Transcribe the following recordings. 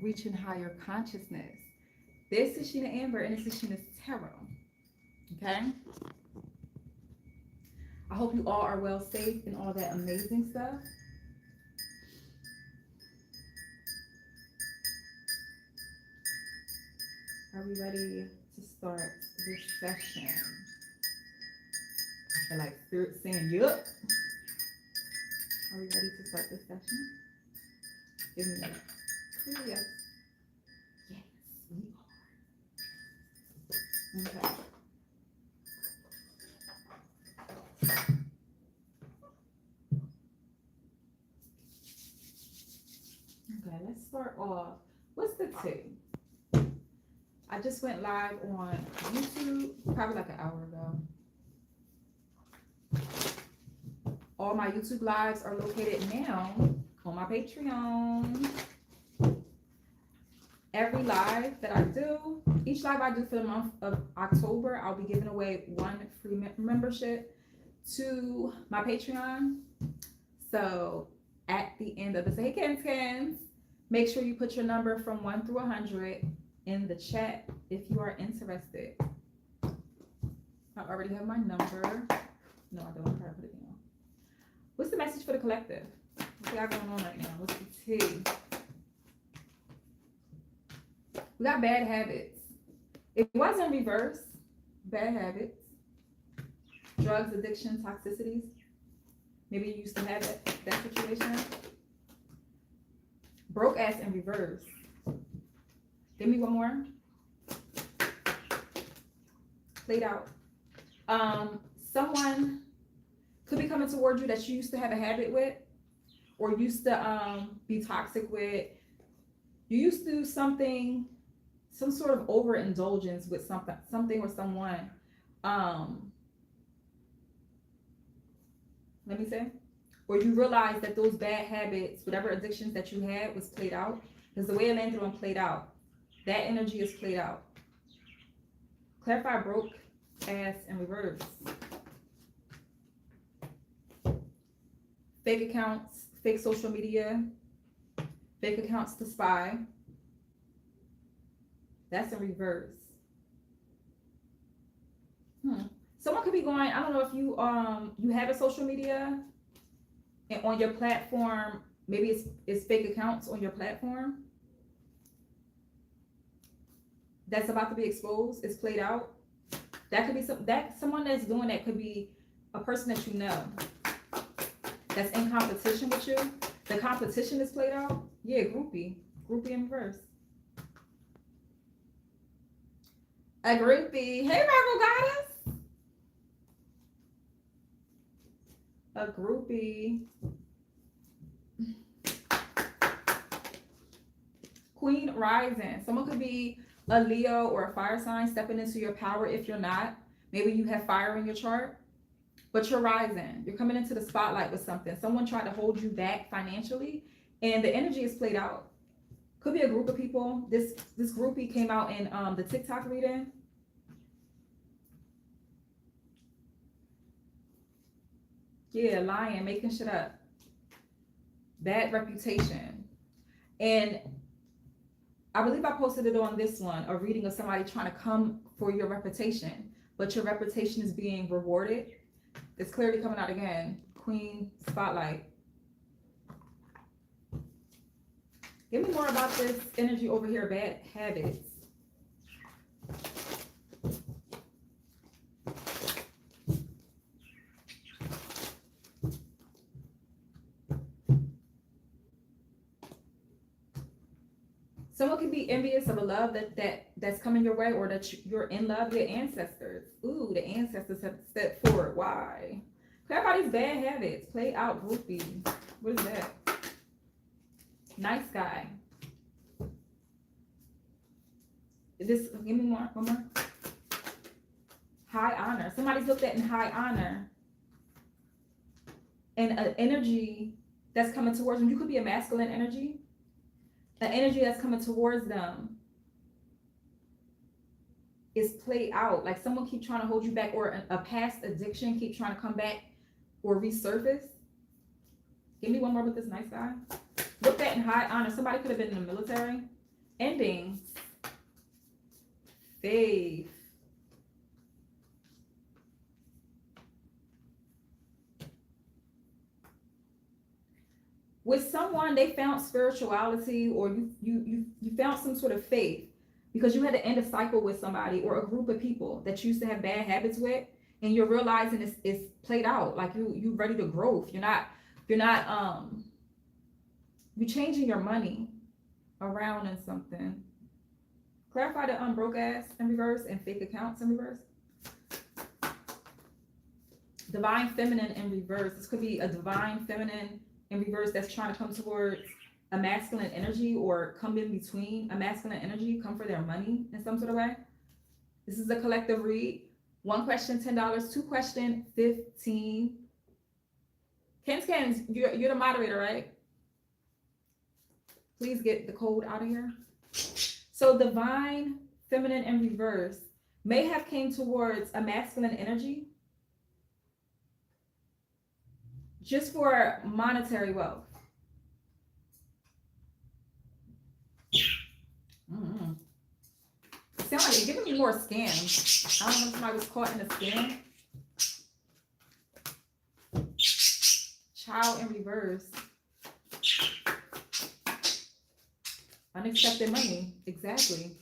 reaching higher consciousness. This is Sheena Amber, and this is Sheena's Tarot. Okay? I hope you all are well, safe, and all that amazing stuff. Are we ready to start this session? I feel like Spirit saying, yup. Are we ready to start this session? Give me a clear yes. Yes, we are. Okay. Okay, let's start off. What's the tea? I just went live on YouTube probably like an hour ago. All my YouTube lives are located now on my Patreon. Every live that I do, each live I do for the month of October, I'll be giving away one free membership to my Patreon. So at the end of this, hey Kens, make sure you put your number from 1 through 100 in the chat if you are interested. I already have my number. No, I don't. I'm trying to put it down. What's the message for the collective? What we got going on right now? What's the tea? We got bad habits. It wasn't reverse. Bad habits. Drugs, addiction, toxicities. Maybe you used to have that situation. Broke ass in reverse. Give me one more. Played out. Someone could be coming towards you that you used to have a habit with, or used to be toxic with. You used to do something, some sort of overindulgence with something or someone. Let me say, or you realize that those bad habits, whatever addictions that you had, was played out. Because the way it landed on played out. That energy is played out. Clarify broke ass in reverse. Fake accounts, fake social media, fake accounts to spy. That's in reverse. Someone could be going, I don't know if you you have a social media and on your platform, maybe it's fake accounts on your platform. That's about to be exposed, it's played out. That could be someone that's doing that could be a person that you know that's in competition with you. The competition is played out. Yeah, groupie in reverse. A groupie. Hey, Virgo goddess. A groupie. Queen rising. Someone could be a Leo or a fire sign stepping into your power if you're not. Maybe you have fire in your chart, but you're rising. You're coming into the spotlight with something. Someone tried to hold you back financially, and the energy is played out. Could be a group of people. This groupie came out in the TikTok reading. Yeah, lying, making shit up. Bad reputation. And I believe I posted it on this one, a reading of somebody trying to come for your reputation, but your reputation is being rewarded. It's clearly coming out again. Queen spotlight. Give me more about this energy over here, bad habits. Someone could be envious of a love that's coming your way, or that you're in love. Your ancestors. Ooh, the ancestors have stepped forward. Why? Clarify these bad habits. Play out groupie. What is that? Nice guy. This, give me one more. High honor. Somebody's looked at in high honor. And an energy that's coming towards them. You could be a masculine energy. The energy that's coming towards them is played out. Like someone keep trying to hold you back, or a past addiction keep trying to come back or resurface. Give me one more with this nice guy. Look that in high honor. Somebody could have been in the military. endings, faith, with someone, they found spirituality, or you found some sort of faith because you had to end a cycle with somebody or a group of people that you used to have bad habits with, and you're realizing it's played out. Like you ready to grow. You're changing your money around in something. Clarify the broke ass in reverse and fake accounts in reverse. Divine feminine in reverse. This could be a divine feminine in reverse that's trying to come towards a masculine energy, or come in between a masculine energy, come for their money in some sort of way. This is a collective read. 1 question, $10. 2 question, 15. Ken, you're the moderator, right? Please get the code out of here. So divine feminine in reverse may have came towards a masculine energy just for monetary wealth. Sound like you're giving me more scams. I don't know if somebody was caught in a scam. Child in reverse. Unaccepted money. Exactly.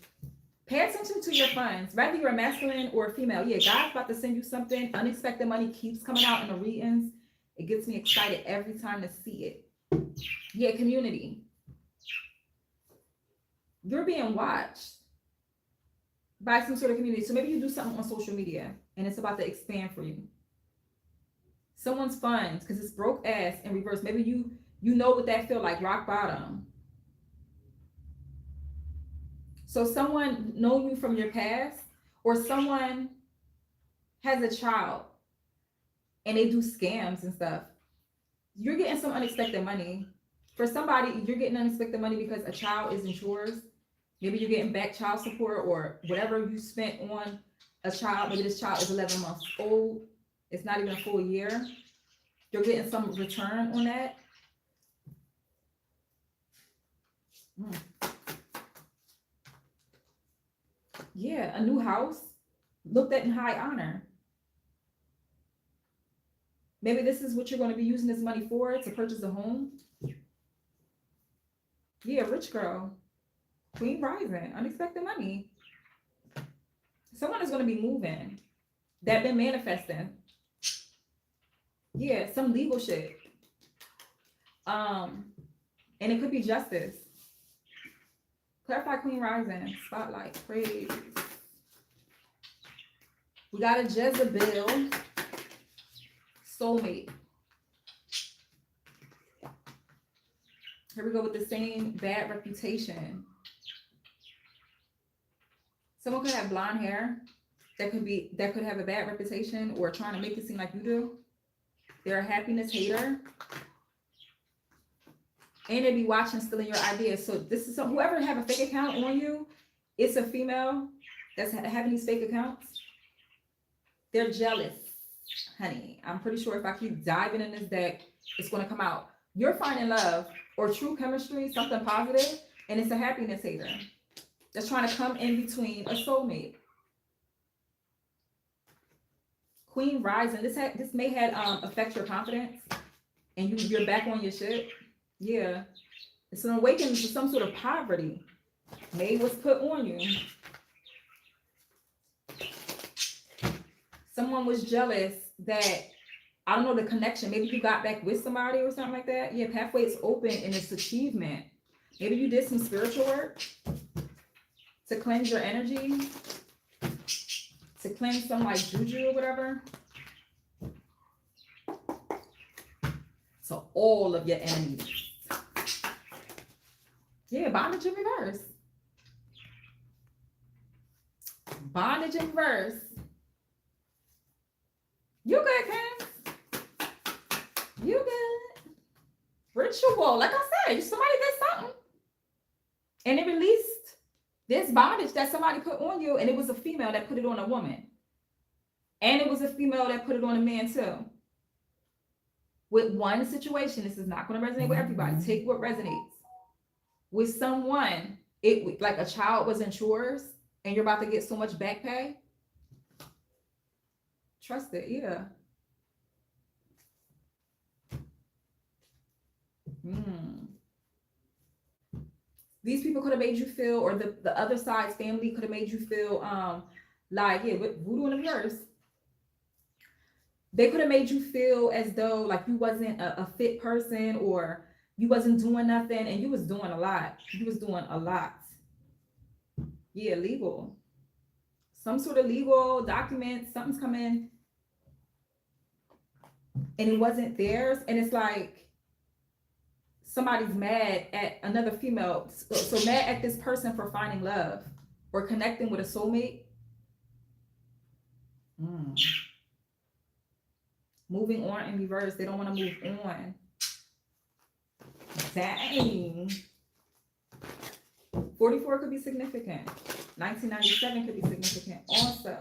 Pay attention to your funds. Whether you're a masculine or a female. Yeah, God's about to send you something. Unexpected money keeps coming out in the readings. It gets me excited every time to see it. Yeah, community. You're being watched by some sort of community. So maybe you do something on social media and it's about to expand for you. Someone's funds, because it's broke ass in reverse. Maybe you know what that feel like, rock bottom. So someone know you from your past, or someone has a child and they do scams and stuff. You're getting some unexpected money. For somebody, you're getting unexpected money because a child isn't yours. Maybe you're getting back child support or whatever you spent on a child. Maybe this child is 11 months old. It's not even a full year. You're getting some return on that. Yeah, a new house looked at in high honor. Maybe this is what you're going to be using this money for, to purchase a home. Yeah, rich girl. Queen rising, unexpected money. Someone is going to be moving. That been manifesting. Yeah, some legal shit. And it could be justice. Clarify Queen rising. Spotlight. Praise. We got a Jezebel. Soulmate. Here we go with the same bad reputation. Someone could have blonde hair that could have a bad reputation, or trying to make it seem like you do. They're a happiness hater. And they be watching, stealing your ideas. So this is whoever have a fake account on you, it's a female that's having these fake accounts. They're jealous, honey. I'm pretty sure if I keep diving in this deck, it's going to come out. You're finding love or true chemistry, something positive, and it's a happiness hater that's trying to come in between a soulmate. Queen rising. This may have affect your confidence, and you're back on your shit. Yeah, it's an awakening to some sort of poverty. Maybe was put on you. Someone was jealous that, I don't know, the connection. Maybe you got back with somebody or something like that. Yeah, pathway is open and it's achievement. Maybe you did some spiritual work to cleanse your energy, to cleanse some like juju or whatever. So all of your enemies. Yeah, bondage in reverse. Bondage in reverse. You good, Ken? You good? Ritual. Like I said, somebody did something. And it released this bondage that somebody put on you, and it was a female that put it on a woman. And it was a female that put it on a man too. With one situation, this is not going to resonate with everybody. Take what resonates. With someone, it like a child wasn't yours and you're about to get so much back pay. Trust it, yeah. Mm. These people could have made you feel, or the other side's family could have made you feel like, yeah, with voodoo in reverse, they could have made you feel as though like you wasn't a fit person, or you wasn't doing nothing, and you was doing a lot. You was doing a lot. Yeah, legal. Some sort of legal document, something's coming, and it wasn't theirs. And it's like somebody's mad at another female. So mad at this person for finding love or connecting with a soulmate. Mm. Moving on in reverse. They don't want to move on. Dang. 44 could be significant. 1997 could be significant also.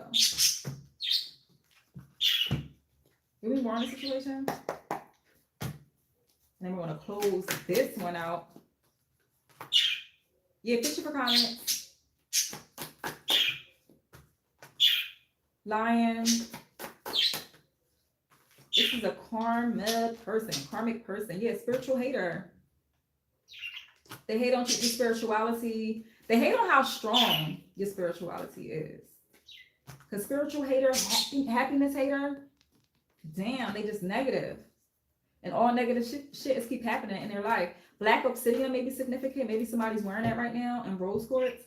Do we more on the situation? And then we're going to close this one out. Yeah, picture for comments. Lion. This is a karmic person. Yeah, spiritual hater. They hate on your spirituality. They hate on how strong your spirituality is. Because spiritual hater, happiness hater, damn, they just negative. And all negative shit is keep happening in their life. Black obsidian may be significant. Maybe somebody's wearing that right now. And rose quartz.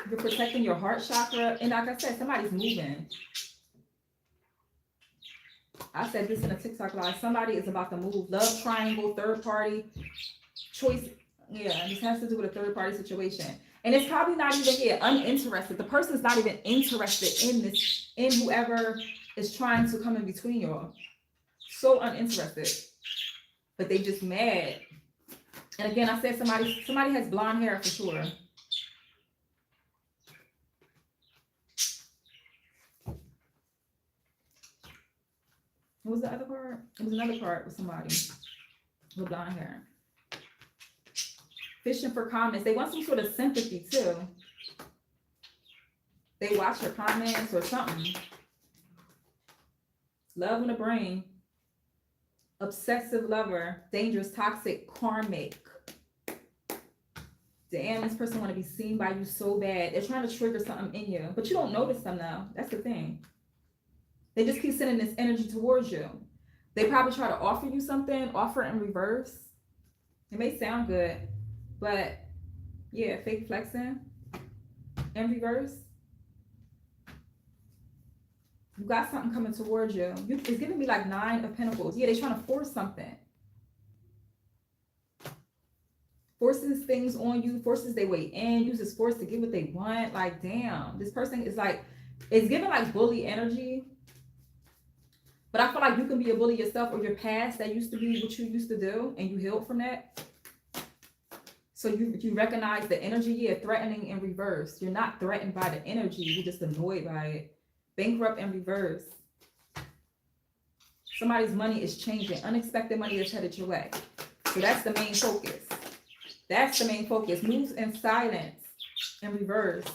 You're protecting your heart chakra. And like I said, somebody's moving. I said this in a TikTok live. Somebody is about to move. Love triangle, third party, choice. Yeah, this has to do with a third party situation. And it's probably not even uninterested. The person's not even interested in this, in whoever is trying to come in between y'all. So uninterested. But they just mad. And again, I said somebody has blonde hair for sure. What was the other part? It was another part with somebody with blonde hair. Fishing for comments. They want some sort of sympathy too. They watch your comments or something. Love in the brain. Obsessive lover. Dangerous, toxic, karmic. Damn, this person want to be seen by you so bad. They're trying to trigger something in you. But you don't notice them though. That's the thing. They just keep sending this energy towards you. They probably try to offer you something, offer it in reverse. It may sound good, but yeah, fake flexing in reverse. You got something coming towards you. It's giving me like 9 of Pentacles. Yeah, they're trying to force something. Forces things on you, forces their way in, uses force to get what they want. Like, damn, this person is like, it's giving like bully energy. But I feel like you can be a bully yourself, or your past that used to be what you used to do and you healed from that. So you recognize the energy. Yeah, threatening in reverse. You're not threatened by the energy. You're just annoyed by it. Bankrupt in reverse. Somebody's money is changing. Unexpected money is headed your way. So that's the main focus. That's the main focus. Moves in silence in reverse.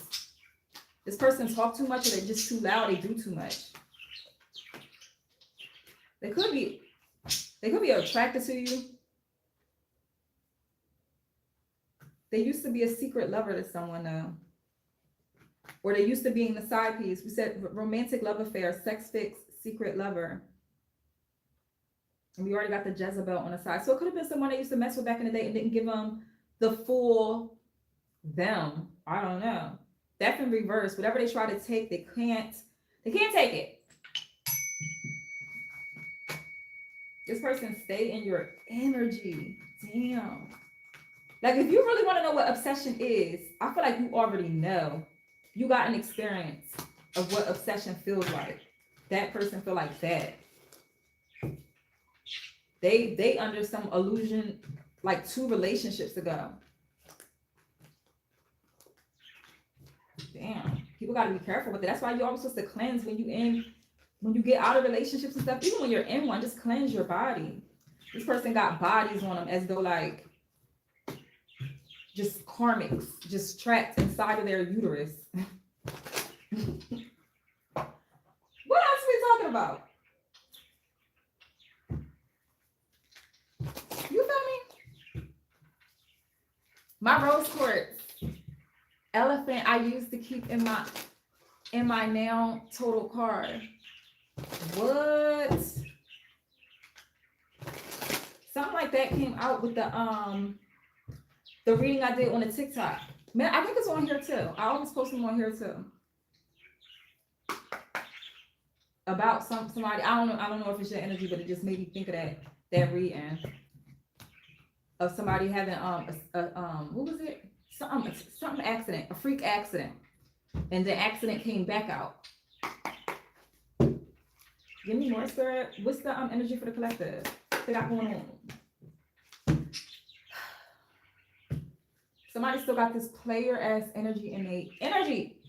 This person talk too much, or they're just too loud. They do too much. They could be attracted to you. They used to be a secret lover to someone though. Or they used to being the side piece. We said romantic love affair, sex fix, secret lover. And we already got the Jezebel on the side. So it could have been someone they used to mess with back in the day and didn't give them the full them. I don't know. That's in reverse. Whatever they try to take, they can't take it. This person stay in your energy. Damn. Like if you really want to know what obsession is, I feel like you already know. You got an experience of what obsession feels like. That person feel like that. They under some illusion like 2 relationships ago. Damn. People gotta be careful with it. That's why you're always supposed to cleanse when you get out of relationships and stuff. Even when you're in one, just cleanse your body. This person got bodies on them as though like just karmics, just trapped inside of their uterus. What else are we talking about? You feel me? My rose quartz elephant I used to keep in my now total card. What? Something like that came out with the reading I did on the TikTok. Man, I think it's on here too. I always post them on here too. About somebody. I don't know if it's your energy, but it just made me think of that reading of somebody having what was it? Something accident, a freak accident, and the accident came back out. Give me more, spirit. What's the energy for the collective they got going on? Somebody still got this player ass energy in the energy.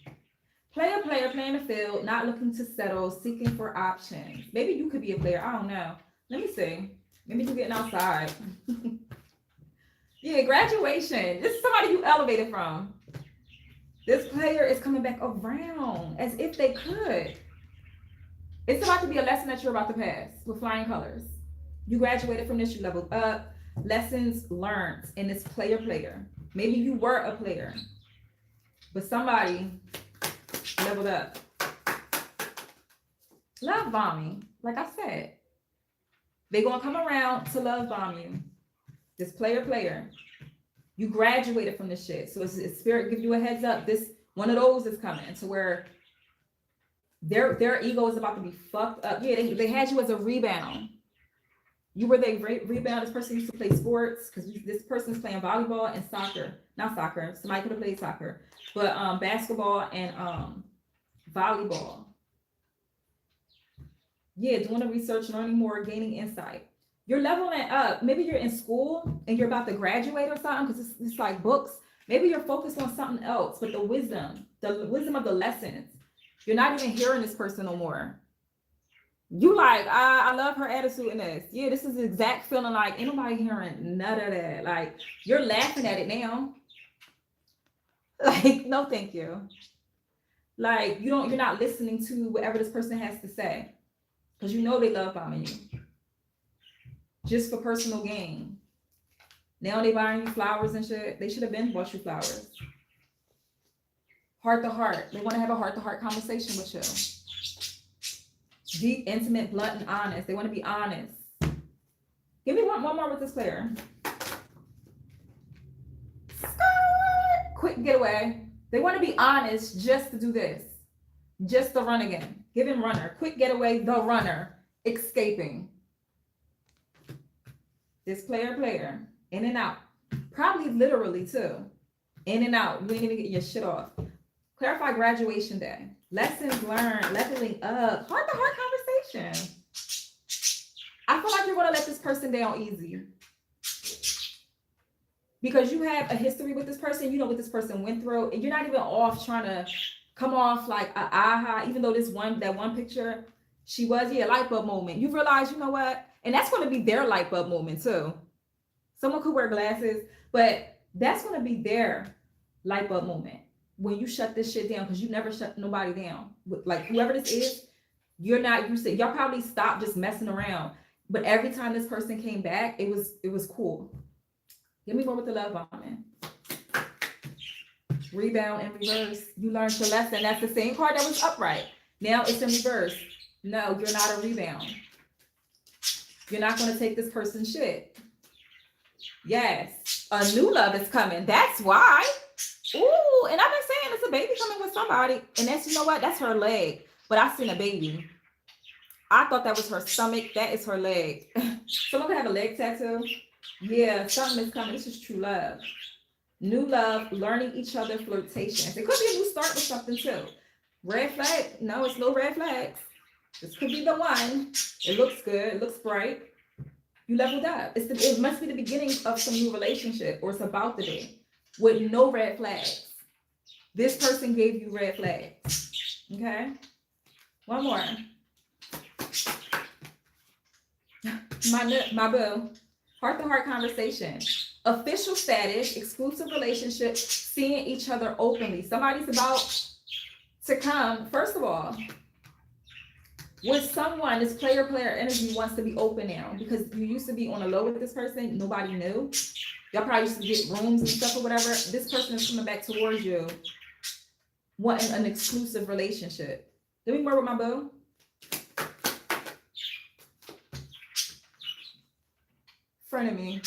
Player playing the field, not looking to settle, seeking for options. Maybe you could be a player. I don't know. Let me see. Maybe you're getting outside. Yeah, graduation. This is somebody you elevated from. This player is coming back around as if they could. It's about to be a lesson that you're about to pass with flying colors. You graduated from this, you leveled up. Lessons learned in this player. Maybe you were a player, but somebody leveled up. Love bombing, like I said. They're going to come around to love bomb you. This player. You graduated from this shit. So it's spirit give you a heads up. This one of those is coming to where their ego is about to be fucked up. Yeah, they had you as a rebound. You were the rebound. This person used to play sports because this person's playing volleyball and soccer. Not soccer. Somebody could have played soccer, but basketball and volleyball. Yeah, doing the research, learning more, gaining insight. You're leveling up. Maybe you're in school and you're about to graduate or something because it's like books. Maybe you're focused on something else, but the wisdom of the lessons. You're not even hearing this person no more. You like, I love her attitude in this. Yeah, this is the exact feeling like ain't nobody hearing none of that. Like you're laughing at it now. Like, no, thank you. Like you're not listening to whatever this person has to say. Because you know they love bombing you. Just for personal gain. Now they buying you flowers and shit. They should have been bought you flowers. Heart to heart. They want to have a heart-to-heart conversation with you. Deep, intimate, blunt, and honest. They want to be honest. Give me one more with this player. Quick getaway. They want to be honest just to do this. Just to run again. Give him runner. Quick getaway, the runner. Escaping. This player. In and out. Probably literally too. In and out. You ain't even get your shit off. Clarify graduation day. Lessons learned. Leveling up. Heart-to-heart conversation. I feel like you're going to let this person down easy. Because you have a history with this person. You know what this person went through. And you're not even off trying to come off like a aha. Even though that one picture, she was, light bulb moment. You realize, you know what? And that's going to be their light bulb moment too. Someone could wear glasses, but that's going to be their light bulb moment. When you shut this shit down, because you never shut nobody down. Like whoever this is, you're not used to it. Y'all probably stopped just messing around. But every time this person came back, it was cool. Give me more with the love bombing. Rebound in reverse. You learned your lesson. That's the same card that was upright. Now it's in reverse. No, you're not a rebound. You're not going to take this person's shit. Yes. A new love is coming. That's why. Ooh, and I've been saying it's a baby coming with somebody. And that's, you know what? That's her leg. But I seen a baby. I thought that was her stomach. That is her leg. Someone could have a leg tattoo. Yeah, something is coming. This is true love. New love, learning each other, flirtations. It could be a new start with something too. Red flag? No, it's no red flags. This could be the one. It looks good. It looks bright. You leveled up. It must be the beginning of some new relationship, or it's about to be, with no red flags. This person gave you red flags. Okay? One more. My boo. Heart-to-heart conversation. official status, exclusive relationship, seeing each other openly. Somebody's about to come, first of all, with someone. This player energy wants to be open now, because you used to be on a low with this person. Nobody knew. Y'all probably used to get rooms and stuff or whatever. This person is coming back towards you, wanting an exclusive relationship. Let me more with my boo. Frenemy,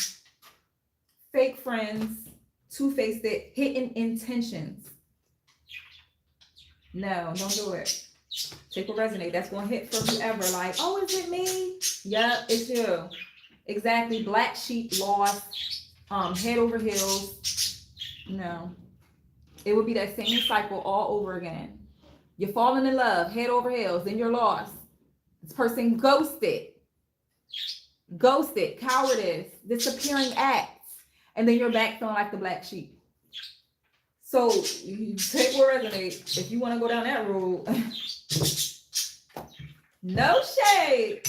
fake friends, two-faced it, hidden intentions. No, don't do it. Take what resonate. That's going to hit for whoever. Like, oh, is it me? Yep, it's you. Exactly. Black sheep, lost, head over heels. No. It would be that same cycle all over again. You're falling in love, head over heels, then you're lost. This person ghosted, cowardice, disappearing acts, and then you're back feeling like the black sheep. So you take what resonates. If you want to go down that road, no shade.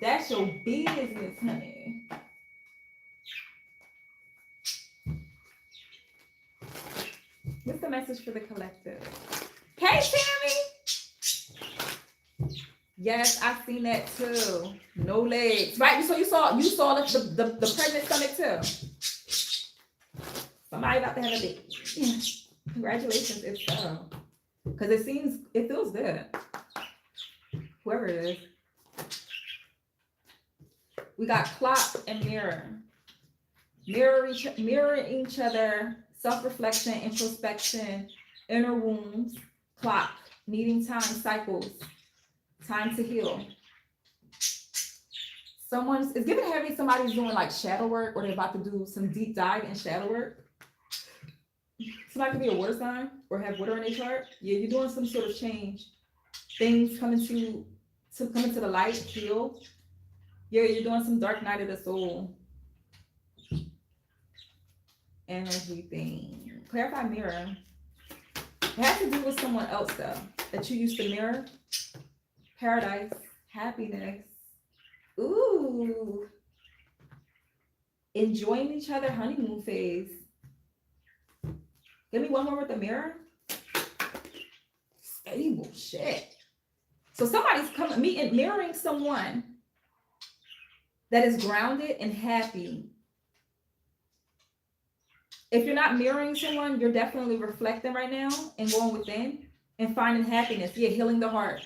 That's your business, honey. What's the message for the collective? Hey, Tammy. Yes, I've seen that too. No legs, right? So you saw the pregnant stomach too. Somebody about to have a baby. Congratulations, if so, because it feels good. Whoever it is. We got clock and mirror. Mirroring each other, self-reflection, introspection, inner wounds, clock, needing time, cycles, time to heal. It's giving heavy. Somebody's doing like shadow work, or they're about to do some deep dive in shadow work. Somebody could be a water sign or have water in their chart. Yeah, you're doing some sort of change. Things coming to the light, heal. Yeah, you're doing some dark night of the soul energy thing. Clarify mirror. It has to do with someone else though, that you used to mirror. Paradise, happiness. Ooh. Enjoying each other, honeymoon phase. Give me one more with the mirror. Stable shit. So somebody's mirroring someone that is grounded and happy. If you're not mirroring someone, you're definitely reflecting right now and going within and finding happiness. Yeah, healing the heart.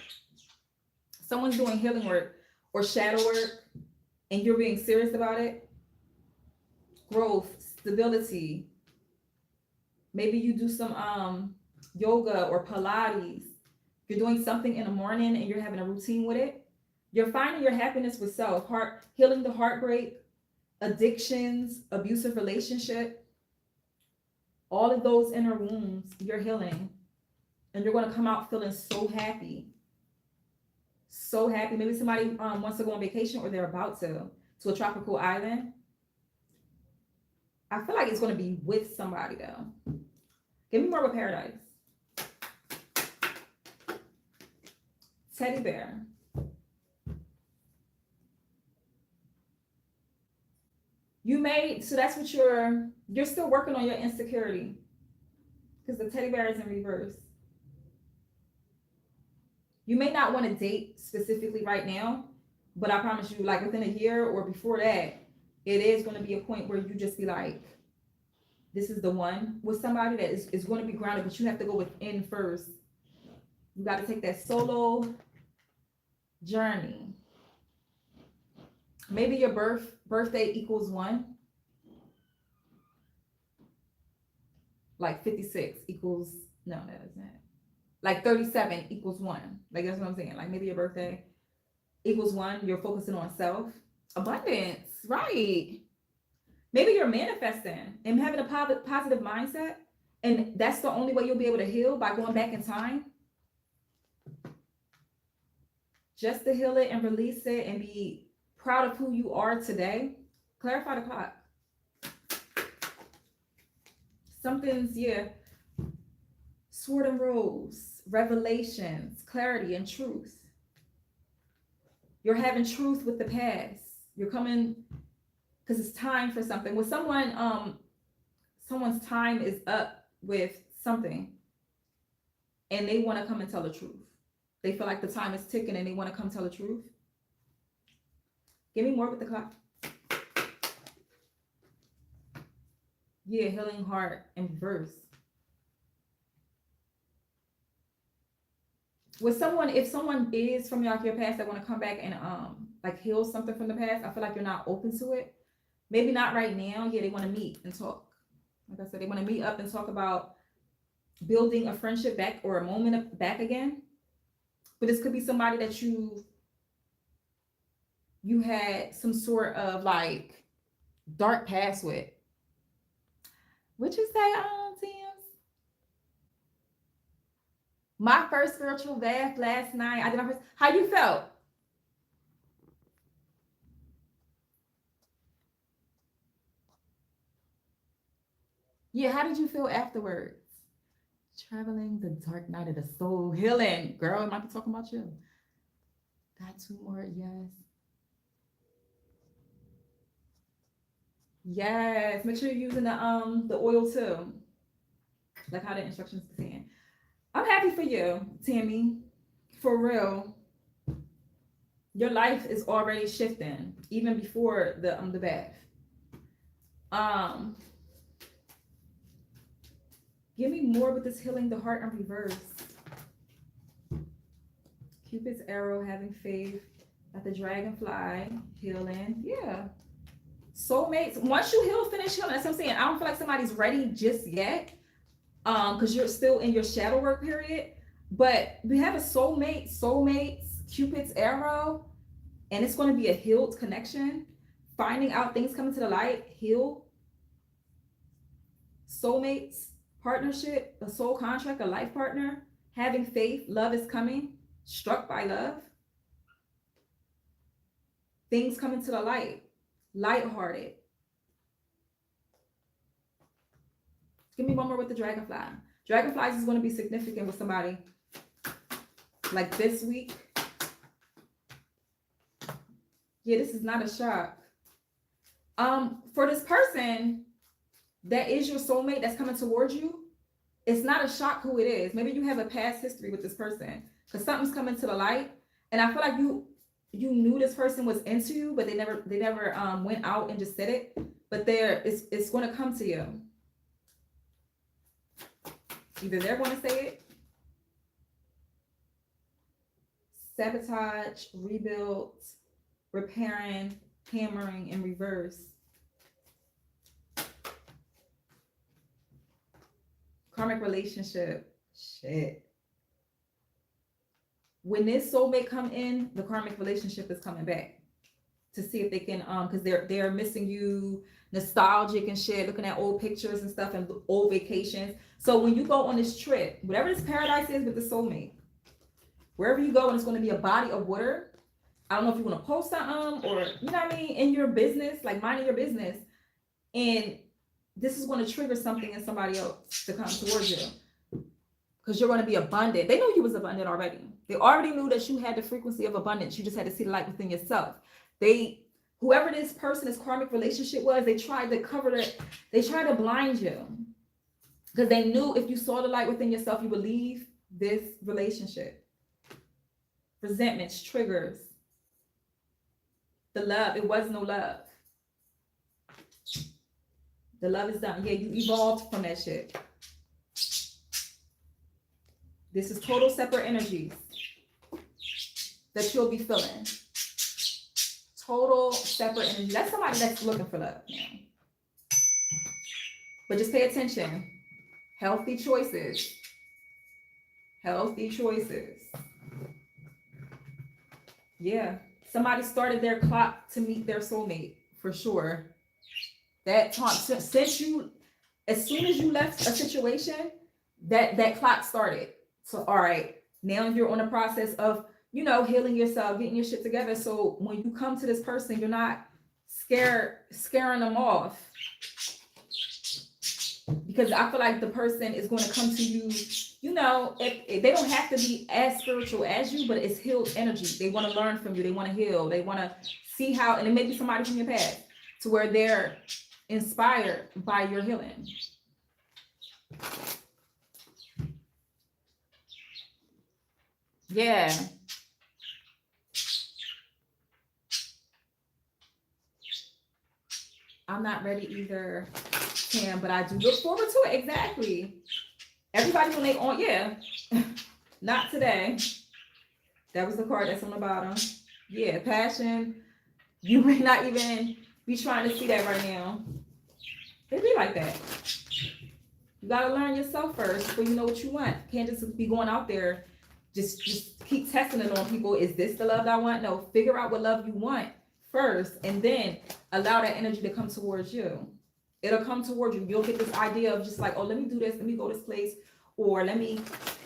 Someone's doing healing work or shadow work, and you're being serious about it. Growth, stability. Maybe you do some yoga or Pilates. You're doing something in the morning and you're having a routine with it. You're finding your happiness with self, healing the heartbreak, addictions, abusive relationship. All of those inner wounds, you're healing. And you're going to come out feeling so happy. So happy. Maybe somebody wants to go on vacation, or they're about to a tropical island. I feel like it's going to be with somebody though. Give me more with paradise. Teddy bear. So that's what you're still working on your insecurity, because the teddy bear is in reverse. You may not want to date specifically right now, but I promise you, like within a year or before that, it is going to be a point where you just be like, this is the one, with somebody that is going to be grounded, but you have to go within first. You got to take that solo journey. Maybe your birthday equals 1. Like 56 equals, no, that isn't it. Like 37 equals 1. Like that's what I'm saying. Like maybe your birthday equals 1. You're focusing on self. Abundance, right. Maybe you're manifesting and having a positive mindset. And that's the only way you'll be able to heal, by going back in time. Just to heal it and release it and be proud of who you are today. Clarify the clock. Something's, yeah. Sword and rose, revelations, clarity and truth. You're having truth with the past. You're coming because it's time for something. With someone, someone's time is up with something and they want to come and tell the truth. They feel like the time is ticking and they want to come tell the truth. Give me more with the clock. Yeah, healing heart in reverse. With someone, if someone is from your past that want to come back and like heal something from the past, I feel like you're not open to it. Maybe not right now. Yeah, they want to meet and talk. Like I said, they want to meet up and talk about building a friendship back or a moment back again. But this could be somebody that you had some sort of like dark past with. What you say, Tim? My first spiritual bath last night. I did my first. How you felt? Yeah, how did you feel afterwards? Traveling the dark night of the soul, healing. Girl, I might be talking about you. Got two more, yes. Yes, make sure you're using the oil too. Like how the instructions are saying. I'm happy for you, Tammy. For real. Your life is already shifting, even before the bath. Give me more with this healing the heart in reverse. Cupid's arrow, having faith. Got the dragonfly, healing. Yeah. Soulmates. Once you heal, finish healing. That's what I'm saying. I don't feel like somebody's ready just yet. Because you're still in your shadow work period. But we have a soulmates, Cupid's arrow, and it's going to be a healed connection. Finding out things coming to the light, heal. Soulmates, partnership, a soul contract, a life partner, having faith, love is coming, struck by love. Things coming to the light, lighthearted. Give me one more with the dragonfly. Dragonflies is going to be significant with somebody like this week. Yeah, this is not a shock. For this person that is your soulmate that's coming towards you, it's not a shock who it is. Maybe you have a past history with this person because something's coming to the light. And I feel like you knew this person was into you, but they never went out and just said it. But it's going to come to you. Either they're going to say it. Sabotage, rebuild, repairing, hammering in reverse. Karmic relationship. Shit. When this soulmate come in, the karmic relationship is coming back to see if they can, because they're missing you, nostalgic and shit, looking at old pictures and stuff and old vacations. So when you go on this trip, whatever this paradise is with the soulmate, wherever you go and it's going to be a body of water. I don't know if you want to post something or, you know what I mean, in your business, like minding your business. And this is going to trigger something in somebody else to come towards you. Because you're going to be abundant. They knew you was abundant already. They already knew that you had the frequency of abundance. You just had to see the light within yourself. Whoever this person's karmic relationship was, they tried to cover it. They tried to blind you. Because they knew if you saw the light within yourself, you would leave this relationship. Resentments, triggers. The love, it was no love. The love is done. Yeah, you evolved from that shit. This is total separate energies that you'll be feeling. Total separate energy. That's somebody that's looking for love now. But just pay attention. Healthy choices. Healthy choices. Yeah. Somebody started their clock to meet their soulmate, for sure. That time, since you, as soon as you left a situation, that clock started. So, all right, now you're on the process of, healing yourself, getting your shit together. So when you come to this person, you're not scaring them off. Because I feel like the person is going to come to you, you know, if they don't have to be as spiritual as you, but it's healed energy. They want to learn from you. They want to heal. They want to see how, and it may be somebody from your past to where they're inspired by your healing. Yeah. I'm not ready either, Tam, but I do look forward to it. Exactly. Everybody when they on, yeah. Not today. That was the card that's on the bottom. Yeah, passion. You may not even be trying to see that right now. It be like that. You gotta learn yourself first before you know what you want. Can't just be going out there, just keep testing it on people. Is this the love that I want? No, figure out what love you want first, and then allow that energy to come towards you. It'll come towards you. You'll get this idea of just like, oh, let me do this, let me go this place, or let me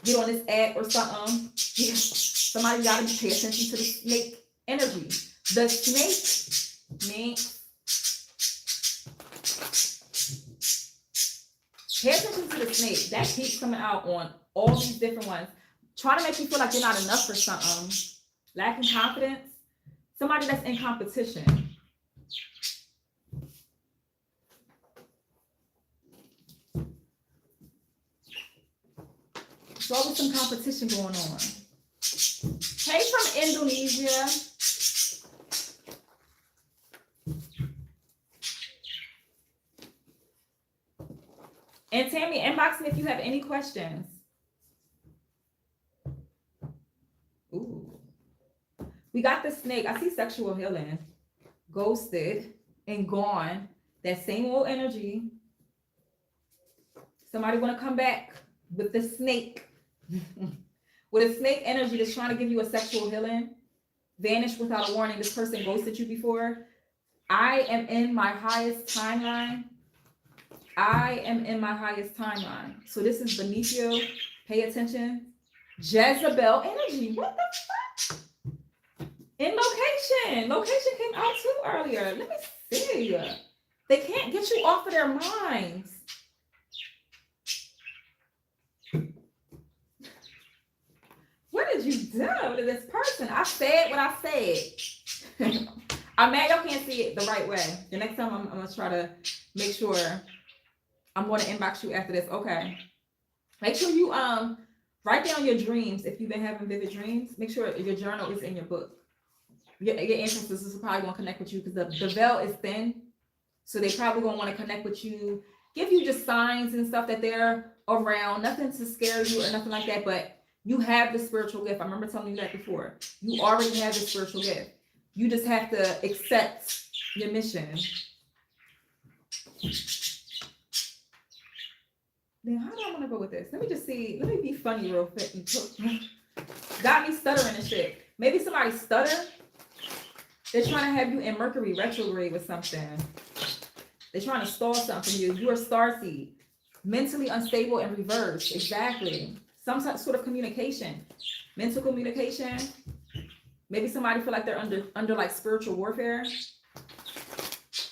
get on this app or something. Yeah. Somebody gotta pay attention to the snake energy. The snake means pay attention to the snake. That keeps coming out on all these different ones. Trying to make you feel like you're not enough for something. Lacking confidence. Somebody that's in competition. There's always some competition going on. Hey, from Indonesia. And Tammy, inbox me if you have any questions. Ooh. We got the snake. I see sexual healing. Ghosted and gone. That same old energy. Somebody want to come back with the snake. With a snake energy that's trying to give you a sexual healing. Vanished without a warning. This person ghosted you before. I am in my highest timeline. I am in my highest timeline. So this is beneath you. Pay attention. Jezebel energy. What the fuck? In location. Location came out too earlier. Let me see. They can't get you off of their minds. What did you do to this person? I said what I said. I'm mad y'all can't see it the right way. The next time I'm going to try to make sure. I'm going to inbox you after this. Okay. Make sure you write down your dreams. If you've been having vivid dreams, make sure your journal is in your book. Your ancestors is probably going to connect with you because the veil is thin. So they probably going to want to connect with you, give you just signs and stuff that they're around. Nothing to scare you or nothing like that. But you have the spiritual gift. I remember telling you that before. You already have the spiritual gift. You just have to accept your mission. Then how do I want to go with this? Let me just see. Let me be funny real quick. Got me stuttering and shit. Maybe somebody stutter. They're trying to have you in Mercury retrograde with something. They're trying to stall something from you. You're a starseed. Mentally unstable and reversed. Exactly. Some sort of communication. Mental communication. Maybe somebody feel like they're under like spiritual warfare.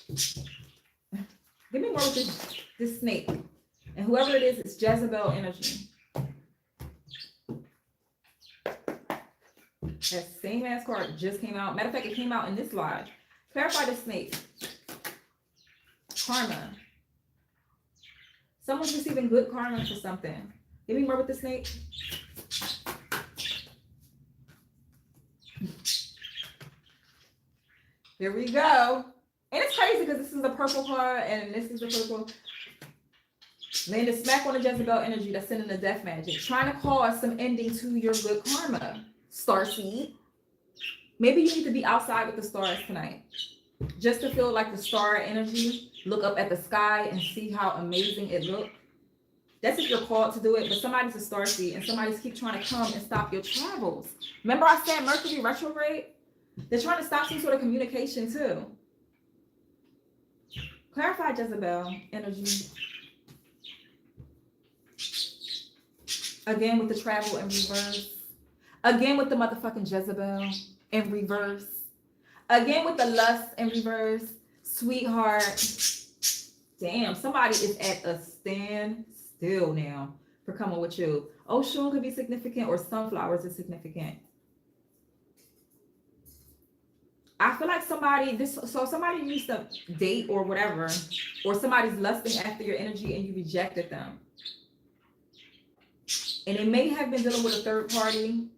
Give me more with this snake. And whoever it is, it's Jezebel energy. That same ass card just came out. Matter of fact, it came out in this live. Clarify the snake. Karma. Someone's receiving good karma for something. Give me more with the snake. Here we go. And it's crazy because this is a purple card and this is a purple. Landed smack on the Jezebel energy that's sending the death magic. Trying to cause some ending to your good karma. Starseed. Maybe you need to be outside with the stars tonight. Just to feel like the star energy. Look up at the sky and see how amazing it looks. That's if you're called to do it. But somebody's a starseed and somebody's keep trying to come and stop your travels. Remember I said Mercury retrograde? They're trying to stop some sort of communication too. Clarify Jezebel energy. Again with the travel in reverse. Again with the motherfucking Jezebel in reverse. Again with the lust in reverse. Sweetheart. damn, somebody is at a standstill now for coming with you. Oh, Shun could be significant, or sunflowers is significant. I feel like somebody used to date or whatever, or somebody's lusting after your energy and you rejected them. And it may have been dealing with a third party.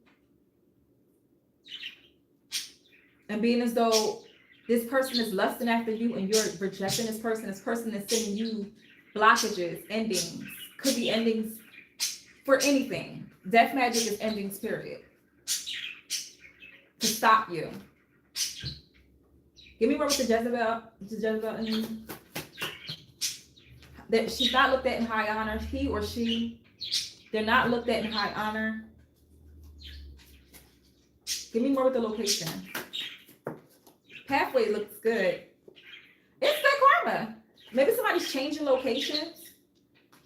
And being as though this person is lusting after you and you're rejecting this person is sending you blockages, endings. Could be endings for anything. Death magic is endings, period. To stop you. Give me more with the Jezebel. That she's not looked at in high honor. He or she, they're not looked at in high honor. Give me more with the location. Pathway looks good. It's good karma. Maybe somebody's changing locations.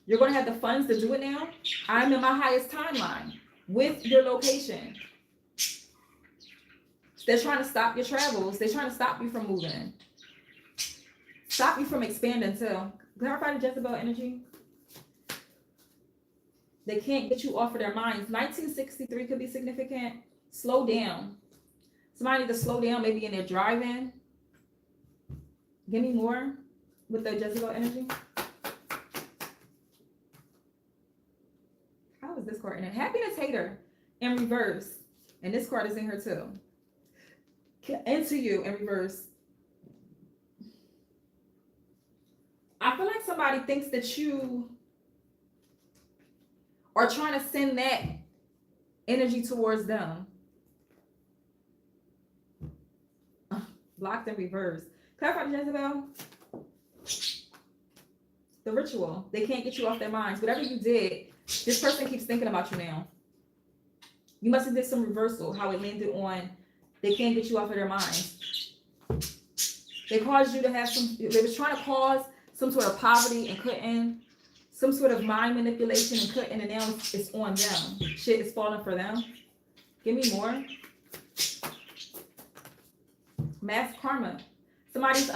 You're going to have the funds to do it now. I'm in my highest timeline with your location. They're trying to stop your travels. They're trying to stop you from moving. Stop you from expanding too. Clarify the Jezebel energy. They can't get you off of their minds. 1963 could be significant. Slow down. Somebody need to slow down, maybe in their driving. Give me more with the Jezebel energy. How is this card in it? Happiness hater in reverse. And this card is in here too. Into you in reverse. I feel like somebody thinks that you are trying to send that energy towards them. Blocked in reverse. Clarify, Jezebel. The ritual. They can't get you off their minds. Whatever you did, this person keeps thinking about you now. You must have did some reversal, how it landed on they can't get you off of their minds. They caused you to have they was trying to cause some sort of poverty and couldn't, some sort of mind manipulation and couldn't, and now it's on them. Shit is falling for them. Give me more. Mass karma. Somebody's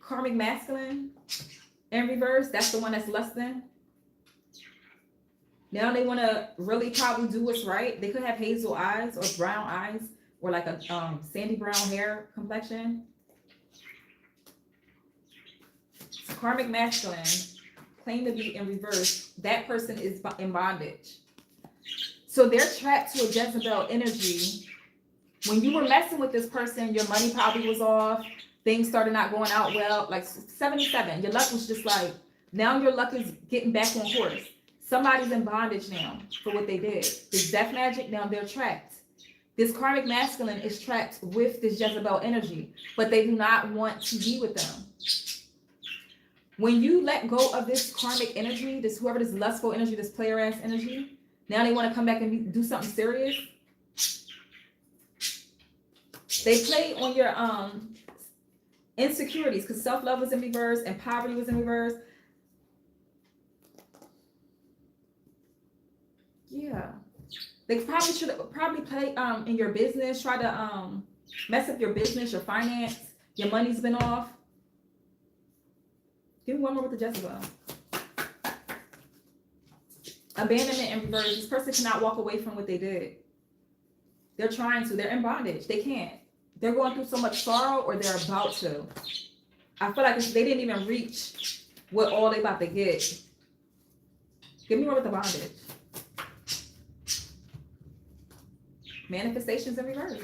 karmic masculine in reverse. That's the one that's lusting. Now they want to really probably do what's right. They could have hazel eyes or brown eyes or like a sandy brown hair complexion. Karmic masculine, claim to be in reverse. That person is in bondage. So they're trapped to a Jezebel energy. When you were messing with this person, your money probably was off. Things started not going out well. Like 77, your luck was just like, now your luck is getting back on course. Somebody's in bondage now for what they did. This death magic, now they're trapped. This karmic masculine is trapped with this Jezebel energy, but they do not want to be with them. When you let go of this karmic energy, this whoever this lustful energy, this player ass energy, now they want to come back and do something serious. They play on your insecurities because self-love was in reverse and poverty was in reverse. Yeah. They probably should play in your business, try to mess up your business, your finance, your money's been off. Give me one more with the Jezebel. Abandonment in reverse. This person cannot walk away from what they did. They're trying to. They're in bondage. They can't. They're going through so much sorrow, or they're about to. I feel like they didn't even reach what all they about to get. Give me more with the bondage. Manifestations in reverse.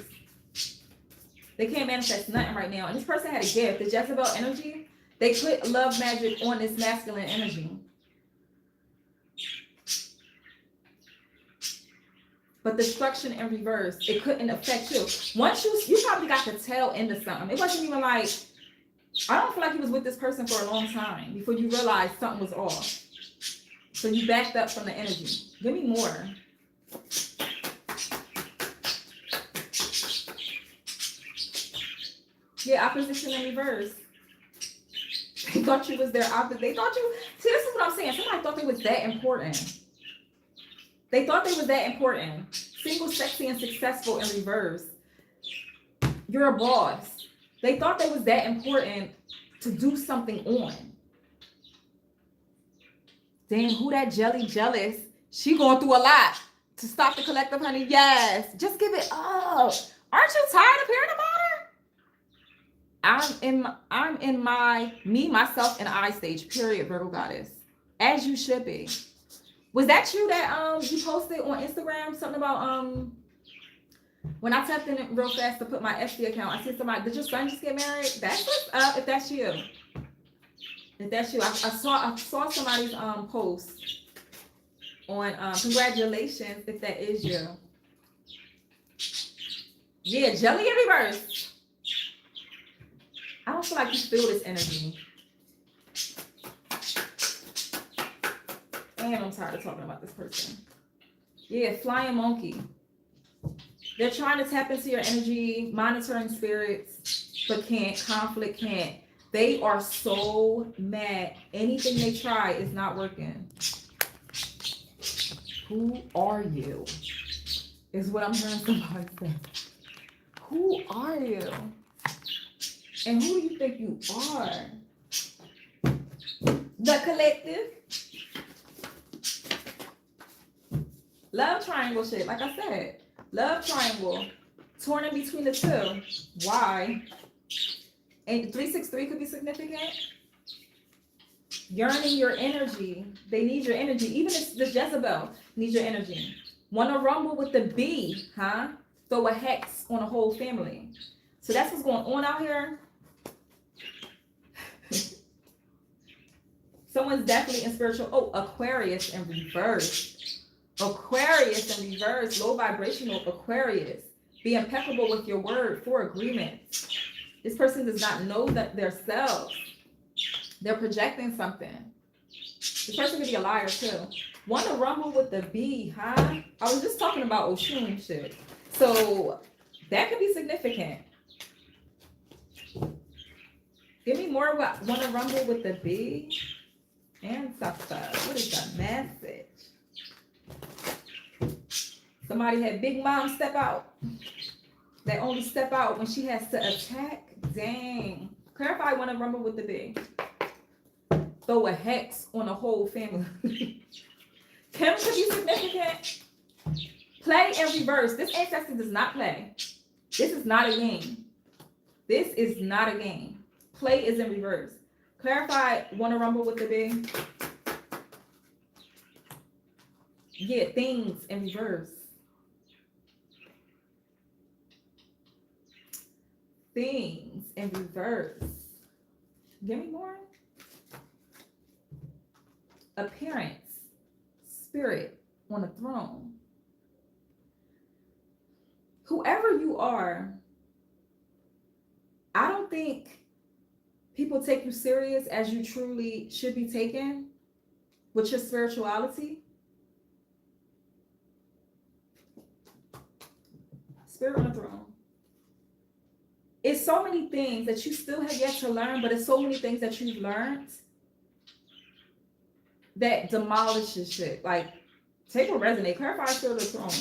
They can't manifest nothing right now. And this person had a gift. The Jezebel energy, they put love magic on this masculine energy. But destruction in reverse, it couldn't affect you. Once you probably got the tail into something. It wasn't even like, I don't feel like you was with this person for a long time before you realized something was off. So you backed up from the energy. Give me more. Yeah, opposition in reverse. They thought you was their opposite. They thought you, see, this is what I'm saying. Somebody thought they was that important. They thought they was that important. Single, sexy, and successful in reverse. You're a boss. They thought they was that important to do something on. Damn, who that jelly jealous? She going through a lot to stop the collective, honey. Yes. Just give it up. Aren't you tired of hearing about her? I'm in my me, myself, and I stage, period, Virgo goddess. As you should be. Was that you that you posted on Instagram something about when I tapped in real fast to put my SD account, I see somebody, did your son just get married? That's what's up if that's you. If that's you. I saw somebody's post on congratulations if that is you. Yeah, jelly in reverse. I don't feel like you feel this energy. And I'm tired of talking about this person. Yeah, flying monkey. They're trying to tap into your energy, monitoring spirits, but can't. Conflict can't. They are so mad. Anything they try is not working. Who are you? Is what I'm hearing somebody say. Who are you? And who do you think you are? The collective. Love triangle shit, like I said. Love triangle. Torn in between the two. Why? And 363 could be significant. Yearning your energy. They need your energy. Even if the Jezebel needs your energy. Want to rumble with the bee, huh? Throw a hex on a whole family. So that's what's going on out here. Someone's definitely in spiritual. Oh, Aquarius in reverse. Aquarius in reverse. Low vibrational Aquarius. Be impeccable with your word for agreement. This person does not know that themselves. They're projecting something. This person could be a liar too. Want to rumble with the bee, huh? I was just talking about Oshun shit. So that could be significant. Give me more about want to rumble with the bee and stuff. What is the message? Somebody had Big Mom step out. They only step out when she has to attack. Dang. Clarify want to rumble with the bee. Throw a hex on a whole family. Kim could be significant. Play in reverse. This ancestor does not play. This is not a game. This is not a game. Play is in reverse. Clarify want to rumble with the bee. Yeah, things in reverse. Things in reverse. Give me more. Appearance. Spirit on a throne. Whoever you are, I don't think people take you serious as you truly should be taken with your spirituality. Spirit on a throne. It's so many things that you still have yet to learn, but it's so many things that you've learned that demolishes shit. Like, take what resonate. Clarify spirit of the throne.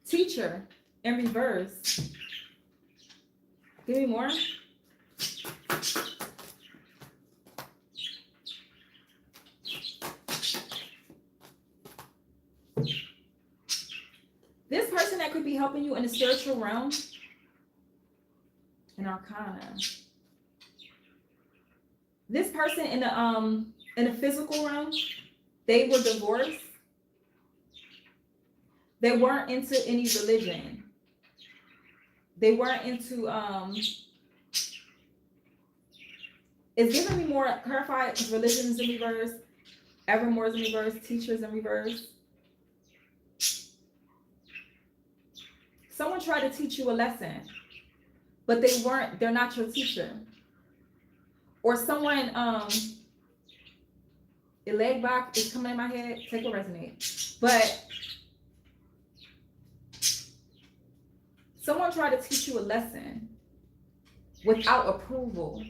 Teacher in reverse. Give me more. This person that could be helping you in the spiritual realm, in Arcana. This person in the physical realm, they were divorced. They weren't into any religion. They weren't into it's giving me more clarify religion is in reverse, evermore is in reverse, teachers in reverse. Someone tried to teach you a lesson, but they're not your teacher. Or someone, a leg back is coming in my head, take a resonate. But someone tried to teach you a lesson without approval.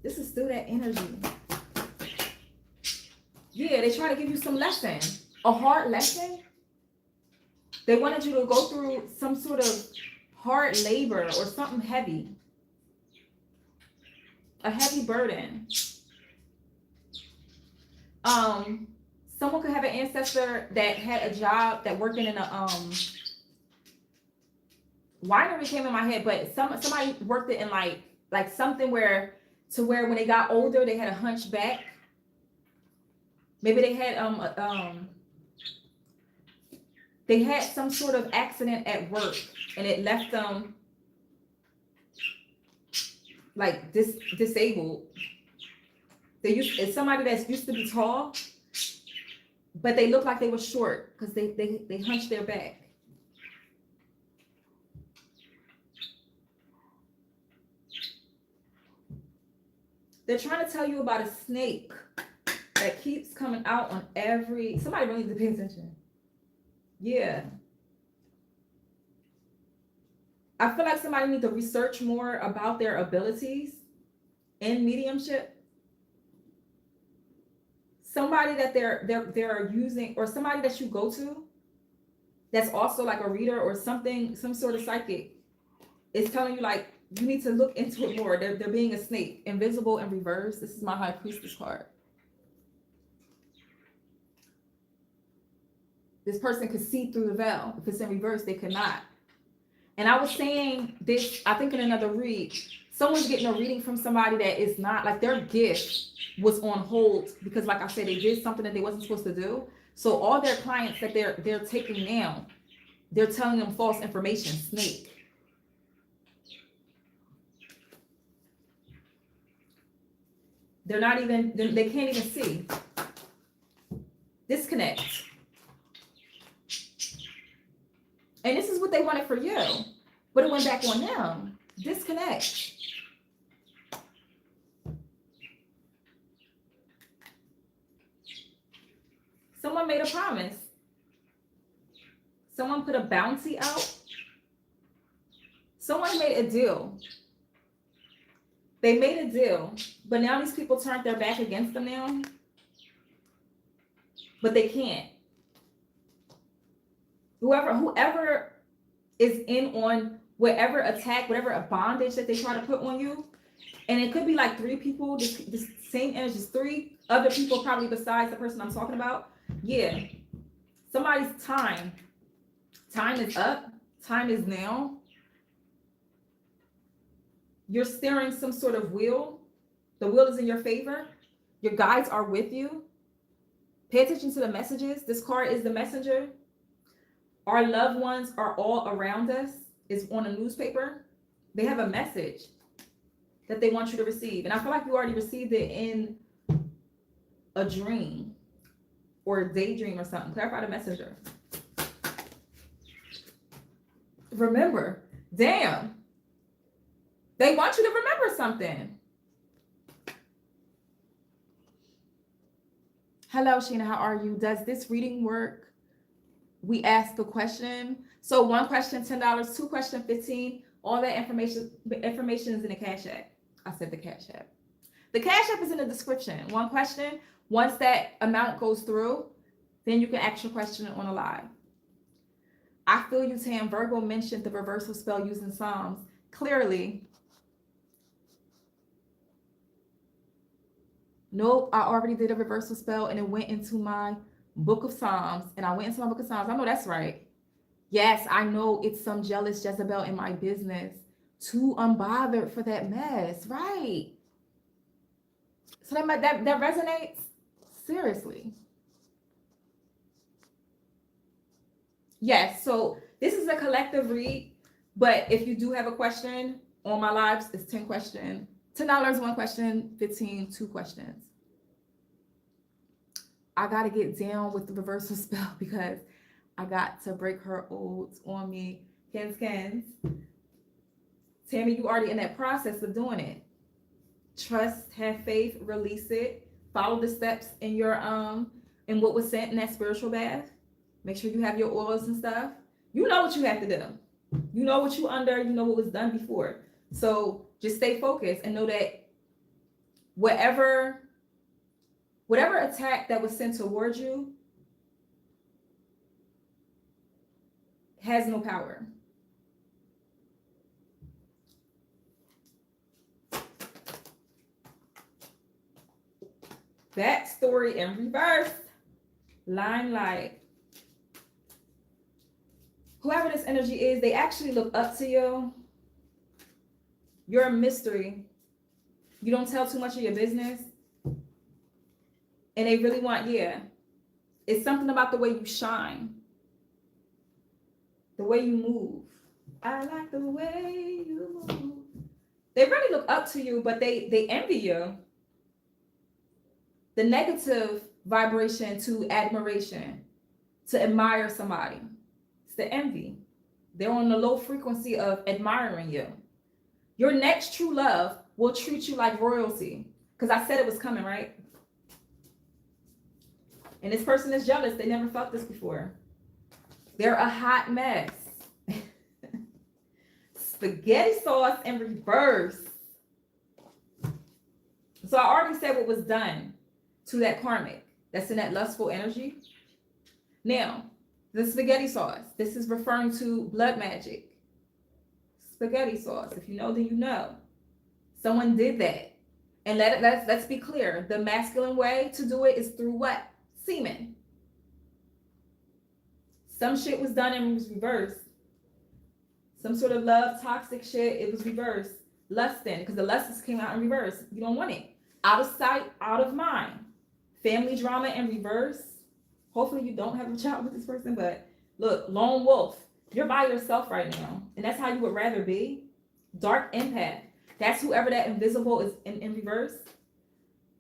This is still that energy. Yeah, they try to give you some lesson, a hard lesson. They wanted you to go through some sort of hard labor or something heavy. a heavy burden. Someone could have an ancestor that had a job that working in a winery came in my head, but somebody worked it in like something where when they got older they had a hunchback. Maybe they had some sort of accident at work and it left them like disabled. It's somebody that's used to be tall, but they look like they were short because they hunched their back. They're trying to tell you about a snake that keeps coming out on somebody really needs to pay attention. Yeah. I feel like somebody needs to research more about their abilities in mediumship. Somebody that they're using, or somebody that you go to that's also like a reader or something, some sort of psychic, is telling you like you need to look into it more. They're being a snake, invisible and reverse. This is my High Priestess card. This person could see through the veil. If it's in reverse, they could not. And I was saying this, I think in another read, someone's getting a reading from somebody that is not, like their gift was on hold because like I said, they did something that they wasn't supposed to do. So all their clients that they're taking now, they're telling them false information, snake. They're not even, they can't even see. Disconnect. And this is what they wanted for you, but it went back on them. Disconnect. Someone made a promise. Someone put a bounty out. Someone made a deal. They made a deal, but now these people turned their back against them now. But they can't. Whoever is in on whatever attack, whatever bondage that they try to put on you, and it could be like 3 people, this same energy is 3 other people probably besides the person I'm talking about. Yeah, somebody's time is up. Time is now. You're steering some sort of wheel. The wheel is in your favor. Your guides are with you. Pay attention to the messages. This card is the messenger. Our loved ones are all around us. It's on a newspaper. They have a message that they want you to receive. And I feel like you already received it in a dream or a daydream or something. Clarify the messenger. Remember. Damn. They want you to remember something. Hello, Sheena. How are you? Does this reading work? We ask a question. So 1 question, $10, 2 questions, $15. All that information is in the Cash App. I said the Cash App. The Cash App is in the description. 1 question. Once that amount goes through, then you can ask your question on a live. I feel you, Tam. Virgo mentioned the reversal spell using Psalms. Clearly. Nope, I already did a reversal spell and it went into my book of Psalms. And I went into my book of Psalms. I know that's right. Yes, I know it's some jealous Jezebel in my business. Too unbothered for that mess. Right. So that resonates? Seriously. Yes, so this is a collective read. But if you do have a question on my lives, it's 10 questions. $10, 1 question, 15, 2 questions. I got to get down with the reversal spell because I got to break her oaths on me. Kens. Tammy, you already in that process of doing it. Trust, have faith, release it. Follow the steps in your in what was sent in that spiritual bath. Make sure you have your oils and stuff. You know what you have to do. You know what you under, you know what was done before. So just stay focused and know that whatever attack that was sent towards you has no power. Backstory in reverse. Limelight. Whoever this energy is, they actually look up to you. You're a mystery. You don't tell too much of your business. And they really want, yeah. It's something about the way you shine. The way you move. I like the way you move. They really look up to you, but they envy you. The negative vibration to admiration, to admire somebody. It's the envy. They're on the low frequency of admiring you. Your next true love will treat you like royalty. Because I said it was coming, right? And this person is jealous. They never felt this before. They're a hot mess. Spaghetti sauce in reverse. So I already said what was done to that karmic that's in that lustful energy. Now, the spaghetti sauce, this is referring to blood magic. Spaghetti sauce, if you know, then you know. Someone did that. And let's be clear. The masculine way to do it is through what? Semen. Some shit was done and it was reversed. Some sort of love, toxic shit, it was reversed. Lusting, because the lust came out in reverse. You don't want it. Out of sight, out of mind. Family drama in reverse. Hopefully you don't have a child with this person, but look, lone wolf. You're by yourself right now. And that's how you would rather be. Dark empath. That's whoever that invisible is in reverse.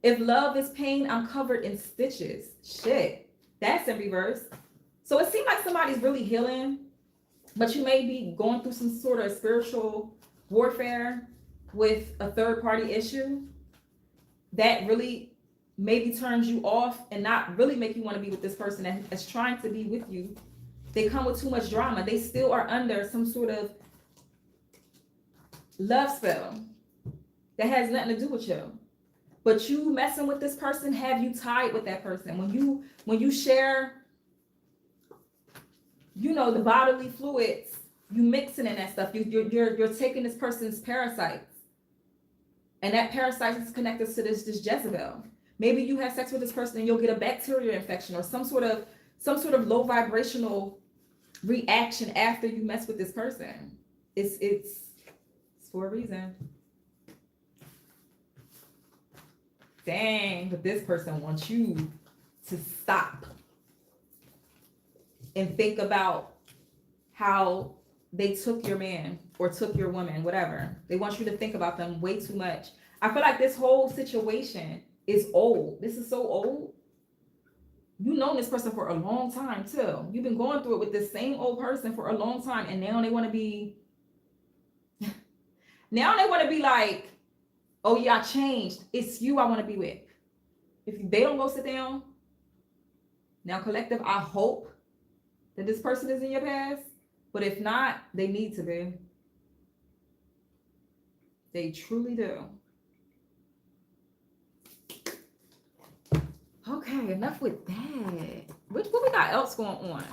If love is pain, I'm covered in stitches. Shit. That's in reverse. So it seems like somebody's really healing, but you may be going through some sort of spiritual warfare with a third party issue that really maybe turns you off and not really make you want to be with this person that's trying to be with you. They come with too much drama. They still are under some sort of love spell that has nothing to do with you. But you messing with this person have you tied with that person. When you share, you know, the bodily fluids, you mixing in that stuff. You're taking this person's parasites. And that parasite is connected to this Jezebel. Maybe you have sex with this person and you'll get a bacterial infection or some sort of low vibrational reaction after you mess with this person. It's for a reason. Dang, but this person wants you to stop and think about how they took your man or took your woman, whatever. They want you to think about them way too much. I feel like this whole situation is old. This is so old. You've known this person for a long time too. You've been going through it with this same old person for a long time, and now they want to be like, oh yeah, I changed. It's you I want to be with. If they don't go sit down, now collective, I hope that this person is in your past. But if not, they need to be. They truly do. Okay, enough with that. What we got else going on?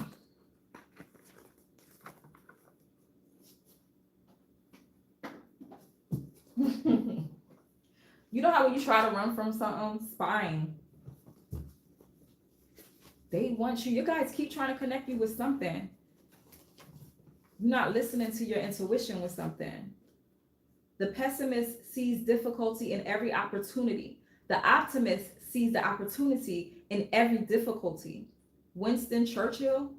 You know how when you try to run from something, spying. They want you. You guys keep trying to connect you with something. You're not listening to your intuition with something. The pessimist sees difficulty in every opportunity. The optimist sees the opportunity in every difficulty. Winston Churchill.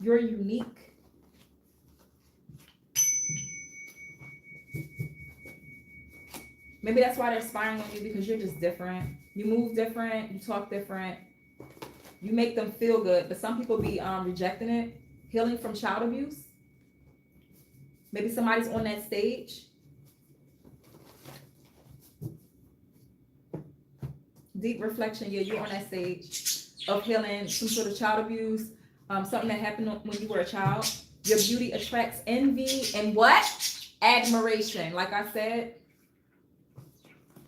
You're unique. Maybe that's why they're spying on you, because you're just different. You move different, you talk different, you make them feel good. But some people be rejecting it. Healing from child abuse. Maybe somebody's on that stage. Deep reflection, yeah, you're on that stage of healing some sort of child abuse, something that happened when you were a child. Your beauty attracts envy and what? Admiration. Like I said,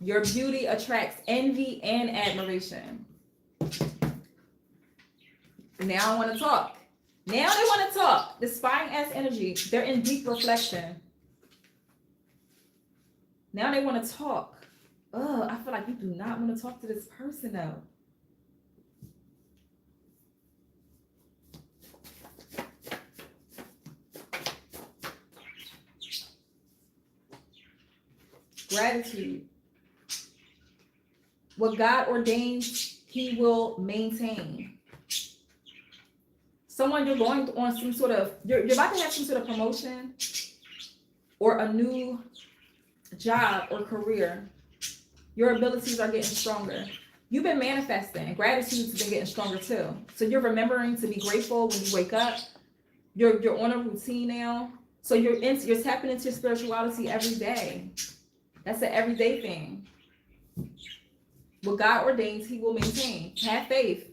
your beauty attracts envy and admiration. Now I want to talk. Now they want to talk. The spying ass energy, they're in deep reflection. Now they want to talk. Ugh, I feel like you do not want to talk to this person though. Gratitude. What God ordains, he will maintain. Someone you're going on some sort of, you're about to have some sort of promotion or a new job or career. Your abilities are getting stronger. You've been manifesting. Gratitude's been getting stronger too. So you're remembering to be grateful when you wake up. You're on a routine now. So you're tapping into your spirituality every day. That's an everyday thing. What God ordains, he will maintain. Have faith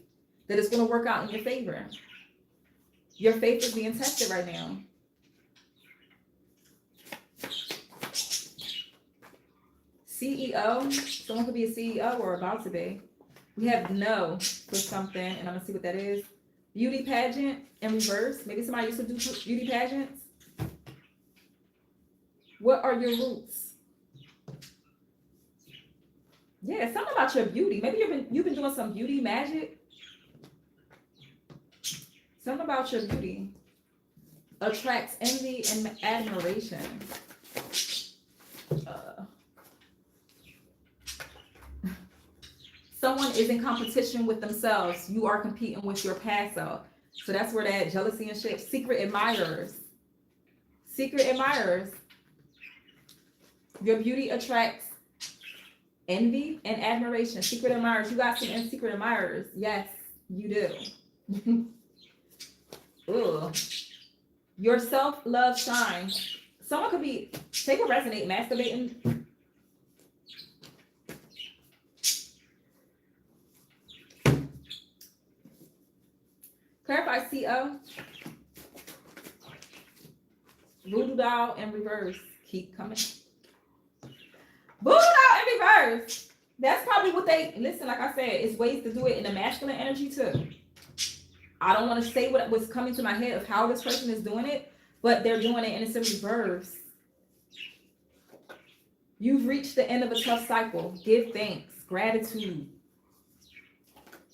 that it's going to work out in your favor. Your faith is being tested right now. CEO. Someone could be a CEO or about to be. We have no for something, and I'm going to see what that is. Beauty pageant in reverse. Maybe somebody used to do beauty pageants. What are your roots? Yeah, something about your beauty. Maybe you've been doing some beauty magic. Something about your beauty attracts envy and admiration. Someone is in competition with themselves. You are competing with your past self. So that's where that jealousy and shit. Secret admirers. Secret admirers. Your beauty attracts envy and admiration. Secret admirers. You got some secret admirers. Yes, you do. Ugh. Your self-love shines. Someone could be, take a resonate, masturbating. Clarify CO. Voodoo doll in reverse. Keep coming. Voodoo doll in reverse. That's probably what they, listen, like I said, it's ways to do it in the masculine energy too. I don't want to say what was coming to my head of how this person is doing it, but they're doing it and it's in reverse. You've reached the end of a tough cycle. Give thanks. Gratitude.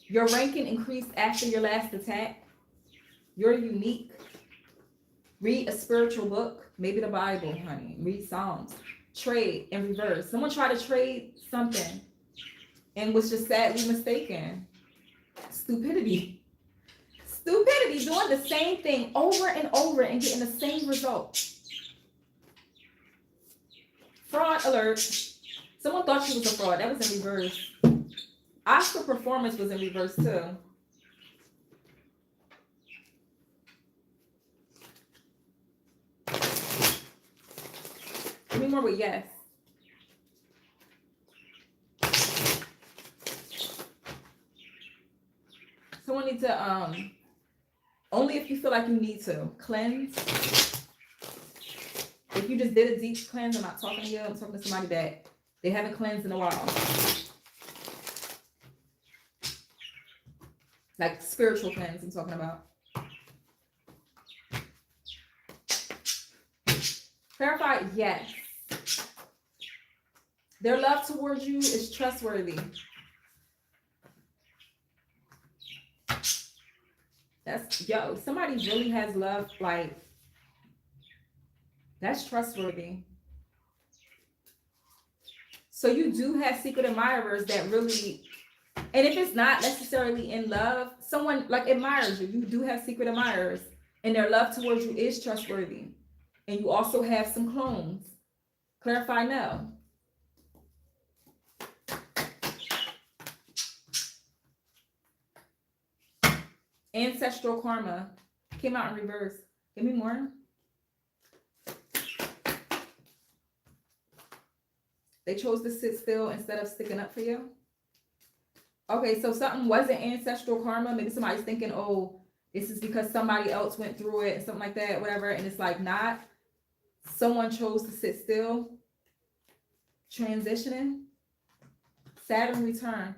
Your ranking increased after your last attack. You're unique. Read a spiritual book, maybe the Bible, honey. Read Psalms. Trade in reverse. Someone tried to trade something and was just sadly mistaken. Stupidity. Stupidity, doing the same thing over and over and getting the same result. Fraud alert. Someone thought she was a fraud. That was in reverse. Oscar performance was in reverse too. Give me more with yes. Someone needs to, only if you feel like you need to, cleanse. If you just did a deep cleanse, I'm not talking to you. I'm talking to somebody that they haven't cleansed in a while. Like spiritual cleanse I'm talking about. Clarify, yes. Their love towards you is trustworthy. That's, yo, somebody really has love, like, that's trustworthy. So you do have secret admirers that really, and if it's not necessarily in love, someone like admires you. You do have secret admirers, and their love towards you is trustworthy. And you also have some clones. Clarify no. Ancestral karma came out in reverse. Give me more. They chose to sit still instead of sticking up for you. Okay, so something wasn't ancestral karma. Maybe somebody's thinking, oh, this is because somebody else went through it and something like that, whatever. And it's like not. Someone chose to sit still. Transitioning. Saturn return.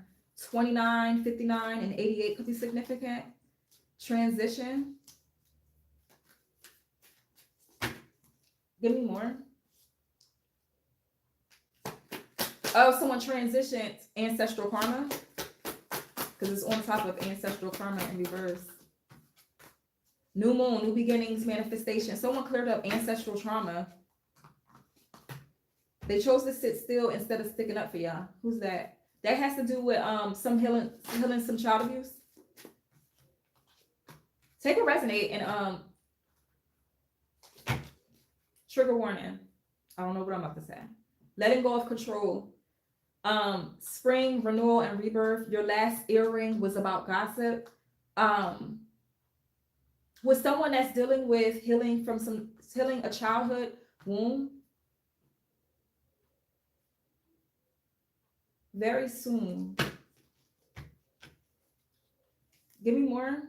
29, 59, and 88 could be significant. Transition. Give me more. Oh, someone transitioned ancestral karma, because it's on top of ancestral karma in reverse. New moon, new beginnings, manifestation. Someone cleared up ancestral trauma. They chose to sit still instead of sticking up for y'all. Who's that? That has to do with some healing some child abuse. Take a resonate and trigger warning. I don't know what I'm about to say. Letting go of control. Spring, renewal, and rebirth. Your last earring was about gossip. With someone that's dealing with healing a childhood wound. Very soon. Give me more.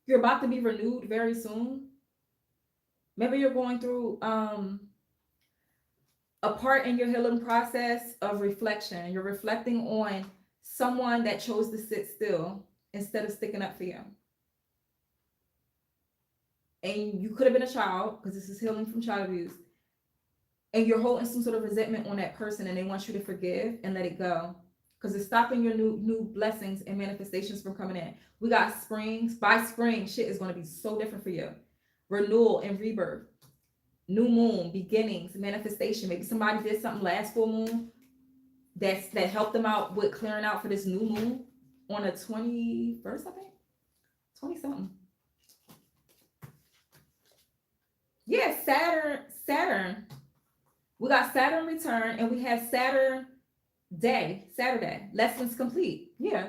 You're about to be renewed very soon. Maybe you're going through a part in your healing process of reflection. You're reflecting on someone that chose to sit still instead of sticking up for you. And you could have been a child, because this is healing from child abuse. And you're holding some sort of resentment on that person, and they want you to forgive and let it go, because it's stopping your new blessings and manifestations from coming in. We got springs. By spring, shit is going to be so different for you. Renewal and rebirth. New moon, beginnings, manifestation. Maybe somebody did something last full moon that helped them out with clearing out for this new moon on the 21st, I think. 20-something. Yeah, Saturn. We got Saturn return, and we have Saturday. Lessons complete. Yeah.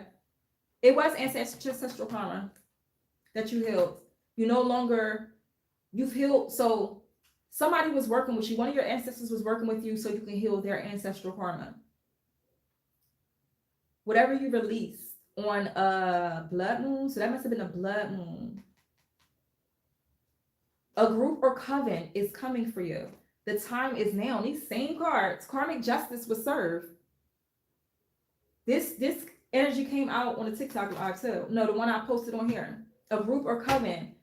It was ancestral karma that you healed. You've healed. So somebody was working with you. One of your ancestors was working with you so you can heal their ancestral karma. Whatever you released on a blood moon, so that must have been a blood moon. A group or coven is coming for you. The time is now. These same cards, karmic justice was served. This energy came out on the TikTok live too. No, the one I posted on here. A group or coven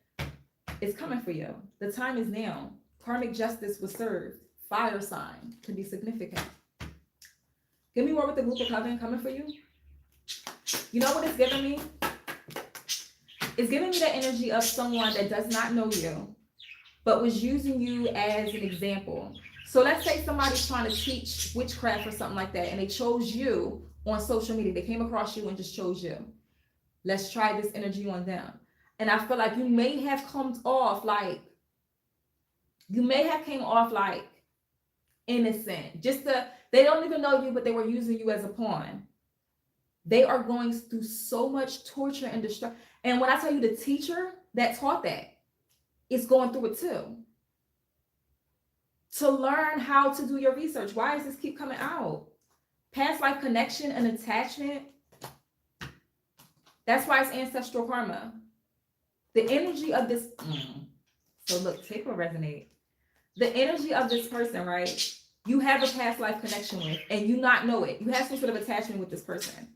is coming for you. The time is now. Karmic justice was served. Fire sign could be significant. Give me more with the group or coven coming for you. You know what it's giving me? It's giving me the energy of someone that does not know you, but was using you as an example. So let's say somebody's trying to teach witchcraft or something like that, and they chose you on social media. They came across you and just chose you. Let's try this energy on them. And I feel like you may have come off like innocent. They don't even know you, but they were using you as a pawn. They are going through so much torture and destruction. And when I tell you the teacher that taught that, is going through it too. To learn how to do your research. Why does this keep coming out? Past life connection and attachment. That's why it's ancestral karma. The energy of this. So look, take what resonate. The energy of this person, right? You have a past life connection with, and you not know it. You have some sort of attachment with this person.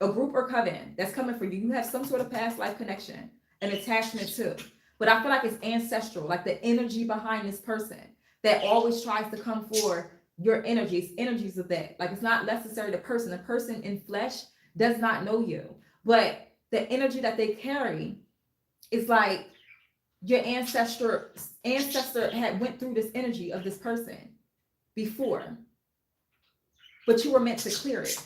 A group or coven that's coming for you. You have some sort of past life connection and attachment too. But I feel like it's ancestral, like the energy behind this person that always tries to come for your energies of that. Like it's not necessarily the person in flesh does not know you, but the energy that they carry is like your ancestor had went through this energy of this person before, but you were meant to clear it.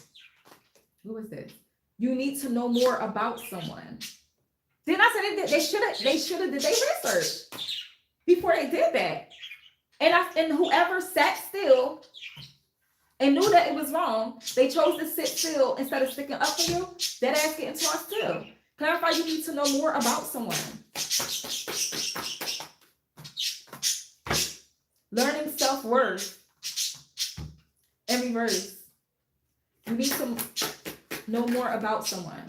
What was this? You need to know more about someone. Then I said they should have did their research before they did that. And whoever sat still and knew that it was wrong, they chose to sit still instead of sticking up for you. That ass getting tossed too. Clarify, you need to know more about someone. Learning self-worth in reverse. You need to know more about someone.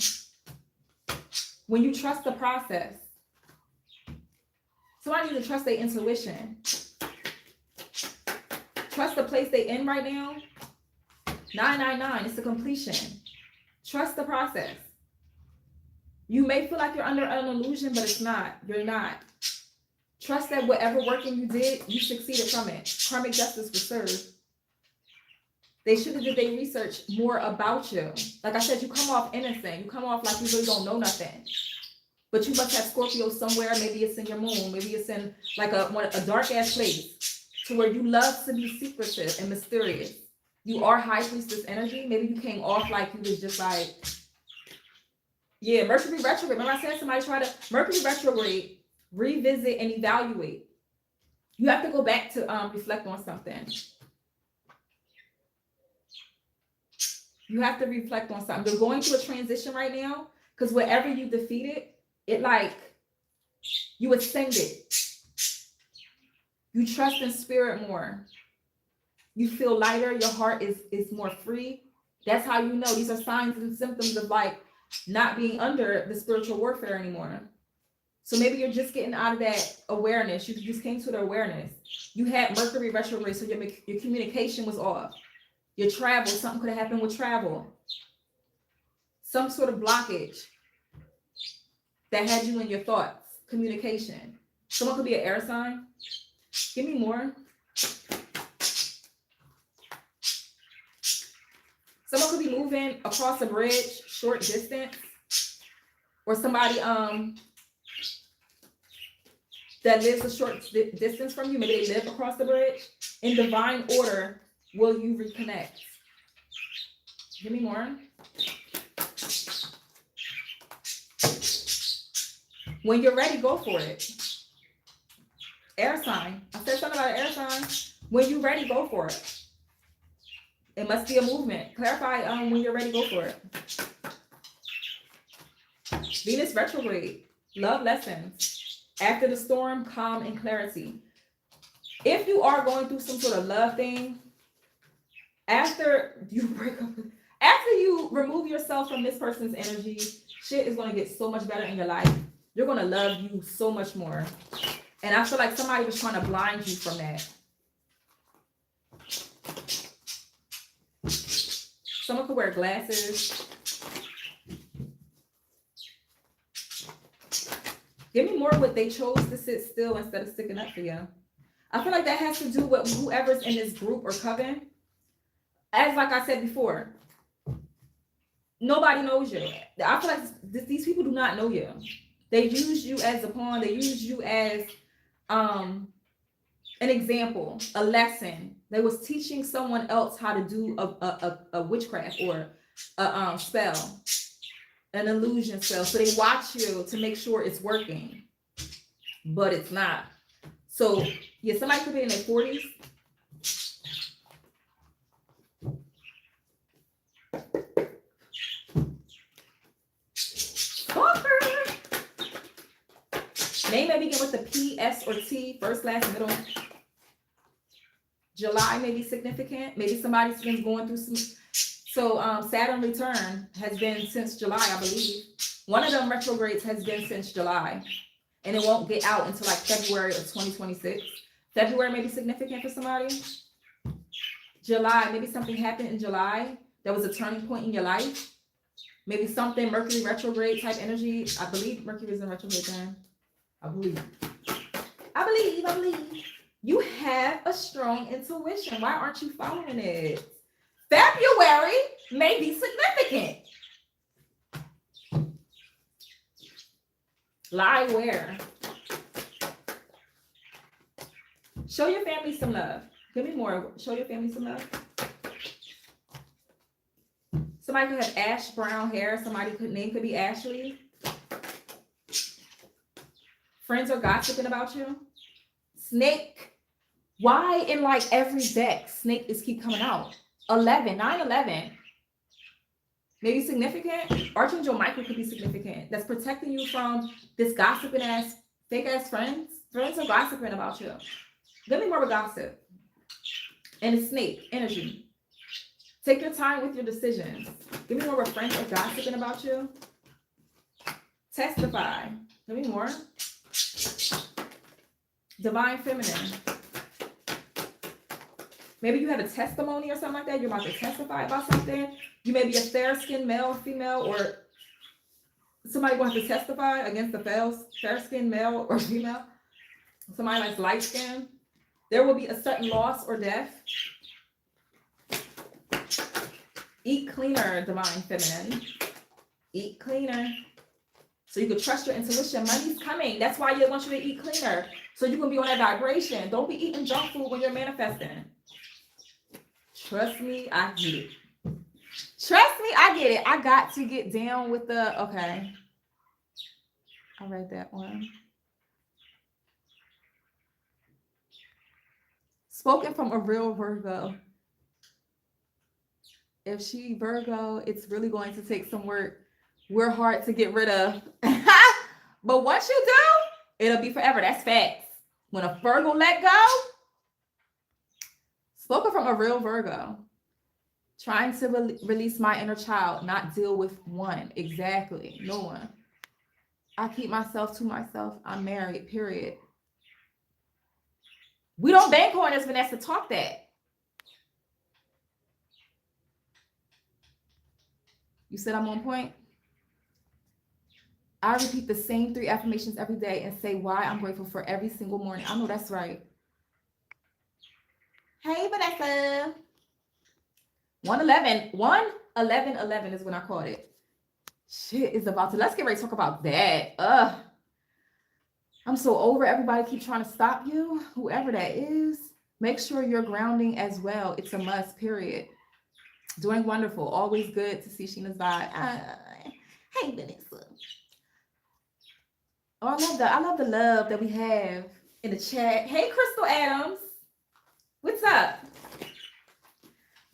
When you trust the process, somebody needs to trust their intuition. Trust the place they're in right now. 999, it's the completion. Trust the process. You may feel like you're under an illusion, but it's not. You're not. Trust that whatever working you did, you succeeded from it. Karmic justice was served. They should have did their research more about you. Like I said, you come off innocent. You come off like you really don't know nothing. But you must have Scorpio somewhere. Maybe it's in your moon. Maybe it's in like a dark ass place to where you love to be secretive and mysterious. You are high priestess energy. Maybe you came off like you was just like, yeah, Mercury retrograde. Remember I said somebody try to Mercury retrograde, revisit and evaluate. You have to go back to reflect on something. You have to reflect on something. They're going through a transition right now because wherever you defeated, it like you ascended. You trust in spirit more. You feel lighter. Your heart is more free. That's how you know. These are signs and symptoms of like not being under the spiritual warfare anymore. So maybe you're just getting out of that awareness. You just came to the awareness. You had Mercury retrograde, so your communication was off. Your travel, something could have happened with travel. Some sort of blockage that had you in your thoughts. Communication. Someone could be an air sign. Give me more. Someone could be moving across a bridge, short distance. Or somebody that lives a short distance from you. Maybe they live across the bridge. In divine order, will you reconnect? Give me more. When you're ready, go for it. Air sign. I said something about an air sign. When you're ready, go for it. It must be a movement. Clarify when you're ready, go for it. Venus retrograde. Love lessons. After the storm, calm and clarity. If you are going through some sort of love thing, after you break up, after you remove yourself from this person's energy, shit is going to get so much better in your life. You're going to love you so much more. And I feel like somebody was trying to blind you from that. Someone could wear glasses. Give me more what they chose to sit still instead of sticking up for you. I feel like that has to do with whoever's in this group or coven. As like I said before, nobody knows you. I feel like these people do not know you. They use you as a pawn. They use you as an example, a lesson. They was teaching someone else how to do a witchcraft or a spell, an illusion spell. So they watch you to make sure it's working, but it's not. So yeah, somebody could be in their 40s. Name may begin with the P, S, or T, first, last, middle. July may be significant. Maybe somebody's been going through some. So Saturn return has been since July, I believe. One of them retrogrades has been since July. And it won't get out until like February of 2026. February may be significant for somebody. July, maybe something happened in July that was a turning point in your life. Maybe something Mercury retrograde type energy. I believe Mercury is in retrograde then. I believe. You have a strong intuition. Why aren't you following it? February may be significant. Lie where? Show your family some love. Give me more. Show your family some love. Somebody could have ash brown hair. Name could be Ashley. Friends are gossiping about you. Snake. Why in like every deck snake is keep coming out? 9/11. Maybe significant. Archangel Michael could be significant. That's protecting you from this gossiping ass, fake ass friends. Friends are gossiping about you. Give me more of gossip. And a snake energy. Take your time with your decisions. Give me more of friends are gossiping about you. Testify. Give me more. Divine feminine. Maybe you have a testimony or something like that. You're about to testify about something. You may be a fair-skinned male or female, or somebody going to testify against the fair-skinned male or female. Somebody that's light-skinned. There will be a sudden loss or death. Eat cleaner, divine feminine. Eat cleaner. So you can trust your intuition. Money's coming. That's why they want you to eat cleaner. So you can be on that vibration. Don't be eating junk food when you're manifesting. Trust me, I get it. Trust me, I get it. I got to get down with the, okay. I read that one. Spoken from a real Virgo. If she Virgo, it's really going to take some work. We're hard to get rid of. But once you do, it'll be forever. That's facts. When a Virgo let go, spoken from a real Virgo. Trying to release my inner child, not deal with one. Exactly. No one. I keep myself to myself. I'm married, period. We don't bank on this, Vanessa. Talk that. You said I'm on point? I repeat the same 3 affirmations every day and say why I'm grateful for every single morning. I know that's right. Hey, Vanessa. 111 is when I caught it. Shit is about to, let's get ready to talk about that. I'm so over everybody keep trying to stop you, whoever that is. Make sure you're grounding as well. It's a must, period. Doing wonderful. Always good to see Sheena's vibe. Hey, Vanessa. Oh, I love the love that we have in the chat. Hey, Crystal Adams. What's up?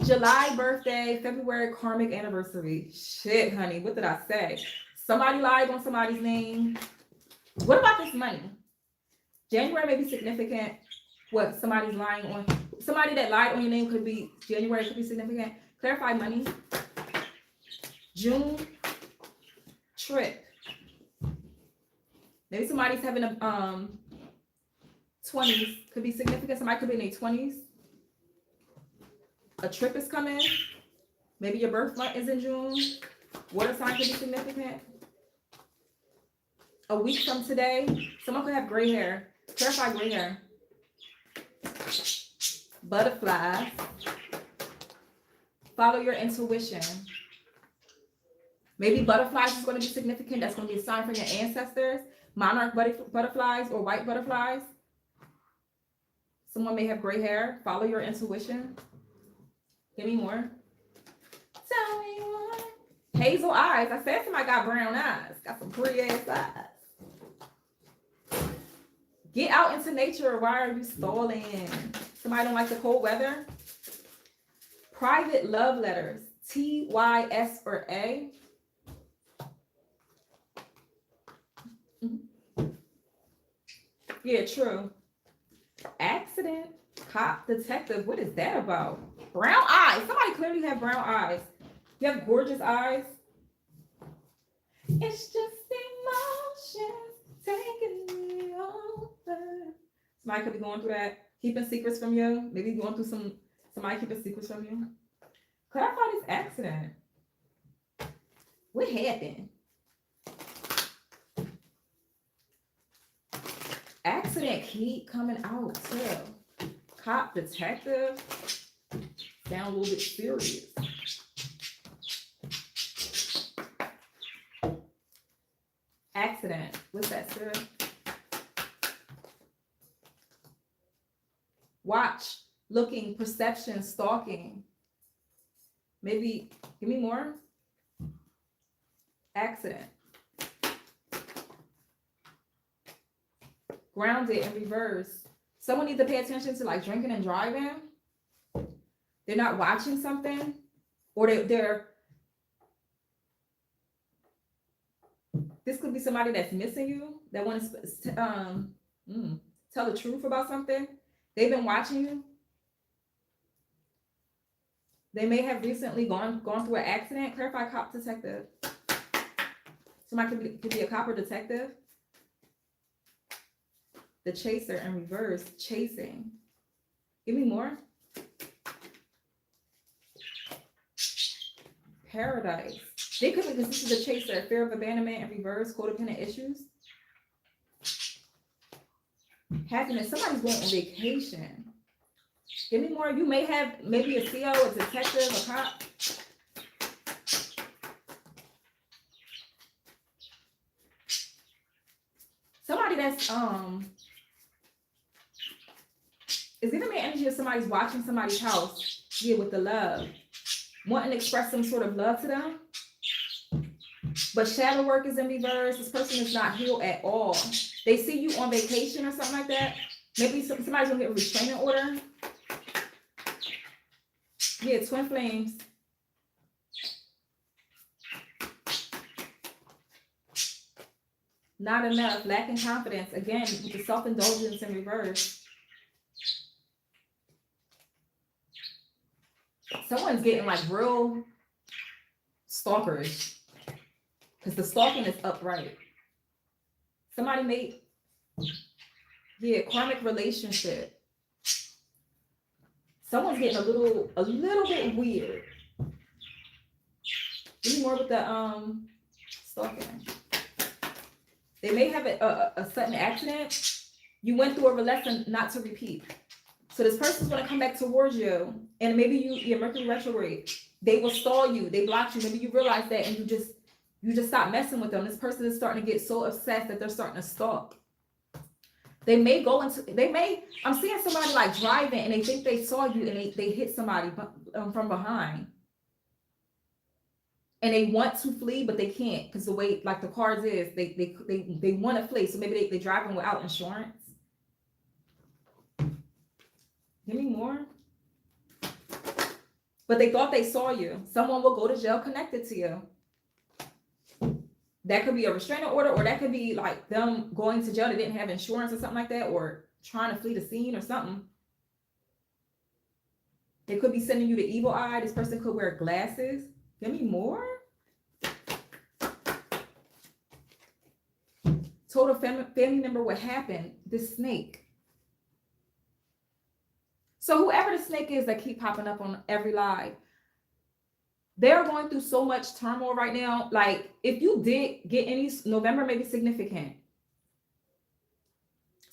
July birthday, February karmic anniversary. Shit, honey, what did I say? Somebody lied on somebody's name. What about this money? January may be significant. What, somebody's lying on? Somebody that lied on your name could be, January could be significant. Clarify money. June, trip. Maybe somebody's having a 20s. Could be significant. Somebody could be in their 20s. A trip is coming. Maybe your birth month is in June. Water sign could be significant. A week from today, someone could have gray hair. Clarify gray hair. Butterflies. Follow your intuition. Maybe butterflies is going to be significant. That's going to be a sign for your ancestors. Monarch butterflies or white butterflies. Someone may have gray hair. Follow your intuition. Give me more. Tell me more. Hazel eyes. I said somebody got brown eyes. Got some pretty ass eyes. Get out into nature. Why are you stalling? Somebody don't like the cold weather? Private love letters. T, Y, S, or A. Yeah, true. Accident. Cop, detective. What is that about? Brown eyes. Somebody clearly have brown eyes. You have gorgeous eyes. It's just emotions taking me over. Somebody could be going through that. Keeping secrets from you. Maybe going through somebody keeping secrets from you. Clarify this accident. What happened? Accident keep coming out too. Cop, detective. Sound a little bit serious. Accident. What's that, sir? Watch, looking, perception, stalking. Maybe, give me more. Accident. Grounded in reverse. Someone needs to pay attention to like drinking and driving. They're not watching something, or they're this could be somebody that's missing you, that wants to tell the truth about something. They've been watching you. They may have recently gone through an accident. Clarify cop, detective. Somebody could be a cop or detective. The chaser in reverse, chasing. Give me more. Paradise. They could be, because this is the chaser, fear of abandonment in reverse, codependent issues. Happiness. Somebody's going on vacation. Give me more. You may have maybe a CO, a detective, a cop. that's is giving me energy of somebody's watching somebody's house. Yeah, with the love. Wanting to express some sort of love to them. But shadow work is in reverse. This person is not healed at all. They see you on vacation or something like that. Maybe somebody's gonna get a restraining order. Yeah, twin flames. Not enough, lacking confidence. Again, with the self-indulgence in reverse. Someone's getting like real stalkerish. Because the stalking is upright. Somebody made, yeah, karmic relationship. Someone's getting a little bit weird. Give me more with the stalking. They may have a sudden accident. You went through a lesson not to repeat. So this person's going to come back towards you, and maybe your Mercury retrograde. They will stall you. They block you. Maybe you realize that, and you just stop messing with them. This person is starting to get so obsessed that they're starting to stalk. They may go into, I'm seeing somebody like driving, and they think they saw you, and they hit somebody from behind. And they want to flee, but they can't because the way like the cards is, they want to flee. So maybe they driving without insurance. Give me more. But they thought they saw you. Someone will go to jail connected to you. That could be a restraining order, or that could be like them going to jail. They didn't have insurance or something like that, or trying to flee the scene or something. They could be sending you the evil eye. This person could wear glasses. Give me more. Total family member, what happened? This snake. So whoever the snake is that keep popping up on every live, they're going through so much turmoil right now. Like if you did get any, November may be significant.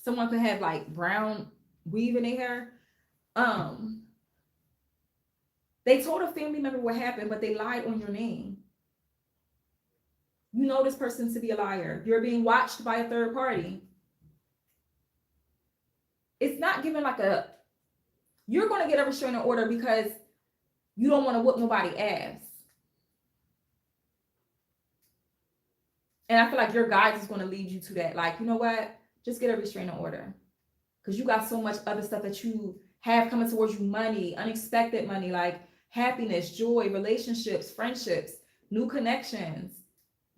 Someone could have like brown weave in their hair. They told a family member what happened, but they lied on your name. You know this person to be a liar. You're being watched by a third party. It's not given like you're going to get a restraining order because you don't want to whoop nobody's ass. And I feel like your guide is going to lead you to that. Like, you know what? Just get a restraining order. Because you got so much other stuff that you have coming towards you. Money, unexpected money, like happiness, joy, relationships, friendships, new connections,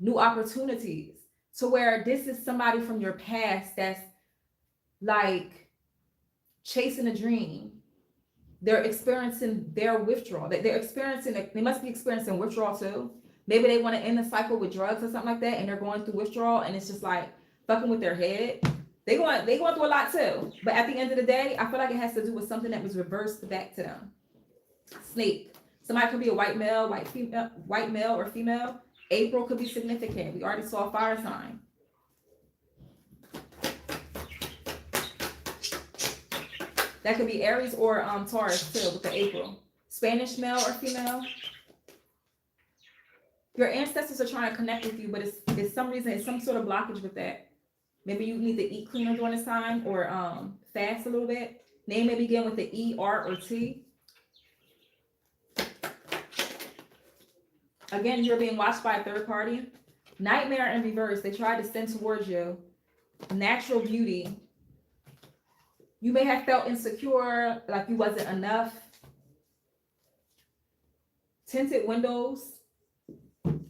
new opportunities. To where this is somebody from your past that's like chasing a dream. They're experiencing their withdrawal. They must be experiencing withdrawal too. Maybe they want to end the cycle with drugs or something like that, and they're going through withdrawal, and it's just like fucking with their head. They going through a lot too. But at the end of the day, I feel like it has to do with something that was reversed back to them. Snake. Somebody could be a white male or female. April could be significant. We already saw a fire sign. That could be Aries or Taurus too with the April. Spanish male or female. Your ancestors are trying to connect with you, but it's some reason, it's some sort of blockage with that. Maybe you need to eat cleaner during this time or fast a little bit. Name may begin with the E, R, or T. Again, you're being watched by a third party. Nightmare in reverse. They tried to send towards you. Natural beauty. You may have felt insecure, like you wasn't enough. Tinted windows.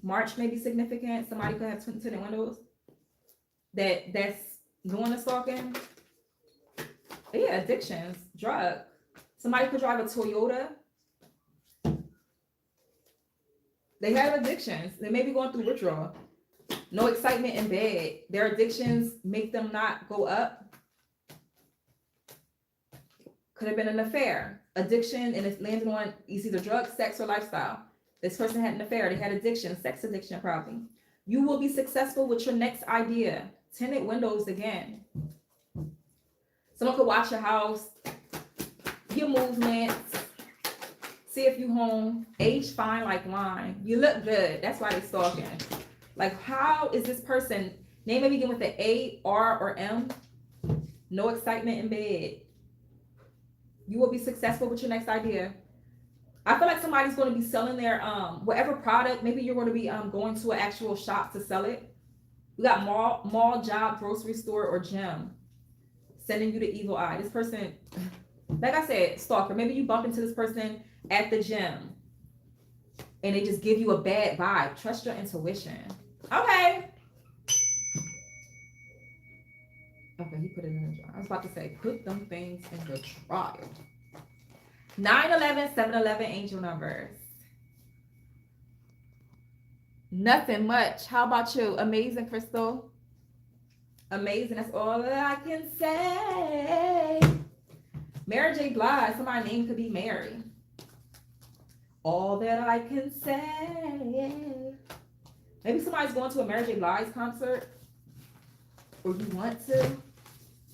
March may be significant. Somebody could have tinted windows. That's doing the stalking. Yeah, addictions, drug. Somebody could drive a Toyota. They have addictions. They may be going through withdrawal. No excitement in bed. Their addictions make them not go up. Could have been an affair. Addiction, and it's landing on either drugs, sex, or lifestyle. This person had an affair. They had addiction, sex addiction probably. You will be successful with your next idea. Tinted windows again. Someone could watch your house, your movements, see if you home. Age fine like wine. You look good. That's why they're stalking. Like, how is this person? Name may begin with the A, R, or M. No excitement in bed. You will be successful with your next idea. I feel like somebody's going to be selling their whatever product. Maybe you're going to be going to an actual shop to sell it. We got mall, job, grocery store, or gym. Sending you the evil eye. This person, like I said, stalker. Maybe you bump into this person at the gym and they just give you a bad vibe. Trust your intuition. Okay. Okay, he put it in the jar. I was about to say, put them things in the trial. 911, 711 angel numbers. Nothing much. How about you? Amazing, Crystal. Amazing. That's all that I can say. Mary J. Blige. Somebody's name could be Mary. All that I can say. Maybe somebody's going to a Mary J. Blige concert. Or you want to.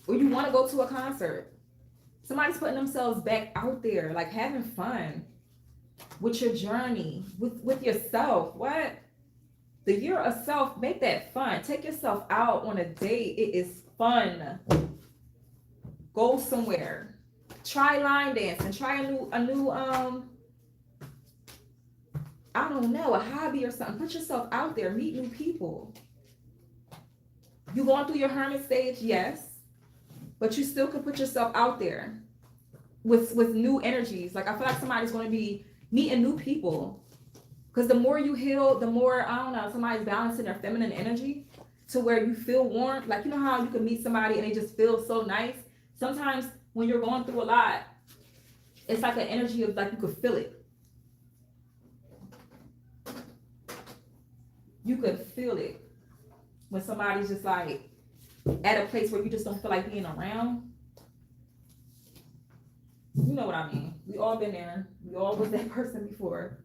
Or you want to go to a concert. Somebody's putting themselves back out there, like having fun with your journey, with yourself. What? The year of self, make that fun. Take yourself out on a date. It is fun. Go somewhere. Try line dancing. Try a new I don't know, a hobby or something. Put yourself out there. Meet new people. You going through your hermit stage? Yes. But you still can put yourself out there with new energies. Like, I feel like somebody's going to be meeting new people. Because the more you heal, the more, I don't know, somebody's balancing their feminine energy to where you feel warm. Like, you know how you can meet somebody and they just feel so nice? Sometimes when you're going through a lot, it's like an energy of, like, you could feel it. You could feel it when somebody's just like at a place where you just don't feel like being around. You know what I mean. We all been there. We all was that person before.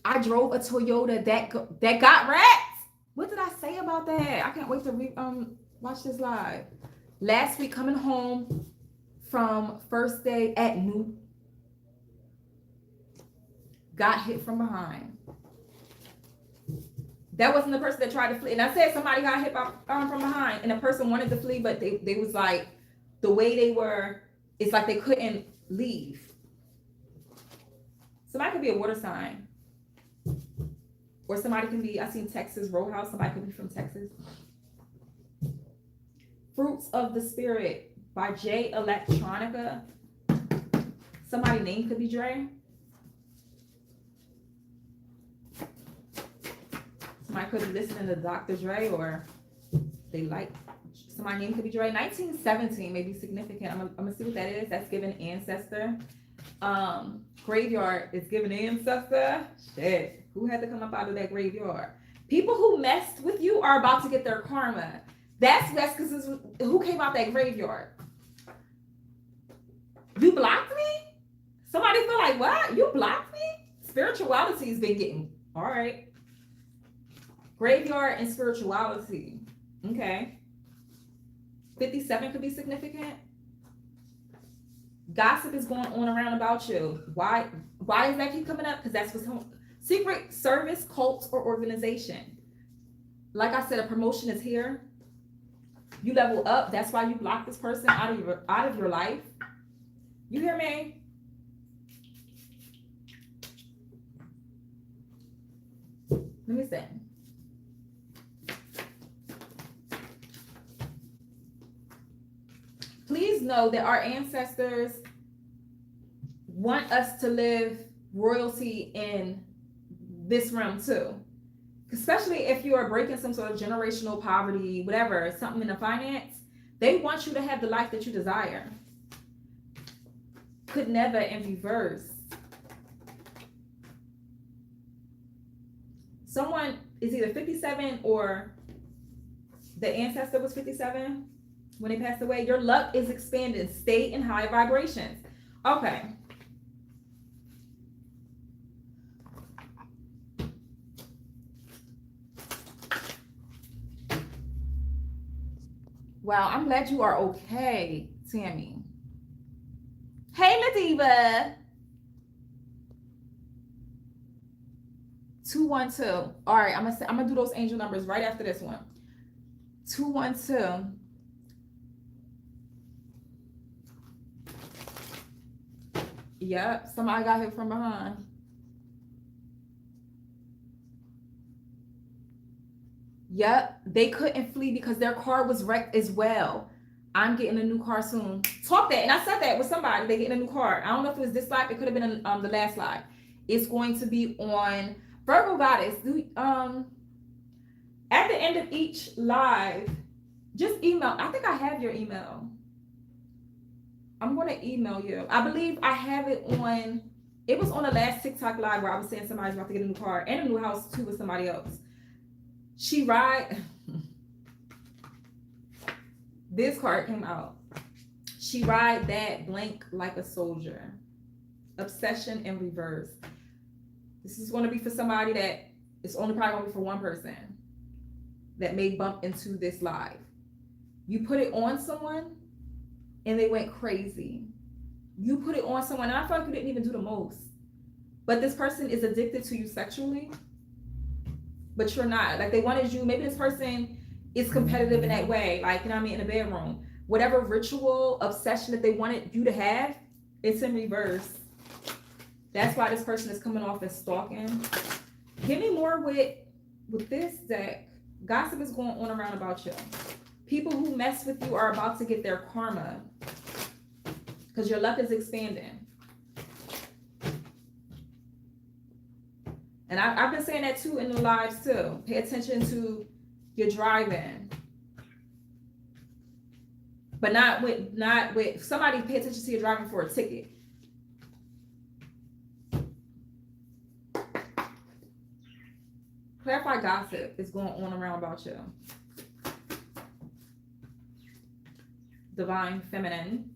I drove a Toyota that got wrecked. What did I say about that? I can't wait to watch this live. Last week, coming home from first day at noon, got hit from behind. That wasn't the person that tried to flee. And I said somebody got hit from behind, and the person wanted to flee, but they was like, the way they were, it's like they couldn't leave. Somebody could be a water sign. Or somebody can be, I seen Texas Roadhouse, somebody could be from Texas. Fruits of the Spirit by J Electronica. Somebody's name could be Dre. Somebody could be listening to Dr. Dre, or they like, somebody's name could be Dre. 1917 may be significant. I'm gonna see what that is. That's giving ancestor. Graveyard is giving ancestor. Shit. Who had to come up out of that graveyard? People who messed with you are about to get their karma. That's because who came out that graveyard? You blocked me? Somebody feel like, what? You blocked me? Spirituality's been getting, all right. Graveyard and spirituality. Okay. 57 could be significant. Gossip is going on around about you. Why does that keep coming up? Because that's what's home. Secret service, cult, or organization. Like I said, a promotion is here. You level up. That's why you block this person out of your life. You hear me? Let me see. Please know that our ancestors want us to live royalty in this realm too. Especially if you are breaking some sort of generational poverty, whatever, something in the finance, they want you to have the life that you desire. Could never in reverse. Someone is either 57 or the ancestor was 57 when they passed away. Your luck is expanding. Stay in high vibrations. Okay. Wow, I'm glad you are okay, Tammy. Hey, Ladiva. 212. All right, I'm gonna do those angel numbers right after this one. 212. Yep, somebody got hit from behind. Yep, they couldn't flee because their car was wrecked as well. I'm getting a new car soon. Talk that, and I said that with somebody. They getting a new car. I don't know if it was this live. It could have been the last live. It's going to be on Virgo Goddess. At the end of each live, just email. I think I have your email. I'm going to email you. I believe I have it on. It was on the last TikTok live where I was saying somebody's about to get a new car and a new house too with somebody else. She ride. This card came out. She ride that blank like a soldier. Obsession in reverse. This is going to be for somebody that it's only probably going to be for one person that may bump into this live. You put it on someone and they went crazy. You put it on someone and I feel like you didn't even do the most. But this person is addicted to you sexually. But you're not. Like they wanted you. Maybe this person is competitive in that way. Like, you know what I mean? In the bedroom. Whatever ritual, obsession that they wanted you to have, it's in reverse. That's why this person is coming off as stalking. Give me more with this deck. Gossip is going on around about you. People who mess with you are about to get their karma. Because your luck is expanding. And I've been saying that too in the lives too. Pay attention to your driving. But not with somebody pay attention to your driving for a ticket. Clarify gossip is going on around about you. Divine feminine.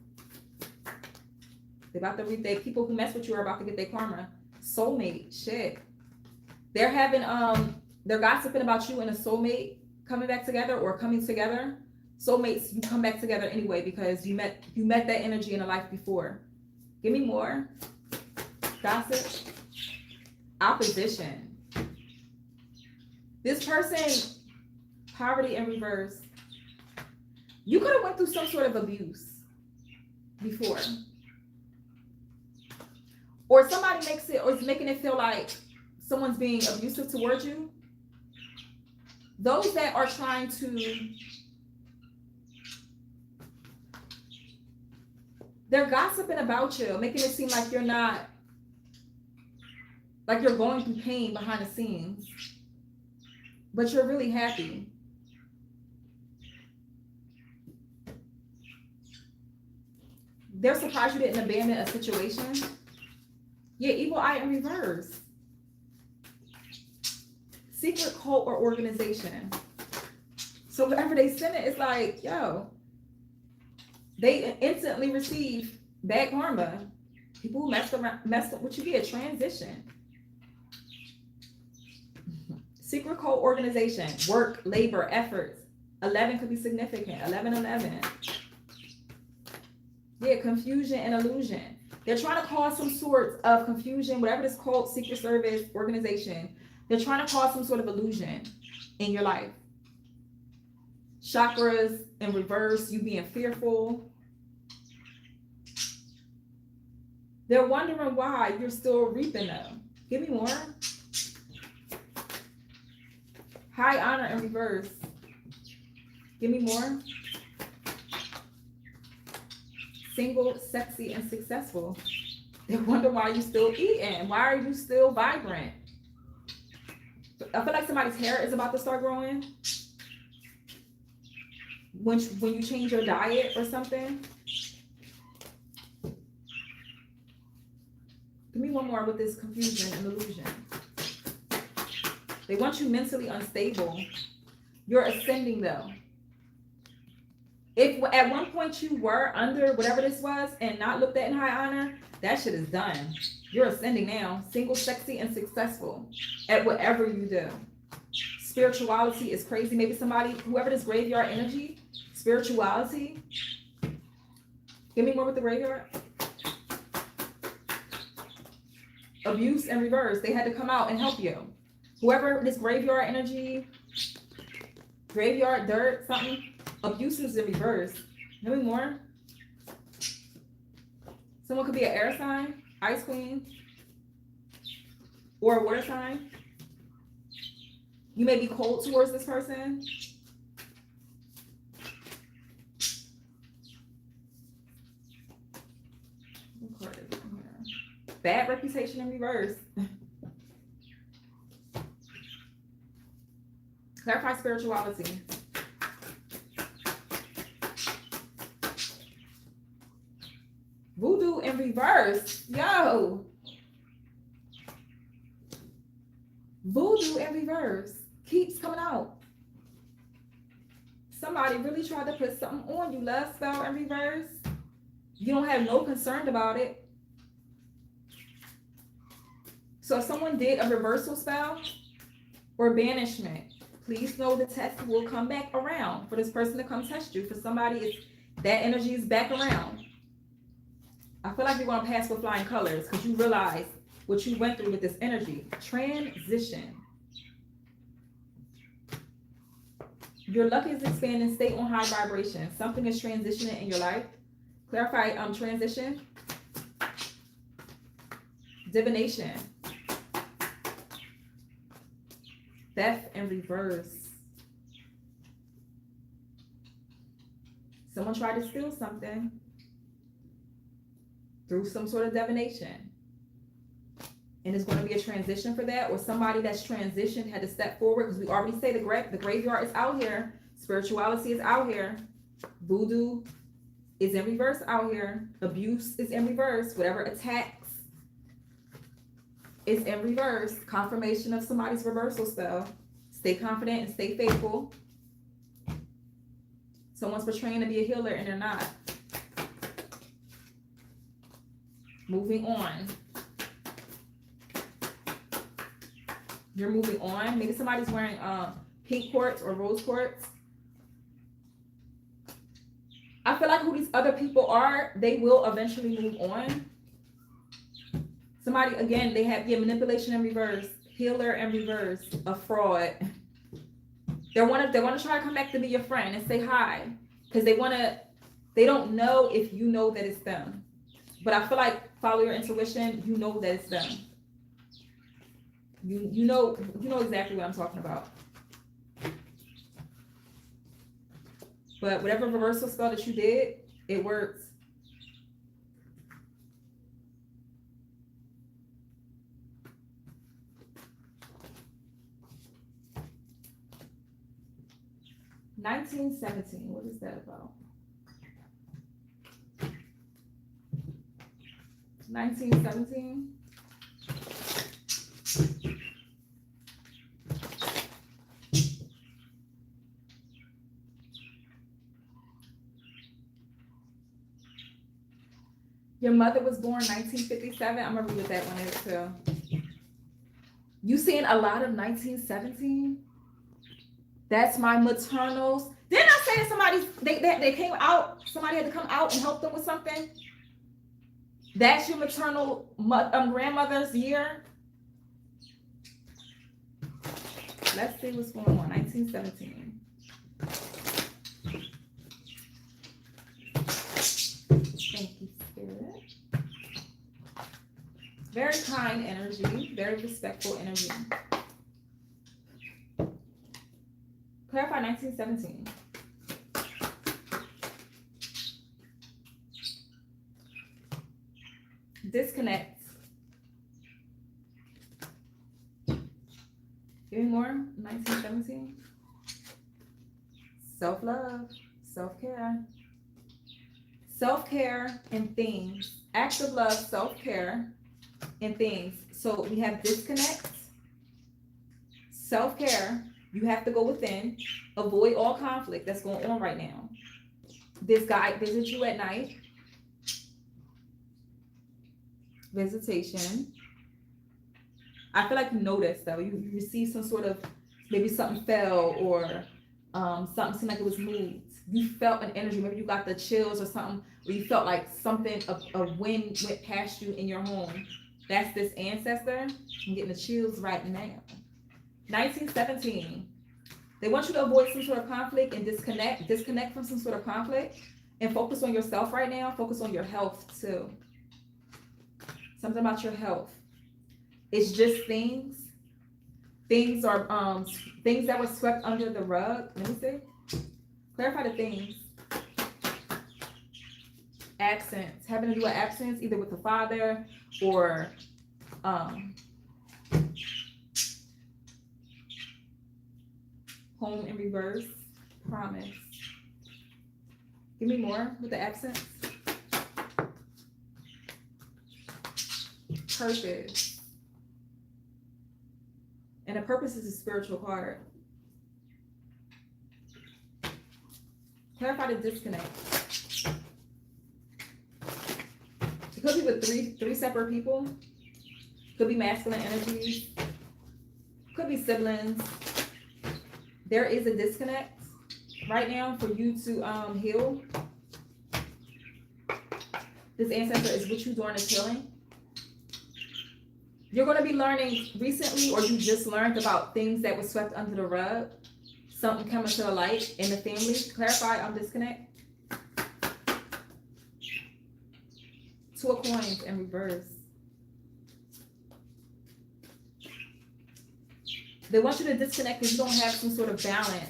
They about to read. People who mess with you are about to get their karma. Soulmate shit. They're having they're gossiping about you and a soulmate coming back together or coming together. Soulmates, you come back together anyway because you met that energy in a life before. Give me more. Gossip. Opposition. This person, poverty in reverse. You could have went through some sort of abuse before. Or somebody makes it or is making it feel like someone's being abusive towards you. Those that are trying to, they're gossiping about you, making it seem like you're not, like you're going through pain behind the scenes, but you're really happy. They're surprised you didn't abandon a situation. Yeah, evil eye in reverse. Secret cult or organization. So whenever they send it, it's like, yo, they instantly receive bad karma. People who messed up what you get, transition. Secret cult organization, work, labor, efforts. 11 could be significant. 11. Yeah, confusion and illusion. They're trying to cause some sort of confusion, whatever this cult, secret service, organization. They're trying to cause some sort of illusion in your life. Chakras in reverse, you being fearful. They're wondering why you're still reaping them. Give me more. High honor in reverse. Give me more. Single, sexy, and successful. They wonder why you're still eating. Why are you still vibrant? I feel like somebody's hair is about to start growing. When you change your diet or something. Give me one more with this confusion and illusion. They want you mentally unstable. You're ascending though. If at one point you were under whatever this was and not looked at in high honor, that shit is done. You're ascending now. Single, sexy, and successful at whatever you do. Spirituality is crazy. Maybe somebody, whoever this graveyard energy, spirituality. Give me more with the graveyard. Abuse and reverse. They had to come out and help you. Whoever this graveyard energy, graveyard dirt, something, abuse is in reverse. Maybe more. Someone could be an air sign, ice queen, or a water sign. You may be cold towards this person. What card is it here? Bad reputation in reverse. Clarify spirituality. Voodoo in reverse. Yo. Voodoo in reverse. Keeps coming out. Somebody really tried to put something on you. Love spell in reverse. You don't have no concern about it. So if someone did a reversal spell or banishment, please know the test will come back around for this person to come test you. For somebody, it's, that energy is back around. I feel like you're going to pass with flying colors because you realize what you went through with this energy. Transition. Your luck is expanding. Stay on high vibration. Something is transitioning in your life. Clarify transition. Divination. Theft in reverse. Someone tried to steal something through some sort of divination. And it's going to be a transition for that, or somebody that's transitioned had to step forward, because we already say the graveyard is out here. Spirituality is out here. Voodoo is in reverse out here. Abuse is in reverse. Whatever attacks is in reverse. Confirmation of somebody's reversal spell. Stay confident and stay faithful. Someone's portraying to be a healer and they're not. Moving on. You're moving on. Maybe somebody's wearing pink quartz or rose quartz. I feel like who these other people are, they will eventually move on. Somebody, again, they have manipulation in reverse, healer in reverse, a fraud. They want to try to come back to be your friend and say hi, because they don't know if you know that it's them. But I feel like follow your intuition, you know that it's them. You know exactly what I'm talking about. But whatever reversal spell that you did, it works. (1917). What is that about? 1917. Your mother was born 1957. I'm gonna read what that one is too. You seeing a lot of 1917? That's my maternals. Didn't I say that somebody they came out? Somebody had to come out and help them with something. That's your maternal grandmother's year. Let's see what's going on. 1917. Thank you, Spirit. Very kind energy, very respectful energy. Clarify 1917. Disconnect. Give me more. 1917. Self-love, self-care. Self-care and things. Acts of love, self-care and things. So we have disconnect, self-care. You have to go within. Avoid all conflict that's going on right now. This guy visits you at night. Visitation. I feel like you noticed though. You received some sort of, maybe something fell or something seemed like it was moved. You felt an energy. Maybe you got the chills or something, or you felt like something, a wind went past you in your home. That's this ancestor. I'm getting the chills right now. 1917. They want you to avoid some sort of conflict and disconnect from some sort of conflict, and focus on yourself right now. Focus on your health too. Something about your health. It's just things are things that were swept under the rug. Let me see. Clarify the things. Absence, having to do with absence, either with the father or home in reverse. Promise. Give me more with the absence. Purpose. And the purpose is a spiritual card. Clarify the disconnect. It could be with three separate people. Could be masculine energies. Could be siblings. There is a disconnect right now for you to heal. This ancestor is with you during this healing. You're going to be learning recently, or you just learned about things that were swept under the rug. Something coming to the light in the family. Clarify disconnect. Two of coins in reverse. They want you to disconnect because you don't have some sort of balance.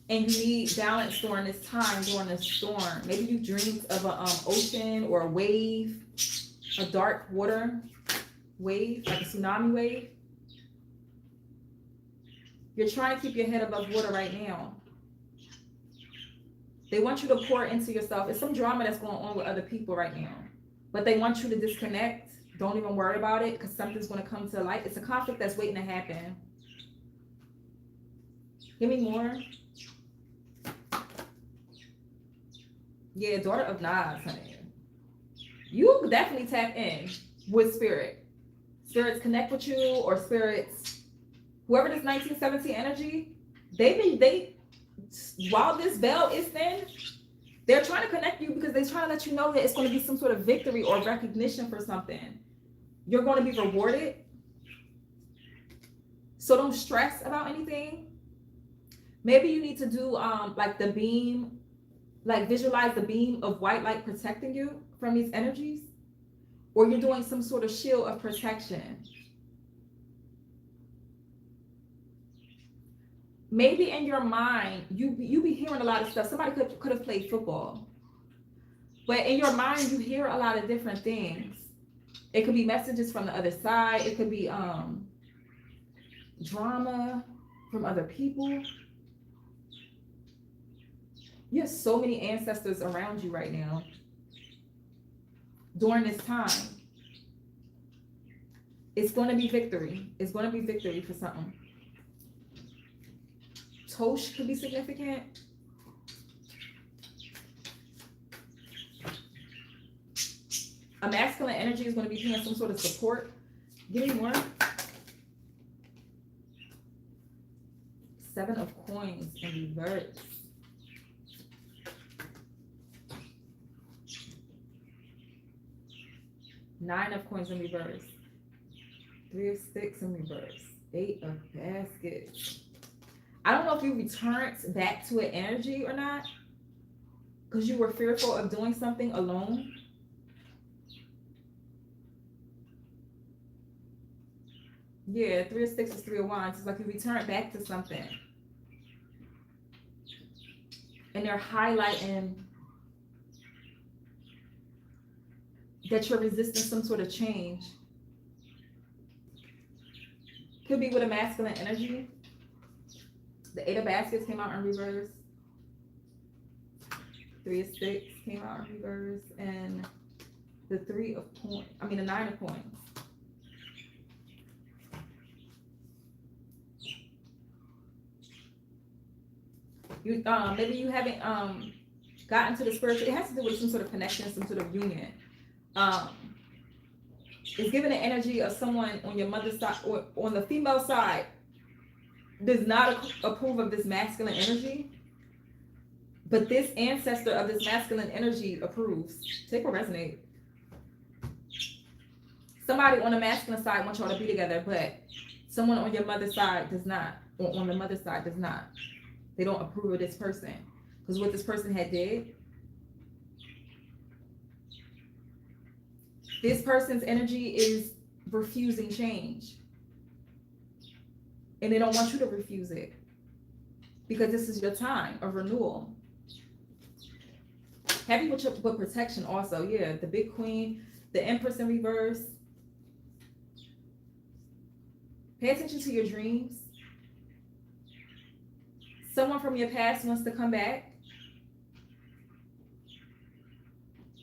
And you need balance during this time, during this storm. Maybe you dreamed of an ocean or a wave, a dark water wave, like a tsunami wave. You're trying to keep your head above water right now. They want you to pour into yourself. It's some drama that's going on with other people right now. But they want you to disconnect. Don't even worry about it, because something's going to come to light. It's a conflict that's waiting to happen. Give me more. Yeah, daughter of Nas, honey. You definitely tap in with spirit. Spirits connect with you, or spirits, whoever this 1917 energy, they while this veil is thin, they're trying to connect you because they're trying to let you know that it's going to be some sort of victory or recognition for something. You're going to be rewarded. So don't stress about anything. Maybe you need to do like the beam, like visualize the beam of white light protecting you from these energies, or you're doing some sort of shield of protection. Maybe in your mind, you be hearing a lot of stuff. Somebody could have played football, but in your mind, you hear a lot of different things. It could be messages from the other side. It could be drama from other people. You have so many ancestors around you right now during this time. It's going to be victory. It's going to be victory for something. Tosh could be significant. A masculine energy is going to be paying some sort of support. Give me more. Seven of coins in reverse. Nine of coins in reverse. Three of sticks in reverse. Eight of baskets. I don't know if you returned back to an energy or not, because you were fearful of doing something alone. Yeah, three of sticks is three of wands. It's like you returned back to something. And they're highlighting that you're resisting some sort of change. Could be with a masculine energy. The Eight of Baskets came out in reverse. Three of Sticks came out in reverse. And the the Nine of Coins. You maybe you haven't gotten to the spiritual. It has to do with some sort of connection, some sort of union. It's giving the energy of someone on your mother's side or on the female side does not approve of this masculine energy, but this ancestor of this masculine energy approves. Take or resonate. Somebody on the masculine side wants y'all to be together, but someone on your mother's side does not, or on the mother's side does not. They don't approve of this person. Because what this person had did, this person's energy is refusing change. And they don't want you to refuse it. Because this is your time of renewal. Heavy with protection also. Yeah, the big queen, the Empress in reverse. Pay attention to your dreams. Someone from your past wants to come back.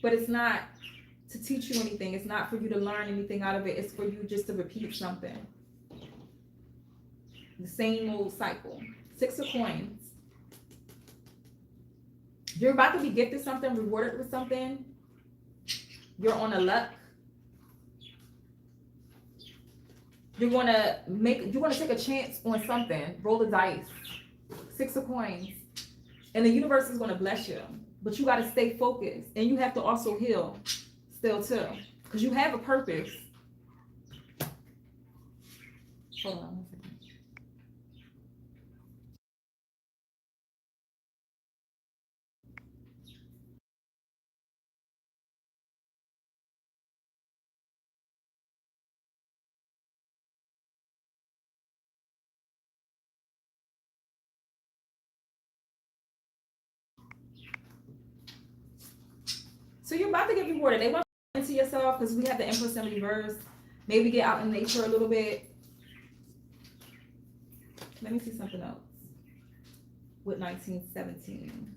But it's not to teach you anything. It's not for you to learn anything out of it. It's for you just to repeat something. The same old cycle. 6 of coins. You're about to be gifted something, rewarded with something. You're on a luck. You're gonna take a chance on something. Roll the dice. 6 of coins. And the universe is gonna bless you. But you gotta stay focused. And you have to also heal still too. Because you have a purpose. Hold on one second. So you're about to get rewarded. They want you into yourself because we have the Empress in reverse. Maybe get out in nature a little bit. Let me see something else. With 1917.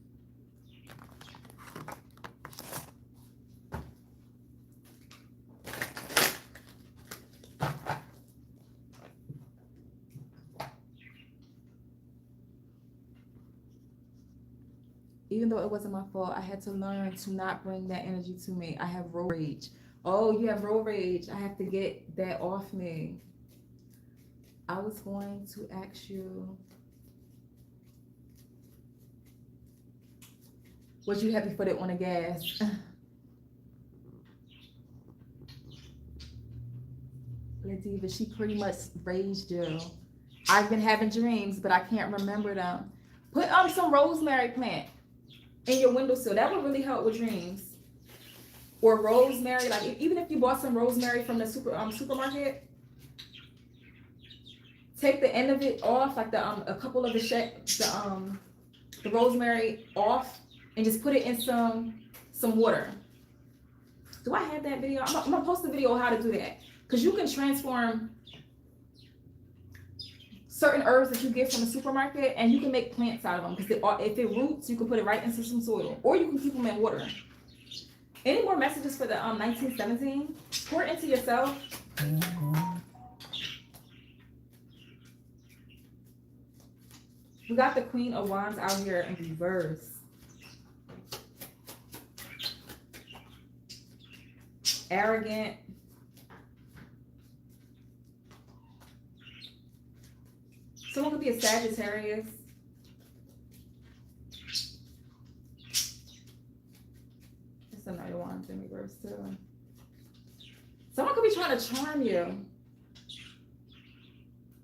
Even though it wasn't my fault, I had to learn to not bring that energy to me. I have road rage. Oh, you have road rage. I have to get that off me. I was going to ask you, was you happy for the on the gas? La Diva, she pretty much raised you. I've been having dreams, but I can't remember them. Put some rosemary plant in your windowsill. That would really help with dreams. Or rosemary, like even if you bought some rosemary from the supermarket, take the end of it off, like a couple of the rosemary off, and just put it in some water. Do I have that video? I'm gonna post a video on how to do that, because you can transform certain herbs that you get from the supermarket, and you can make plants out of them. Because if it roots, you can put it right into some soil, or you can keep them in water. Any more messages for the 1917? Pour into yourself. We got the Queen of Wands out here in reverse. Arrogant. Someone could be a Sagittarius. It's a Knight of Wands in reverse too. Someone could be trying to charm you.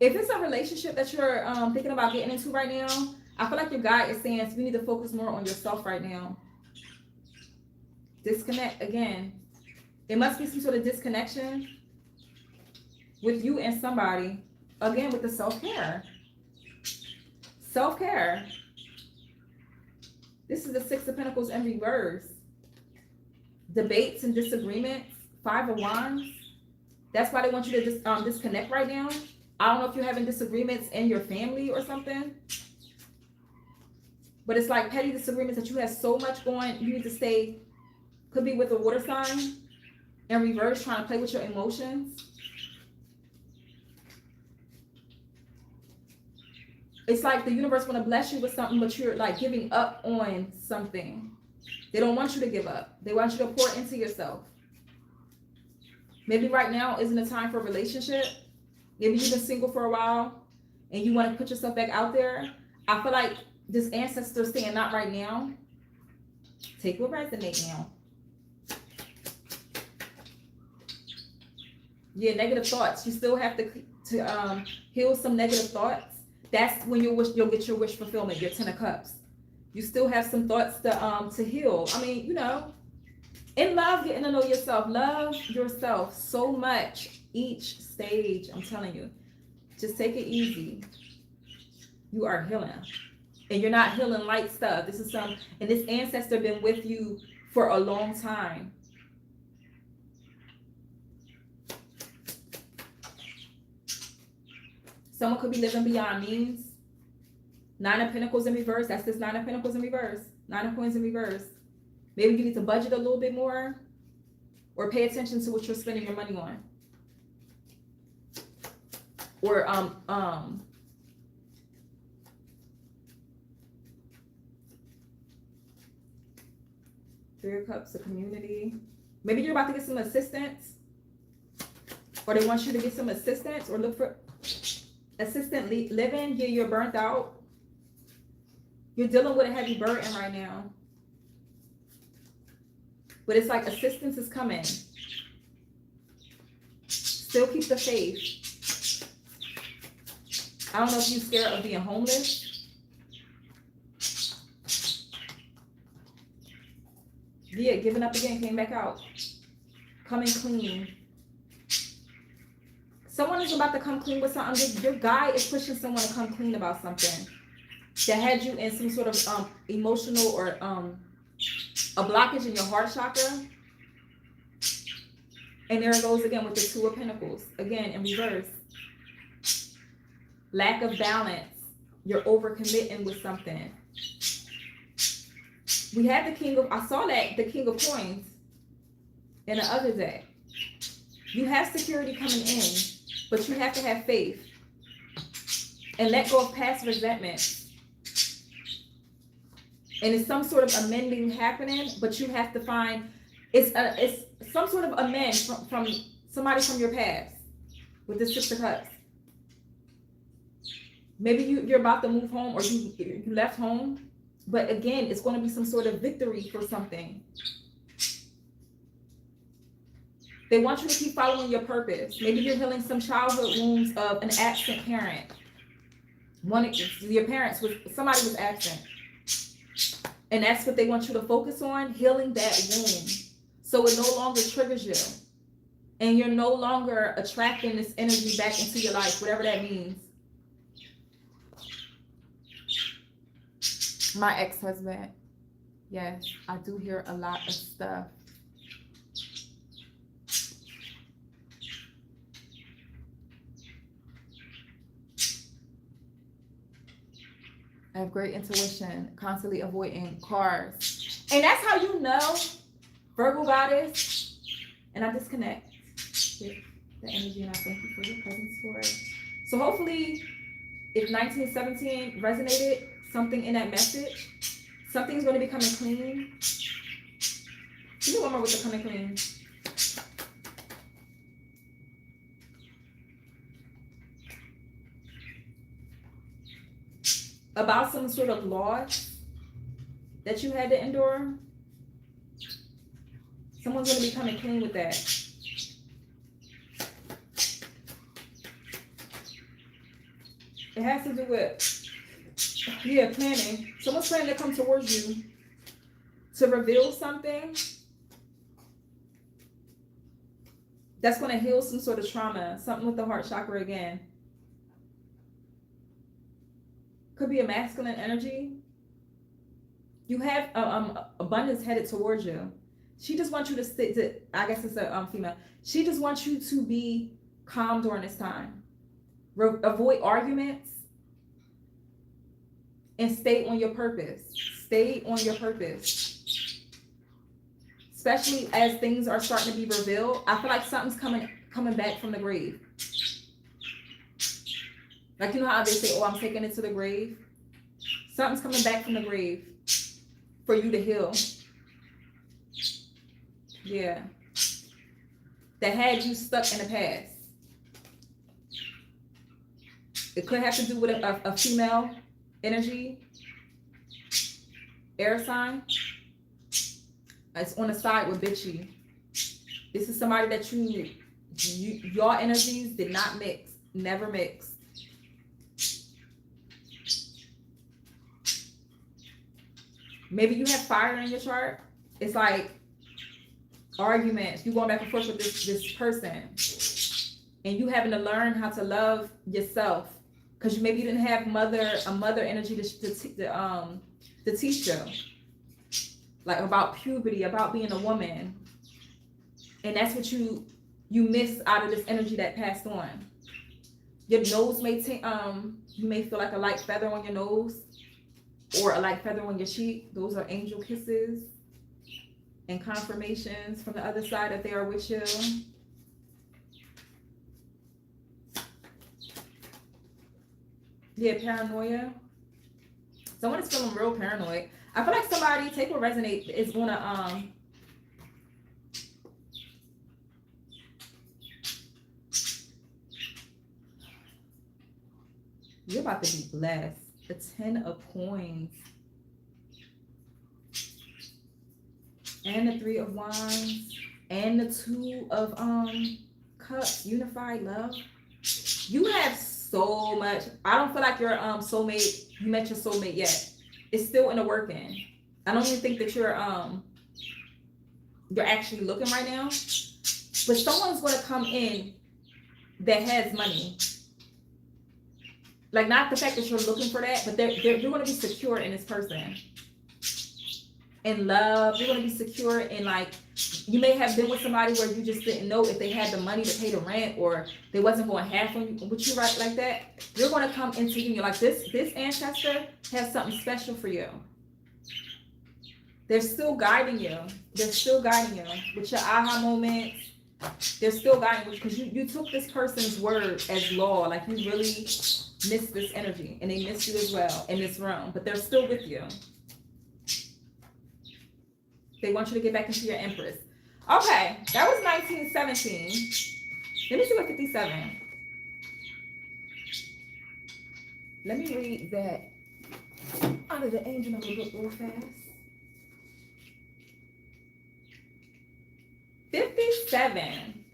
If it's a relationship that you're thinking about getting into right now, I feel like your guide is saying you need to focus more on yourself right now. Disconnect again. It must be some sort of disconnection with you and somebody. Again, with the self-care. Self-care. This is the 6 of Pentacles in reverse. Debates and disagreements. 5 of Wands. That's why they want you to disconnect right now. I don't know if you're having disagreements in your family or something. But it's like petty disagreements that you have so much going. You need to stay. Could be with a water sign. In reverse, trying to play with your emotions. It's like the universe want to bless you with something, but you're like giving up on something. They don't want you to give up. They want you to pour into yourself. Maybe right now isn't a time for a relationship. Maybe you've been single for a while and you want to put yourself back out there. I feel like this ancestor is saying not right now. Take what resonate now. Yeah, negative thoughts. You still have to heal some negative thoughts. That's when you'll get your wish fulfillment, your 10 of Cups. You still have some thoughts to heal. I mean, you know, in love, getting to know yourself. Love yourself so much each stage. I'm telling you. Just take it easy. You are healing. And you're not healing light stuff. This is and this ancestor been with you for a long time. Someone could be living beyond means. 9 of Pentacles in reverse. That's this 9 of Pentacles in reverse. 9 of Coins in reverse. Maybe you need to budget a little bit more. Or pay attention to what you're spending your money on. Or 3 of Cups, the community. Maybe you're about to get some assistance. Or they want you to get some assistance or look for assistant living. Yeah, you're burnt out. You're dealing with a heavy burden right now. But it's like assistance is coming. Still keep the faith. I don't know if you're scared of being homeless. Yeah, giving up again, came back out. Coming clean. Someone is about to come clean with something. Your guy is pushing someone to come clean about something that had you in some sort of emotional or a blockage in your heart chakra. And there it goes again with the 2 of Pentacles. Again, in reverse. Lack of balance. You're overcommitting with something. We had the King of, I saw that, the King of Coins in the other day. You have security coming in, but you have to have faith. And let go of past resentment. And it's some sort of amending happening, but you have to find, it's some sort of amend from somebody from your past with the 6 of Cups. Maybe you're about to move home or you left home, but again, it's going to be some sort of victory for something. They want you to keep following your purpose. Maybe you're healing some childhood wounds of an absent parent. Your parents somebody was absent. And that's what they want you to focus on, healing that wound. So it no longer triggers you. And you're no longer attracting this energy back into your life, whatever that means. My ex-husband. Yes, I do hear a lot of stuff. I have great intuition, constantly avoiding cars. And that's how you know, Virgo goddess. And I disconnect with the energy and I thank you for your presence for it. So hopefully, if 1917 resonated, something in that message, something's going to be coming clean. Give me one more with the coming clean. About some sort of loss that you had to endure. Someone's going to be coming clean with that. It has to do with, yeah, planning. Someone's planning to come towards you to reveal something that's going to heal some sort of trauma. Something with the heart chakra again. Could be a masculine energy. You have abundance headed towards you. She just wants you to stick to, I guess it's a female. She just wants you to be calm during this time. Avoid arguments. And stay on your purpose. Stay on your purpose. Especially as things are starting to be revealed. I feel like something's coming back from the grave. Like, you know how they say, oh, I'm taking it to the grave? Something's coming back from the grave for you to heal. Yeah. That had you stuck in the past. It could have to do with a female energy, air sign. It's on the side with bitchy. This is somebody that your energies did not mix, never mixed. Maybe you have fire in your chart. It's like arguments. You going back and forth with this person, and you having to learn how to love yourself because maybe you didn't have a mother energy to teach you, like about puberty, about being a woman, and that's what you miss out of this energy that passed on. Your nose may you may feel like a light feather on your nose or a light feather on your cheek. Those are angel kisses and confirmations from the other side that they are with you. Yeah, paranoia. Someone is feeling real paranoid. I feel like somebody, take what resonate, is gonna you're about to be blessed. The 10 of Coins and the 3 of Wands and the 2 of Cups. Unified love. You have so much. I don't feel like your soulmate, you met your soulmate yet. It's still in the working. I don't even think that you're actually looking right now. But someone's gonna come in that has money. Like, not the fact that you're looking for that, but you're going to be secure in this person. In love, you're going to be secure in, like, you may have been with somebody where you just didn't know if they had the money to pay the rent or they wasn't going half on you, with you right like that. You're going to come into union. Like, this ancestor has something special for you. They're still guiding you. They're still guiding you with your aha moments. They're still guiding you because you took this person's word as law. Like, you really miss this energy, and they miss you as well in this room, but they're still with you. They want you to get back into your Empress. Okay, that was 1917. Let me see what 57. Let me read that out of the angel number real fast. 57.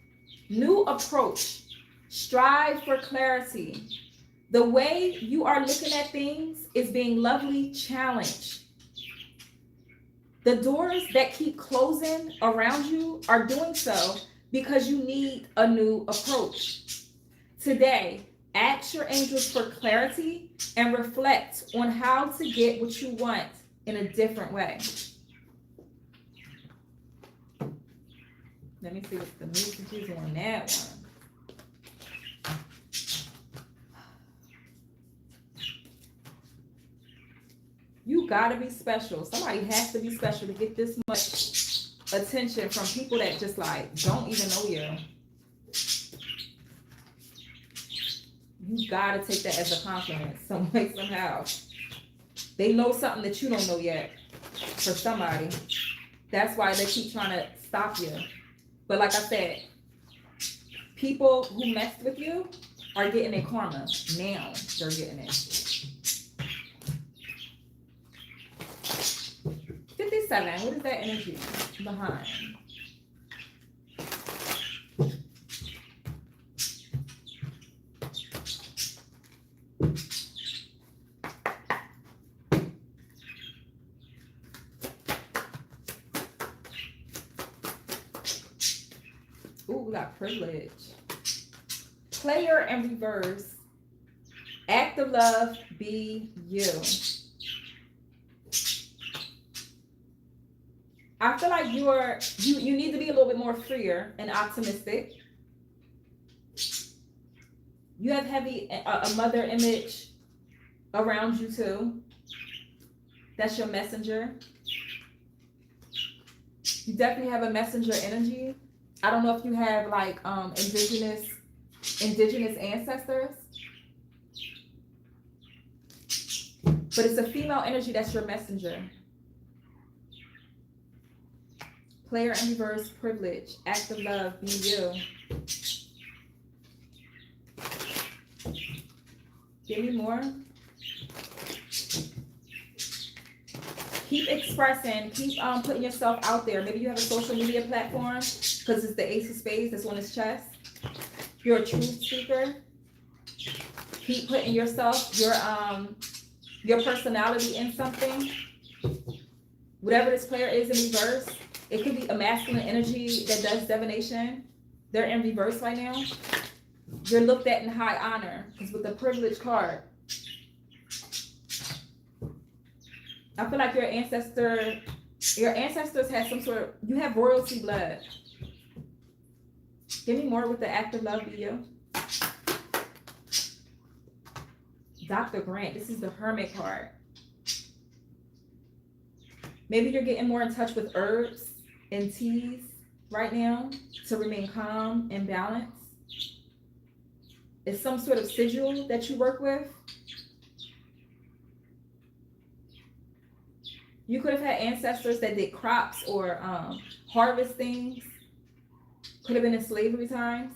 New approach. Strive for clarity. The way you are looking at things is being lovely challenged. The doors that keep closing around you are doing so because you need a new approach. Today, ask your angels for clarity and reflect on how to get what you want in a different way. Let me see what the message is on that one. You gotta be special. Somebody has to be special to get this much attention from people that just like don't even know you. You gotta take that as a compliment some way, somehow. They know something that you don't know yet for somebody. That's why they keep trying to stop you. But like I said, people who messed with you are getting their karma. Now they're getting it. 57, what is that energy behind? Ooh, we got privilege. Player in reverse. Act of love, be you. I feel like you need to be a little bit more freer and optimistic. You have heavy a mother image around you too. That's your messenger. You definitely have a messenger energy. I don't know if you have like indigenous ancestors, but it's a female energy that's your messenger. Player in reverse, privilege, act of love, be you. Give me more. Keep expressing, keep putting yourself out there. Maybe you have a social media platform because it's the Ace of Spades that's on his chest. You're a truth seeker. Keep putting yourself, your personality in something. Whatever this player is in reverse, it could be a masculine energy that does divination. They're in reverse right now. You're looked at in high honor, because with the privilege card, I feel like your ancestors had some sort of, you have royalty blood. Give me more with the act of love be you. Dr. Grant, this is the Hermit card. Maybe you're getting more in touch with herbs and teas right now to remain calm and balanced. It's some sort of sigil that you work with. You could have had ancestors that did crops or harvest things. Could have been in slavery times.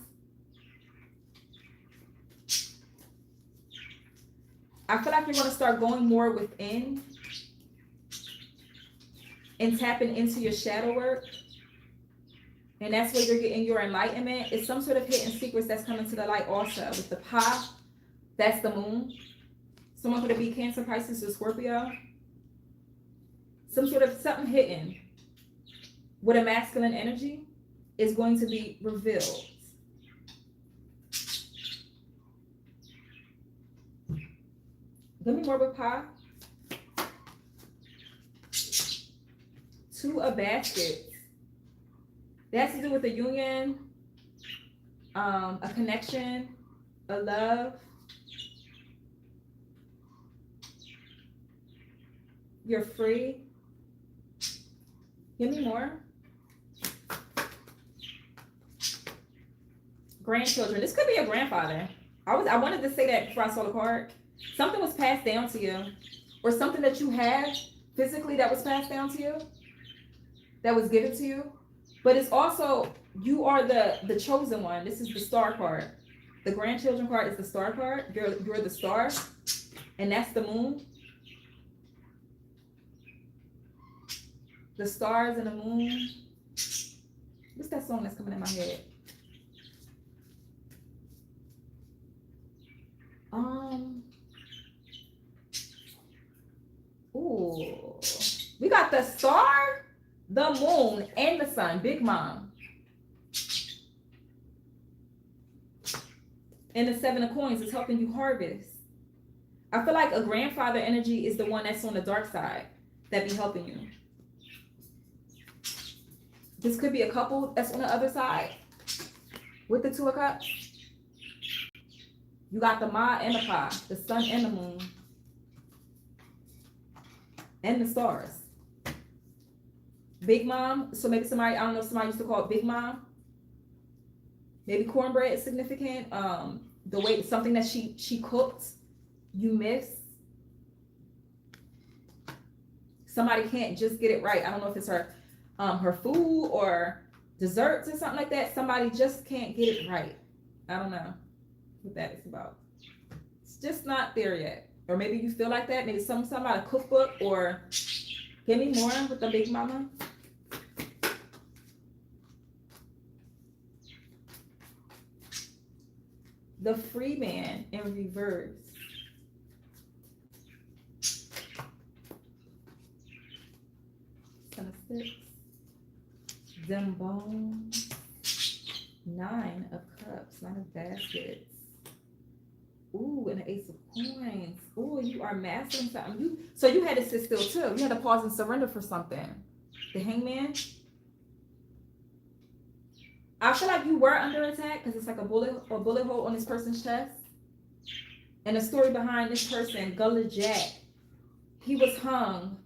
I feel like you're going to start going more within and tapping into your shadow work. And that's where you're getting your enlightenment. It's some sort of hidden secrets that's coming to the light also. With the pie, that's the moon. Someone could be Cancer, Pisces, or Scorpio. Some sort of something hidden with a masculine energy is going to be revealed. Give me more with pie. Two of baskets. That has to do with a union, a connection, a love. You're free. Give me more. Grandchildren. This could be a grandfather. I wanted to say that before I saw the card. Something was passed down to you, or something that you have physically that was passed down to you, that was given to you. But it's also, you are the chosen one. This is the star card. The grandchildren card is the star card. You're the star, and that's the moon. The stars and the moon. What's that song that's coming in my head? Ooh. We got the star, the moon, and the sun. Big Mom. And the Seven of Coins is helping you harvest. I feel like a grandfather energy is the one that's on the dark side that be helping you. This could be a couple that's on the other side with the Two of Cups. You got the Ma and the Pa, the sun and the moon, and the stars. Big Mom, so maybe somebody, I don't know if somebody used to call it Big Mom. Maybe cornbread is significant. The way, something that she cooked, you miss. Somebody can't just get it right. I don't know if it's her food or desserts or something like that. Somebody just can't get it right. I don't know what that is about. It's just not there yet. Or maybe you feel like that. Maybe something about a cookbook, or give me more with the Big Mama. The Free Man in reverse. Ten of Six. Them Bones. Nine of Cups. Nine of Baskets. Ooh, and the Ace of Coins. Ooh, you are mastering something. So you had to sit still too. You had to pause and surrender for something. The Hangman. I feel like you were under attack because it's like a bullet hole on this person's chest. And the story behind this person, Gullah Jack, he was hung.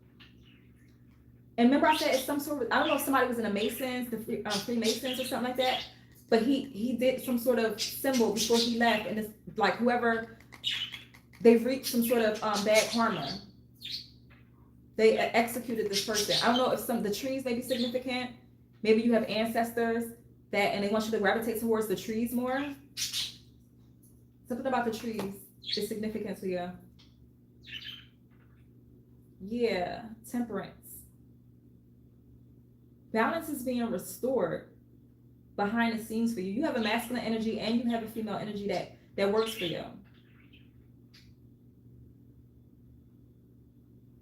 And remember I said it's some sort of, I don't know if somebody was in the Masons, the Freemasons or something like that, but he did some sort of symbol before he left, and it's like whoever, they've reached some sort of bad karma. They executed this person. I don't know if the trees may be significant. Maybe you have ancestors that, and they want you to gravitate towards the trees more. Something about the trees is significant to you. Yeah, Temperance. Balance is being restored. behind the scenes for you. You have a masculine energy and you have a female energy that works for you.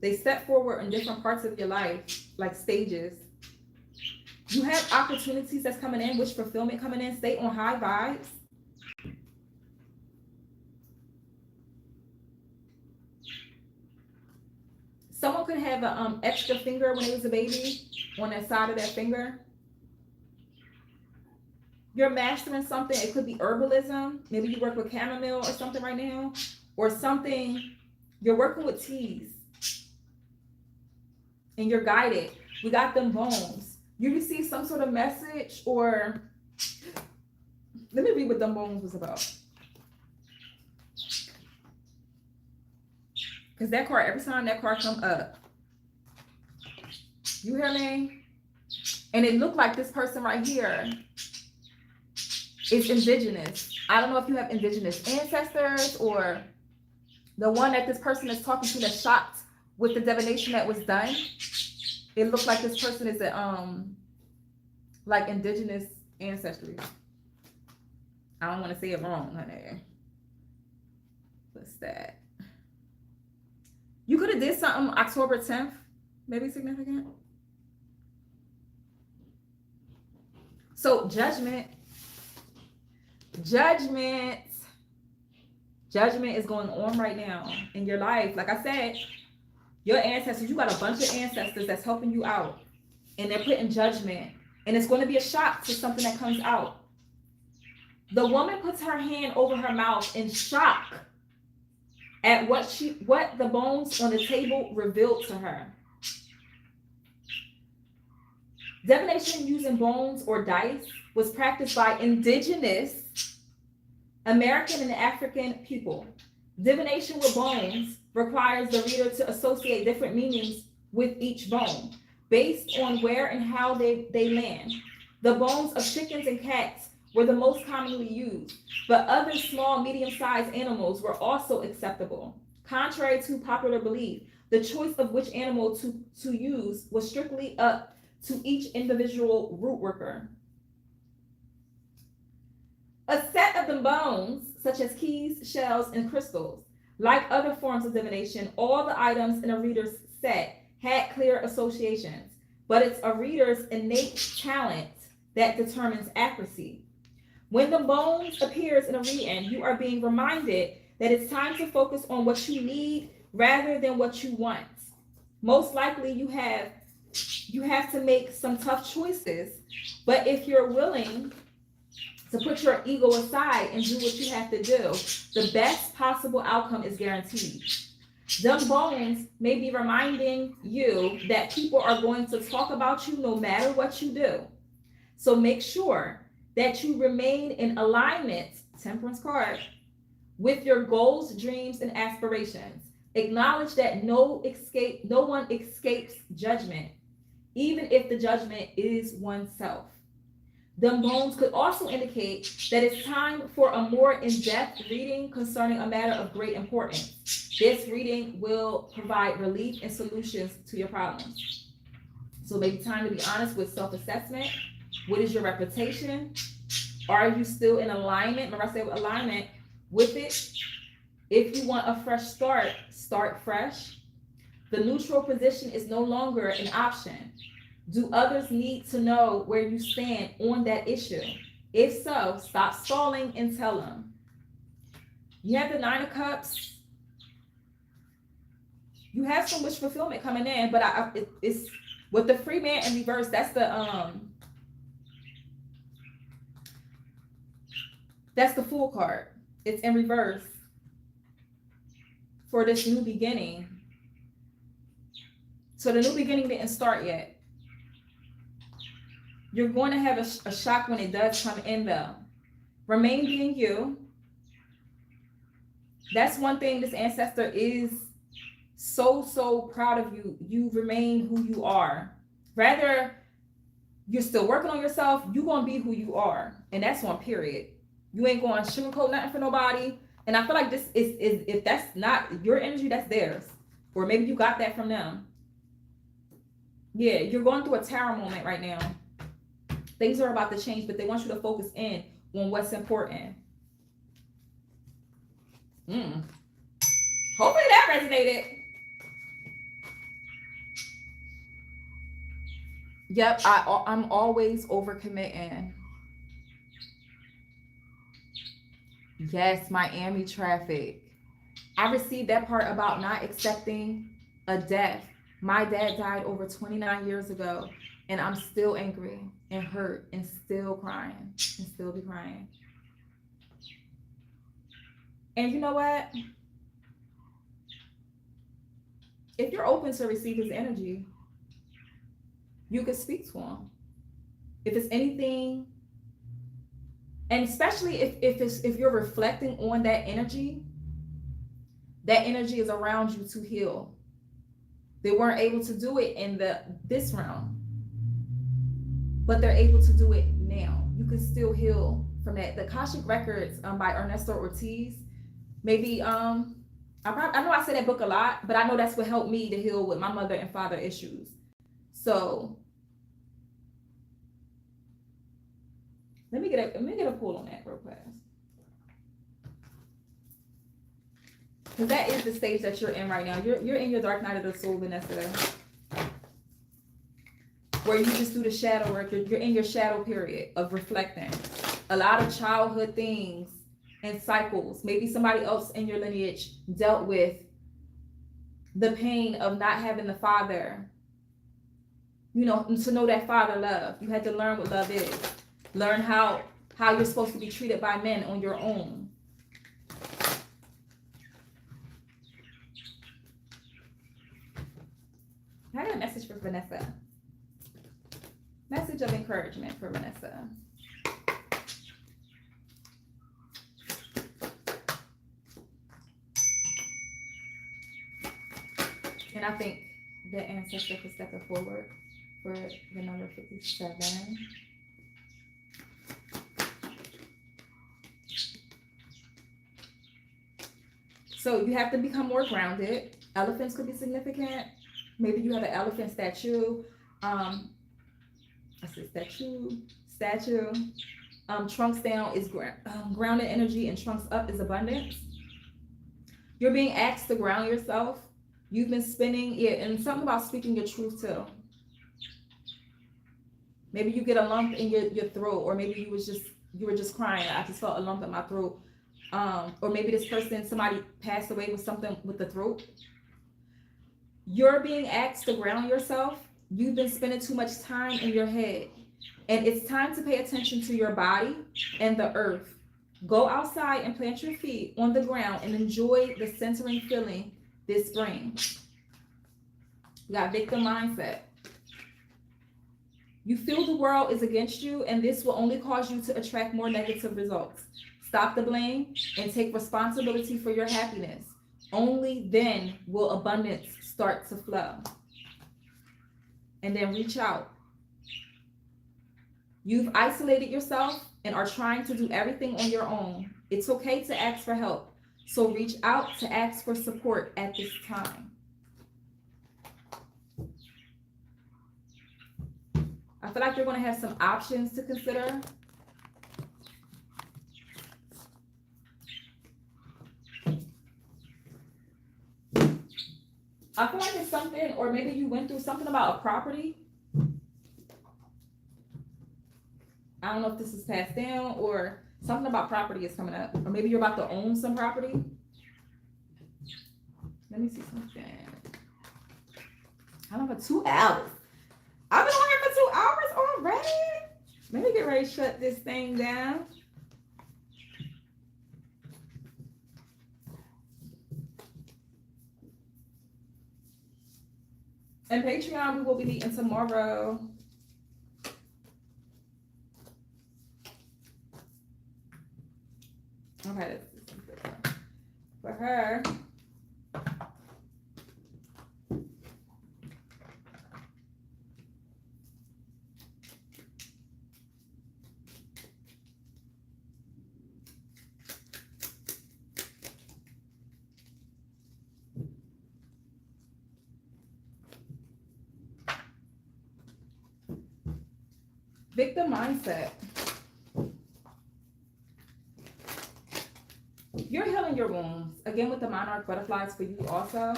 They step forward in different parts of your life, like stages. You have opportunities that's coming in, wish fulfillment coming in. Stay on high vibes. Someone could have an extra finger when they was a baby on the side of their finger. You're mastering something. It could be herbalism. Maybe you work with chamomile or something right now. Or something. You're working with teas. And you're guided. We got them bones. You receive some sort of message or... Let me read what them bones was about. Because that card, every time that card come up, you hear me? And it looked like this person right here is indigenous. I don't know if you have indigenous ancestors or the one that this person is talking to that's shocked with the divination that was done. It looks like this person is a like indigenous ancestry. I don't want to say it wrong, honey. What's that? You could have did something October 10th, maybe significant. So judgment is going on right now in your life. Like I said, your ancestors, you got a bunch of ancestors that's helping you out and they're putting judgment, and it's going to be a shock to something that comes out. The woman puts her hand over her mouth in shock at what the bones on the table revealed to her. Divination using bones or dice was practiced by indigenous American and African people. Divination with bones requires the reader to associate different meanings with each bone based on where and how they land. The bones of chickens and cats were the most commonly used, but other small, medium-sized animals were also acceptable. Contrary to popular belief, the choice of which animal to use was strictly up to each individual root worker. A set of the bones, such as keys, shells, and crystals, like other forms of divination, all the items in a reader's set had clear associations, but it's a reader's innate talent that determines accuracy. When the bones appears in a reading, you are being reminded that it's time to focus on what you need rather than what you want. Most likely you have to make some tough choices, but if you're willing to put your ego aside and do what you have to do, the best possible outcome is guaranteed. Them bones may be reminding you that people are going to talk about you no matter what you do. So make sure that you remain in alignment, Temperance card, with your goals, dreams, and aspirations. Acknowledge that no one escapes judgment, even if the judgment is oneself. The bones could also indicate that it's time for a more in-depth reading concerning a matter of great importance. This reading will provide relief and solutions to your problems. So maybe time to be honest with self-assessment. What is your reputation? Are you still in alignment? Remember I said alignment with it. If you want a fresh start, start fresh. The neutral position is no longer an option. Do others need to know where you stand on that issue? If so, stop stalling and tell them. You have the 9 of Cups. You have some wish fulfillment coming in, but it's with the Free Man in reverse. That's the Fool card. It's in reverse for this new beginning. So the new beginning didn't start yet. You're going to have a shock when it does come in, though. Remain being you. That's one thing this ancestor is so proud of you. You remain who you are. Rather, you're still working on yourself, you're going to be who you are. And that's on period. You ain't going to sugarcoat nothing for nobody. And I feel like this is if that's not your energy, that's theirs. Or maybe you got that from them. Yeah, you're going through a tower moment right now. Things are about to change, but they want you to focus in on what's important. Hopefully that resonated. Yep, I'm always overcommitting. Yes, Miami traffic. I received that part about not accepting a death. My dad died over 29 years ago, and I'm still angry and hurt and still crying and still be crying. And you know what? If you're open to receive his energy, you can speak to him. If it's anything, and especially if you're reflecting on that energy is around you to heal. They weren't able to do it in this realm, but they're able to do it now. You can still heal from that. The Akashic Records by Ernesto Ortiz. Maybe I know I say that book a lot, but I know that's what helped me to heal with my mother and father issues. So let me get a pull on that real fast. Because that is the stage that you're in right now. You're in your dark night of the soul, Vanessa. Where you just do the shadow work. You're in your shadow period of reflecting. A lot of childhood things and cycles. Maybe somebody else in your lineage dealt with the pain of not having the father. You know, to know that father love. You had to learn what love is. Learn how you're supposed to be treated by men on your own. I got a message for Vanessa. Message of encouragement for Vanessa. And I think the ancestor for stepping forward for the number 57. So you have to become more grounded. Elephants could be significant. Maybe you have an elephant statue. I said statue. Trunks down is grounded energy, and trunks up is abundance. You're being asked to ground yourself. You've been spinning, and something about speaking your truth too. Maybe you get a lump in your throat, or maybe you were just crying. I just felt a lump in my throat. Or maybe this person, somebody passed away with something with the throat. You're being asked to ground yourself. You've been spending too much time in your head, and it's time to pay attention to your body and the earth. Go outside and plant your feet on the ground and enjoy the centering feeling this brings. You got victim mindset. You feel the world is against you, and this will only cause you to attract more negative results. Stop the blame and take responsibility for your happiness. Only then will abundance start to flow. And then reach out. You've isolated yourself and are trying to do everything on your own. It's okay to ask for help. So reach out to ask for support at this time. I feel like you're going to have some options to consider. I feel like it's something, or maybe you went through something about a property. I don't know if this is passed down, or something about property is coming up. Or maybe you're about to own some property. Let me see something. I don't know, for 2 hours. I've been on here for 2 hours already. Let me get ready to shut this thing down. And Patreon, we will be meeting tomorrow. Okay, let's do something for her. Victim mindset. You're healing your wounds. Again, with the monarch butterflies for you also.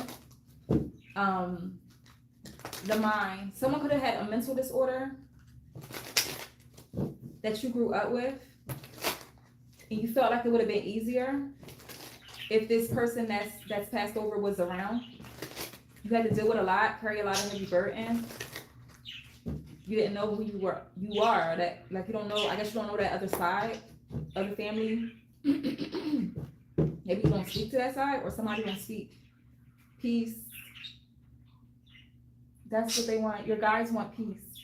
The mind. Someone could have had a mental disorder that you grew up with, and you felt like it would have been easier if this person that's passed over was around. You had to deal with a lot, carry a lot of heavy burden. You didn't know who you are. That, like, you don't know, I guess you don't know that other side of the family. Maybe you don't speak to that side, or somebody don't speak. Peace. That's what they want. Your guys want peace.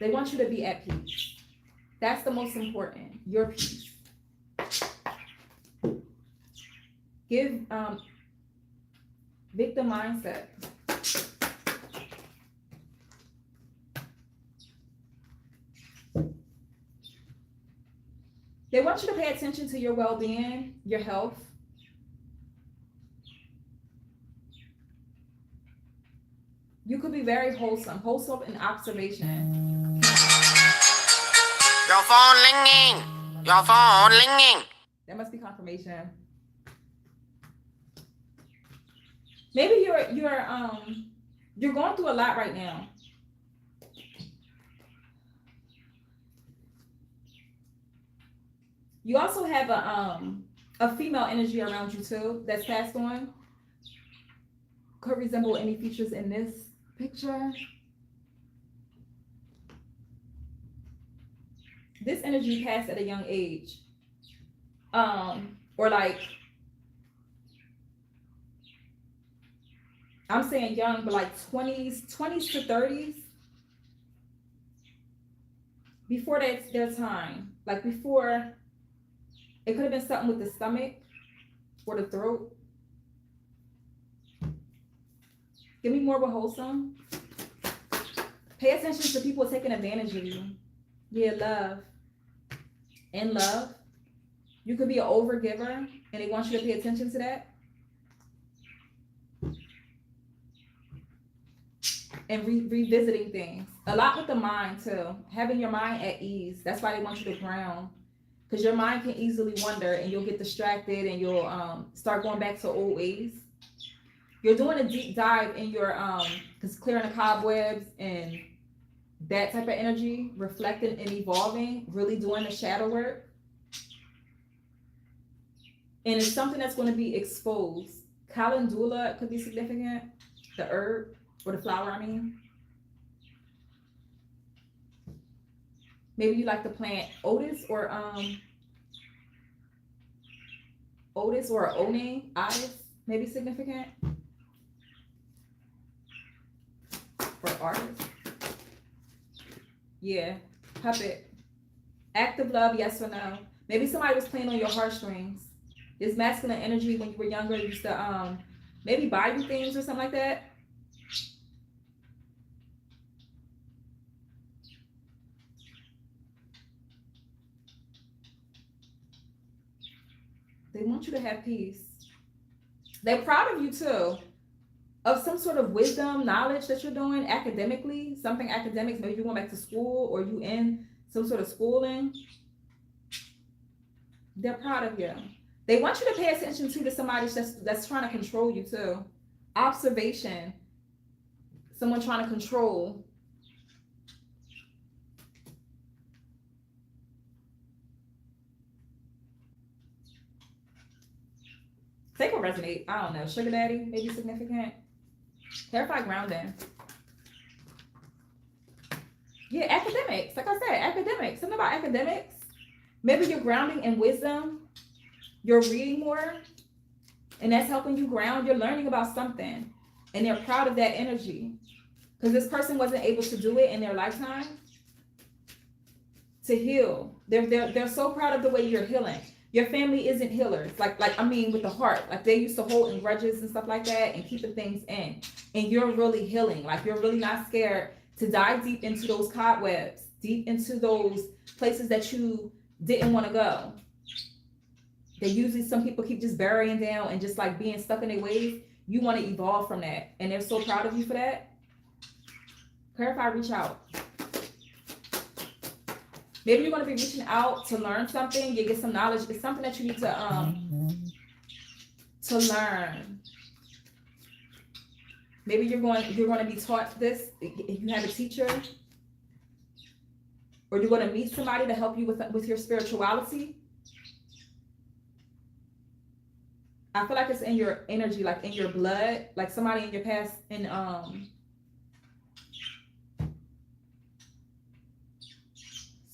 They want you to be at peace. That's the most important. Your peace. Give victim mindset. They want you to pay attention to your well-being, your health. You could be very wholesome in observation. Your phone ringing. Your phone ringing. That must be confirmation. Maybe you're going through a lot right now. You also have a female energy around you too that's passed on. Could resemble any features in this picture. This energy passed at a young age. Or like, I'm saying young, but like 20s to 30s. Before that's their time. Like before, it could have been something with the stomach or the throat. Give me more of a wholesome. Pay attention to people taking advantage of you. Yeah, love. In love. You could be an overgiver, and they want you to pay attention to that. And revisiting things. A lot with the mind, too. Having your mind at ease. That's why they want you to ground. Because your mind can easily wander, and you'll get distracted, and you'll start going back to old ways. You're doing a deep dive in your, because clearing the cobwebs and that type of energy, reflecting and evolving, really doing the shadow work. And it's something that's going to be exposed. Calendula could be significant. The herb, or the flower, I mean. Maybe you like to plant otis or one, iris, maybe significant. For artists. Yeah, puppet. Active love, yes or no. Maybe somebody was playing on your heartstrings. This masculine energy when you were younger used to maybe buy you things or something like that. They want you to have peace. They're proud of you too. Of some sort of wisdom, knowledge that you're doing academically, something academics, maybe you went back to school or you in some sort of schooling. They're proud of you. They want you to pay attention to somebody that's trying to control you too. Observation. Someone trying to control. They can resonate. I don't know. Sugar daddy, maybe significant. Clarify grounding. Yeah, academics. Like I said, academics. Something about academics. Maybe you're grounding in wisdom. You're reading more. And that's helping you ground. You're learning about something. And they're proud of that energy. Because this person wasn't able to do it in their lifetime. To heal. They're so proud of the way you're healing. Your family isn't healers. Like I mean with the heart. Like they used to hold in grudges and stuff like that and keeping things in. And you're really healing. Like you're really not scared to dive deep into those cobwebs. Deep into those places that you didn't want to go. That usually some people keep just burying down and just like being stuck in their ways. You want to evolve from that. And they're so proud of you for that. Clarify, reach out. Maybe you're going to be reaching out to learn something. You get some knowledge. It's something that you need to learn. Maybe you're going to be taught this. If you have a teacher, or you're going to meet somebody to help you with your spirituality. I feel like it's in your energy, like in your blood, like somebody in your past, and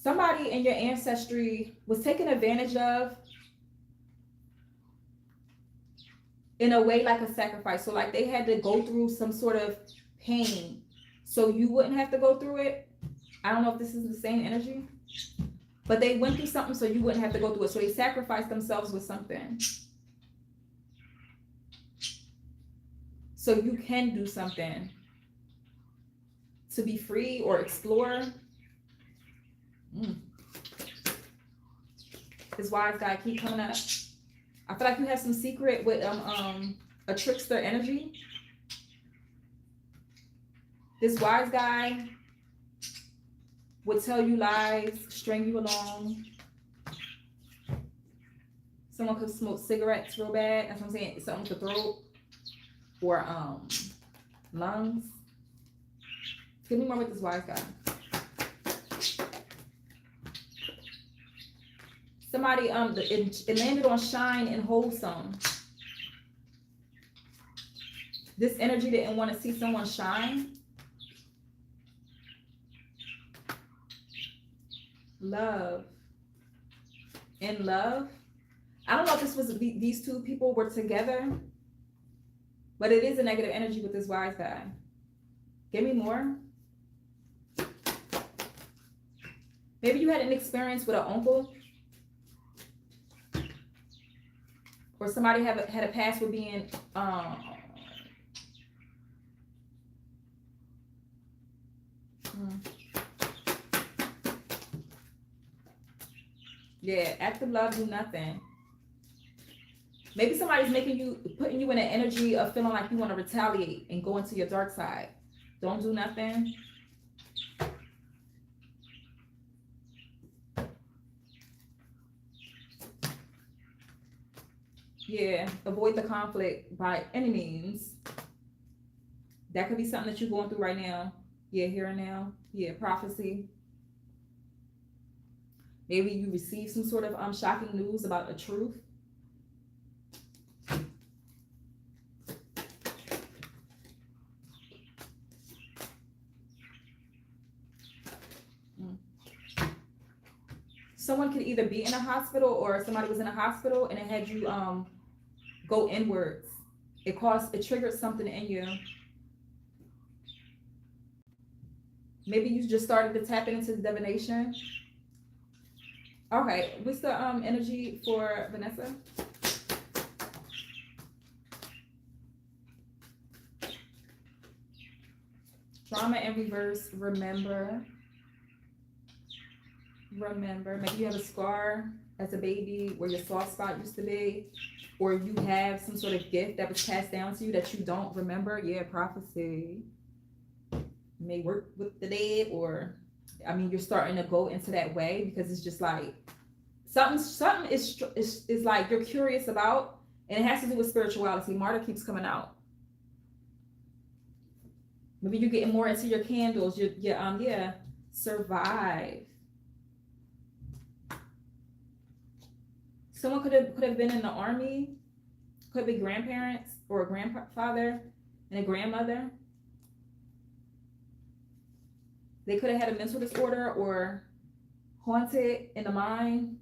somebody in your ancestry was taken advantage of in a way, like a sacrifice. So like they had to go through some sort of pain so you wouldn't have to go through it. I don't know if this is the same energy, but they went through something so you wouldn't have to go through it. So they sacrificed themselves with something, so you can do something to be free or explore. This wise guy keep coming up. I feel like you have some secret with a trickster energy. This wise guy would tell you lies, string you along. Someone could smoke cigarettes real bad. That's what I'm saying. Something with the throat or lungs. Give me more with this wise guy. Somebody, it landed on shine and wholesome. This energy didn't want to see someone shine. Love. In love. I don't know if this was these two people were together, but it is a negative energy with this wise guy. Give me more. Maybe you had an experience with an uncle. Or somebody had a past with being yeah, active love, do nothing. Maybe somebody's putting you in an energy of feeling like you want to retaliate and go into your dark side. Don't do nothing. Yeah, avoid the conflict by any means. That could be something that you're going through right now. Yeah, here and now. Yeah, prophecy. Maybe you receive some sort of shocking news about a truth. Someone could either be in a hospital or somebody was in a hospital and it had you go inwards. It triggered something in you. Maybe you just started to tap into the divination. Okay, what's the energy for Vanessa? Trauma in reverse, remember. Maybe you have a scar as a baby where your soft spot used to be, or you have some sort of gift that was passed down to you that you don't remember. Yeah, prophecy. You may work with the dead, or I mean, you're starting to go into that way because it's just like something is like you're curious about, and it has to do with spirituality. Martyr keeps coming out. Maybe you're getting more into your candles. Yeah, survive. Someone could have been in the army, could be grandparents or a grandfather and a grandmother. They could have had a mental disorder or haunted in the mind.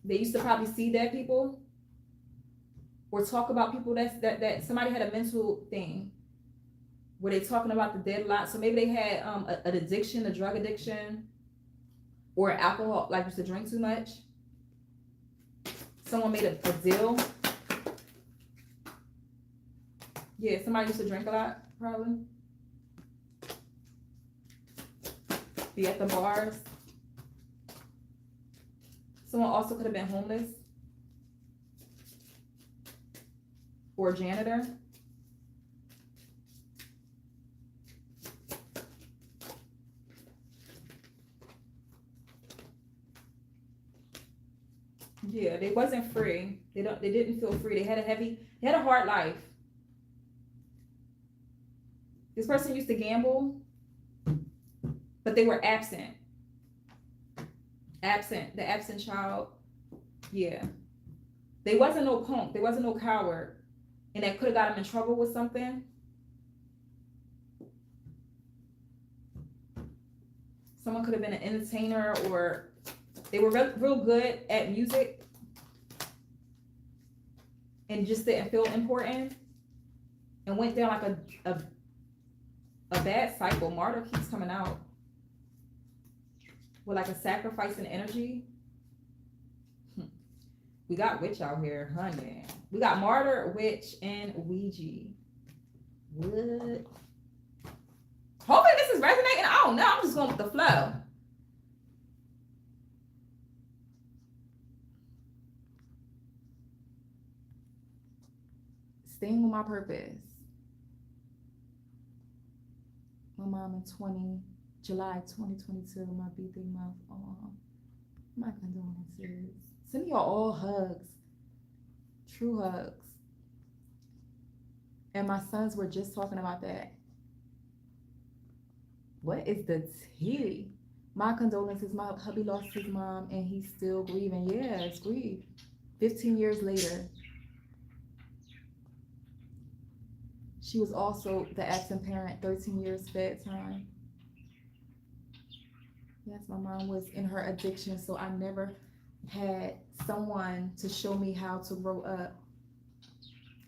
They used to probably see dead people or talk about people that somebody had a mental thing where they talking about the dead a lot. So maybe they had an addiction, a drug addiction, or alcohol, like used to drink too much. Someone made a deal. Yeah, somebody used to drink a lot, probably. Be at the bars. Someone also could have been homeless. Or a janitor. Yeah, they wasn't free. They didn't feel free. They had a hard life. This person used to gamble, but they were absent. The absent child. Yeah. They wasn't no punk. They wasn't no coward. And that could have got them in trouble with something. Someone could have been an entertainer, or they were real good at music and just didn't feel important and went down like a bad cycle. Martyr keeps coming out with like a sacrificing energy. We got witch out here, honey. We got martyr, witch, and Ouija. What? Hopefully this is resonating. I don't know. I'm just going with the flow. Staying with my purpose. My mom in July 2022, my birthday month. My condolences. Send y'all all hugs. True hugs. And my sons were just talking about that. What is the tea? My condolences. My hubby lost his mom and he's still grieving. Yeah, it's grief. 15 years later. She was also the absent parent, 13 years fed time. Yes, my mom was in her addiction, so I never had someone to show me how to grow up.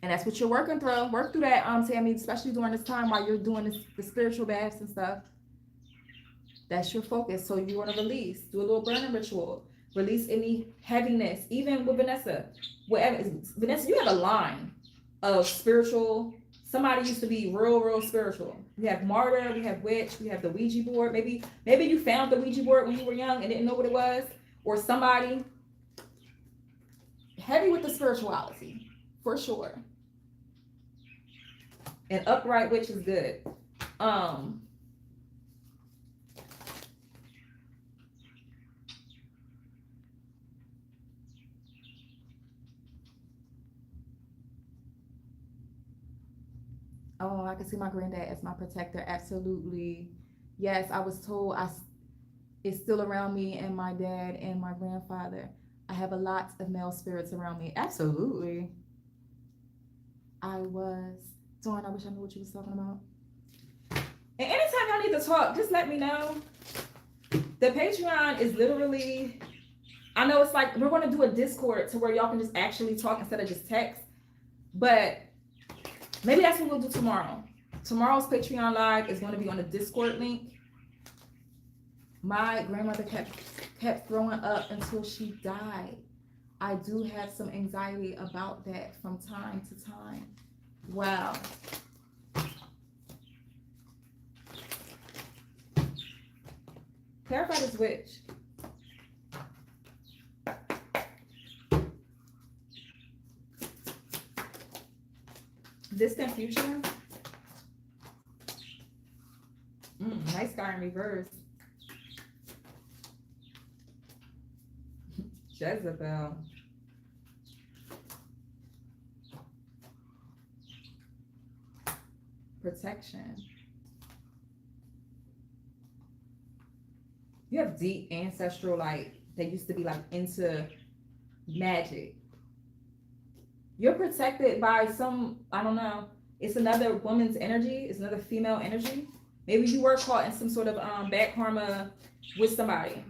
And that's what you're working through. Work through that, Tammy, especially during this time while you're doing the spiritual baths and stuff. That's your focus. So you want to release. Do a little burning ritual. Release any heaviness. Even with Vanessa. Vanessa, you have a line of spiritual. Somebody used to be real spiritual. We have martyr, we have witch, we have the Ouija board. Maybe you found the Ouija board when you were young and didn't know what it was. Or somebody heavy with the spirituality, for sure. And upright witch is good. Oh, I can see my granddad as my protector. Absolutely. Yes, I was told it's still around me and my dad and my grandfather. I have a lot of male spirits around me. Absolutely. I wish I knew what you was talking about. And anytime y'all need to talk, just let me know. The Patreon is literally, I know it's like, we're going to do a Discord to where y'all can just actually talk instead of just text. But maybe that's what we'll do tomorrow. Tomorrow's Patreon Live is going to be on the Discord link. My grandmother kept throwing up until she died. I do have some anxiety about that from time to time. Wow. Clarify this witch. Distant future. Nice guy in reverse. Jezebel. Protection. You have deep ancestral, like, they used to be like into magic. You're protected by some, I don't know, it's another woman's energy, it's another female energy. Maybe you were caught in some sort of bad karma with somebody.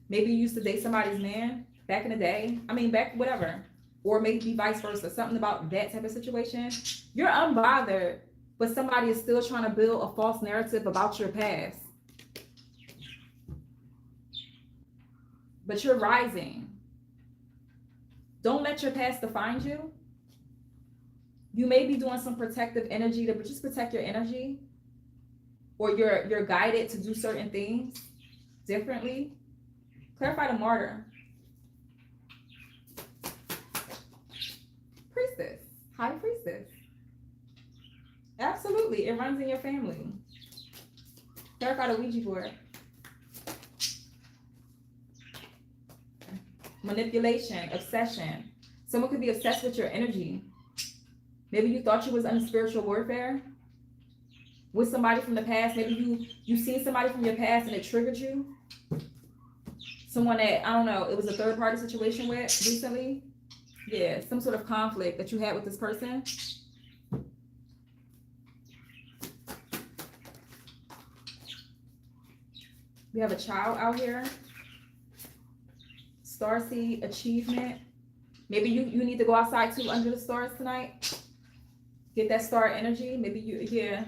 Maybe you used to date somebody's man back in the day. I mean, back, whatever. Or maybe vice versa, something about that type of situation. You're unbothered, but somebody is still trying to build a false narrative about your past. But you're rising. Don't let your past define you. You may be doing some protective energy to just protect your energy. Or you're guided to do certain things differently. Clarify the martyr. Priestess. High priestess. Absolutely. It runs in your family. Clarify the Ouija board. manipulation, obsession. Someone could be obsessed with your energy. Maybe you thought you was under spiritual warfare with somebody from the past. Maybe you seen somebody from your past and it triggered you. Someone that, I don't know, it was a third party situation with recently. Yeah, some sort of conflict that you had with this person. We have a child out here. Starseed, achievement. Maybe you need to go outside too under the stars tonight. Get that star energy. Maybe yeah.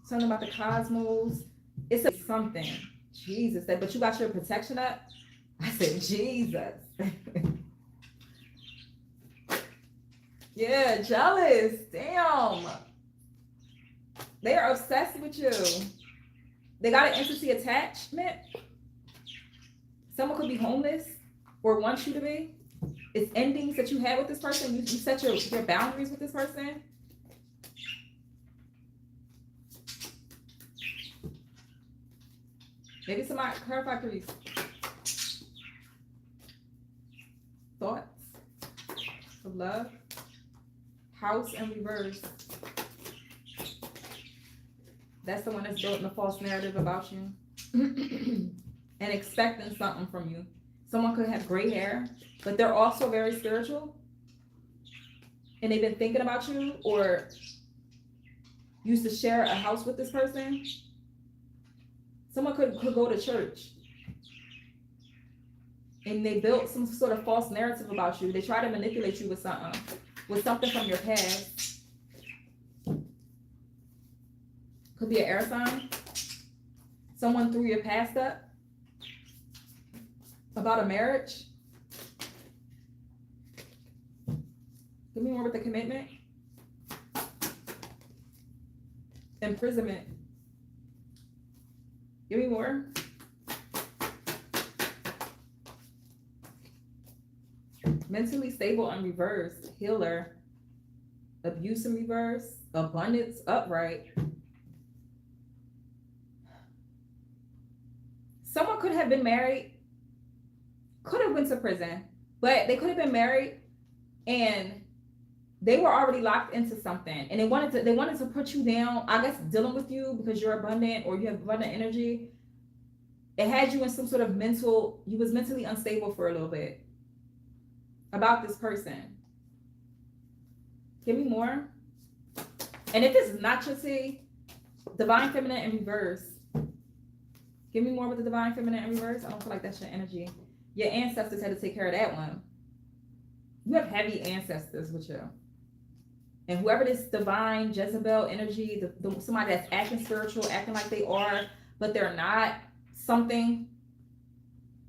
Something about the cosmos. It's something. Jesus, but you got your protection up. I said, Jesus. Yeah, jealous. Damn. They are obsessed with you. They got an entity attachment. Someone could be homeless or want you to be. It's endings that you had with this person. You set your boundaries with this person. Maybe somebody clarify, please. Thoughts of love. House in reverse. That's the one that's building a false narrative about you and expecting something from you. Someone could have gray hair, but they're also very spiritual. And they've been thinking about you or used to share a house with this person. Someone could go to church and they built some sort of false narrative about you. They try to manipulate you with something from your past. Could be an air sign. Someone threw your past up about a marriage. Give me more with the commitment. Imprisonment. Give me more. Mentally stable in reverse. Healer. Abuse in reverse. Abundance upright. Someone could have been married, could have went to prison, but they could have been married and they were already locked into something and they wanted to put you down, I guess dealing with you because you're abundant or you have abundant energy. It had you in some sort of you was mentally unstable for a little bit about this person. Give me more. And if this is not your tea, divine feminine in reverse. Give me more with the divine feminine in reverse. I don't feel like that's your energy. Your ancestors had to take care of that one. You have heavy ancestors with you. And whoever this divine Jezebel energy, somebody that's acting spiritual, acting like they are, but they're not something,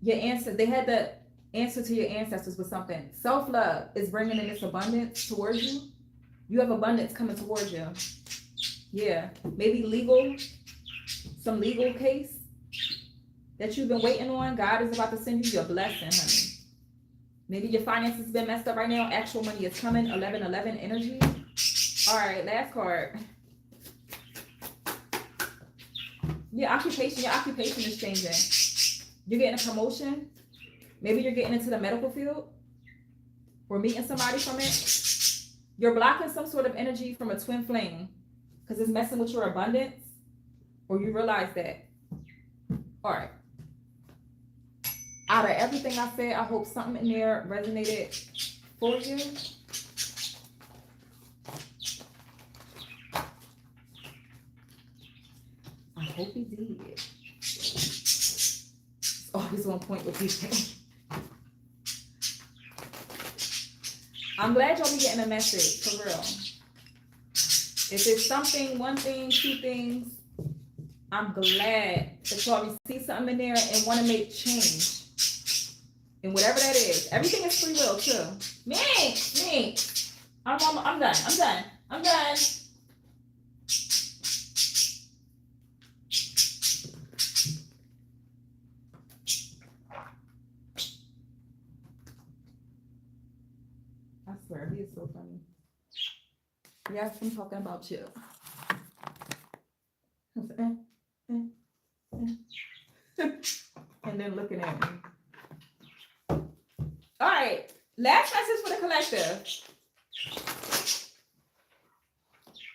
your ancestors, they had the answer to your ancestors with something. Self-love is bringing in this abundance towards you. You have abundance coming towards you. Yeah, maybe some legal case that you've been waiting on. God is about to send you your blessing, honey. Maybe your finances been messed up right now. Actual money is coming. 1111 energy. All right, last card. Your occupation is changing. You're getting a promotion. Maybe you're getting into the medical field or meeting somebody from it. You're blocking some sort of energy from a twin flame because it's messing with your abundance, or you realize that. All right. Out of everything I said, I hope something in there resonated for you. I hope he did. It's always on point with these. I'm glad y'all be getting a message, for real. If it's something, one thing, two things, I'm glad that y'all see something in there and want to make change. And whatever that is, everything is free will too. Me. I'm done. I swear, he is so funny. Yes, I'm talking about you. And then looking at me. Last message for the collective.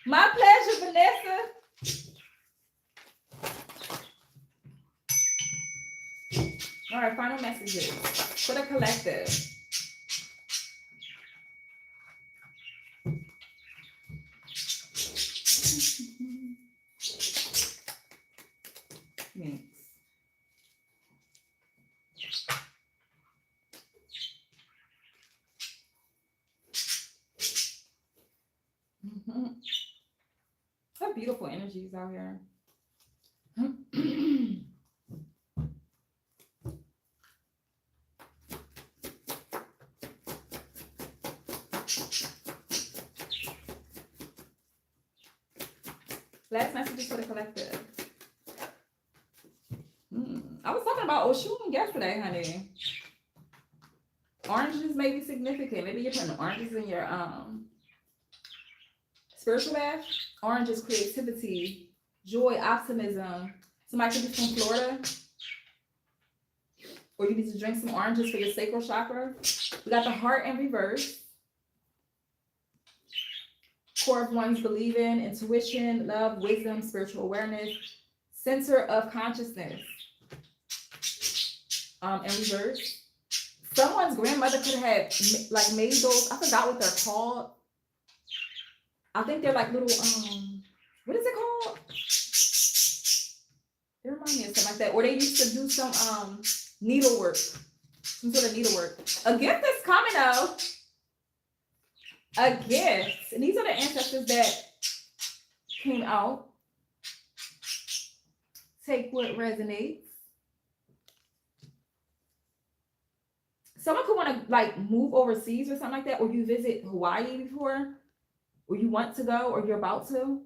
My pleasure, Vanessa. All right, final messages for the collective. Thanks. What beautiful energies out here. Last messages for the collective. I was talking about Oshun yesterday, honey. Oranges may be significant. Maybe you're putting oranges in your spiritual bath. Oranges, creativity, joy, optimism. Somebody could be from Florida. Or you need to drink some oranges for your sacral chakra. We got the heart in reverse. Core of one's believing, intuition, love, wisdom, spiritual awareness, center of consciousness. In reverse. Someone's grandmother could have like made those. I forgot what they're called. I think they're like little what is it called? They remind me of something like that. Or they used to do some needlework. Some sort of needlework. A gift is coming though. A gift. And these are the ancestors that came out. Take what resonates. Someone could want to like move overseas or something like that, or you visit Hawaii before, or you want to go, or you're about to.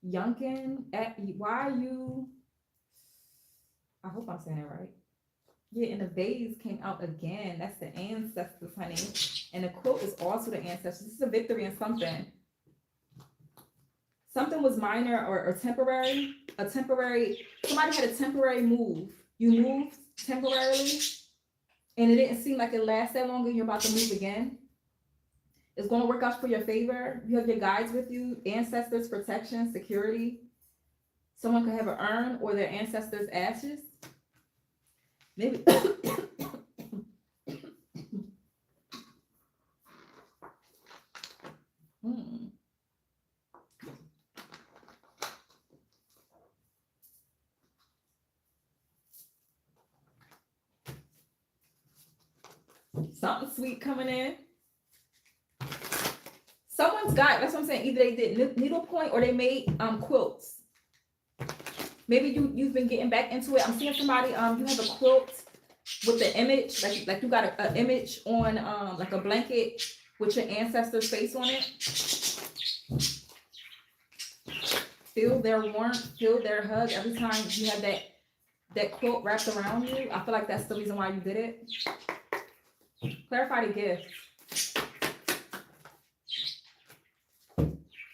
Yunkin, why are you? I hope I'm saying it right. Yeah, and the vase came out again. That's the ancestors, honey. And the quote is also the ancestors. This is a victory in something. Something was minor or temporary. Somebody had a temporary move. You moved temporarily, and it didn't seem like it lasted that long, and you're about to move again. It's going to work out for your favor. You have your guides with you, ancestors, protection, security. Someone could have an urn or their ancestors' ashes. Maybe. Something sweet coming in. Someone's got, that's what I'm saying, either they did needlepoint or they made quilts. Maybe you've been getting back into it. I'm seeing somebody, you have a quilt with the image, like you got an image on like a blanket with your ancestor's face on it. Feel their warmth, feel their hug every time you have that quilt wrapped around you. I feel like that's the reason why you did it. Clarify the gift.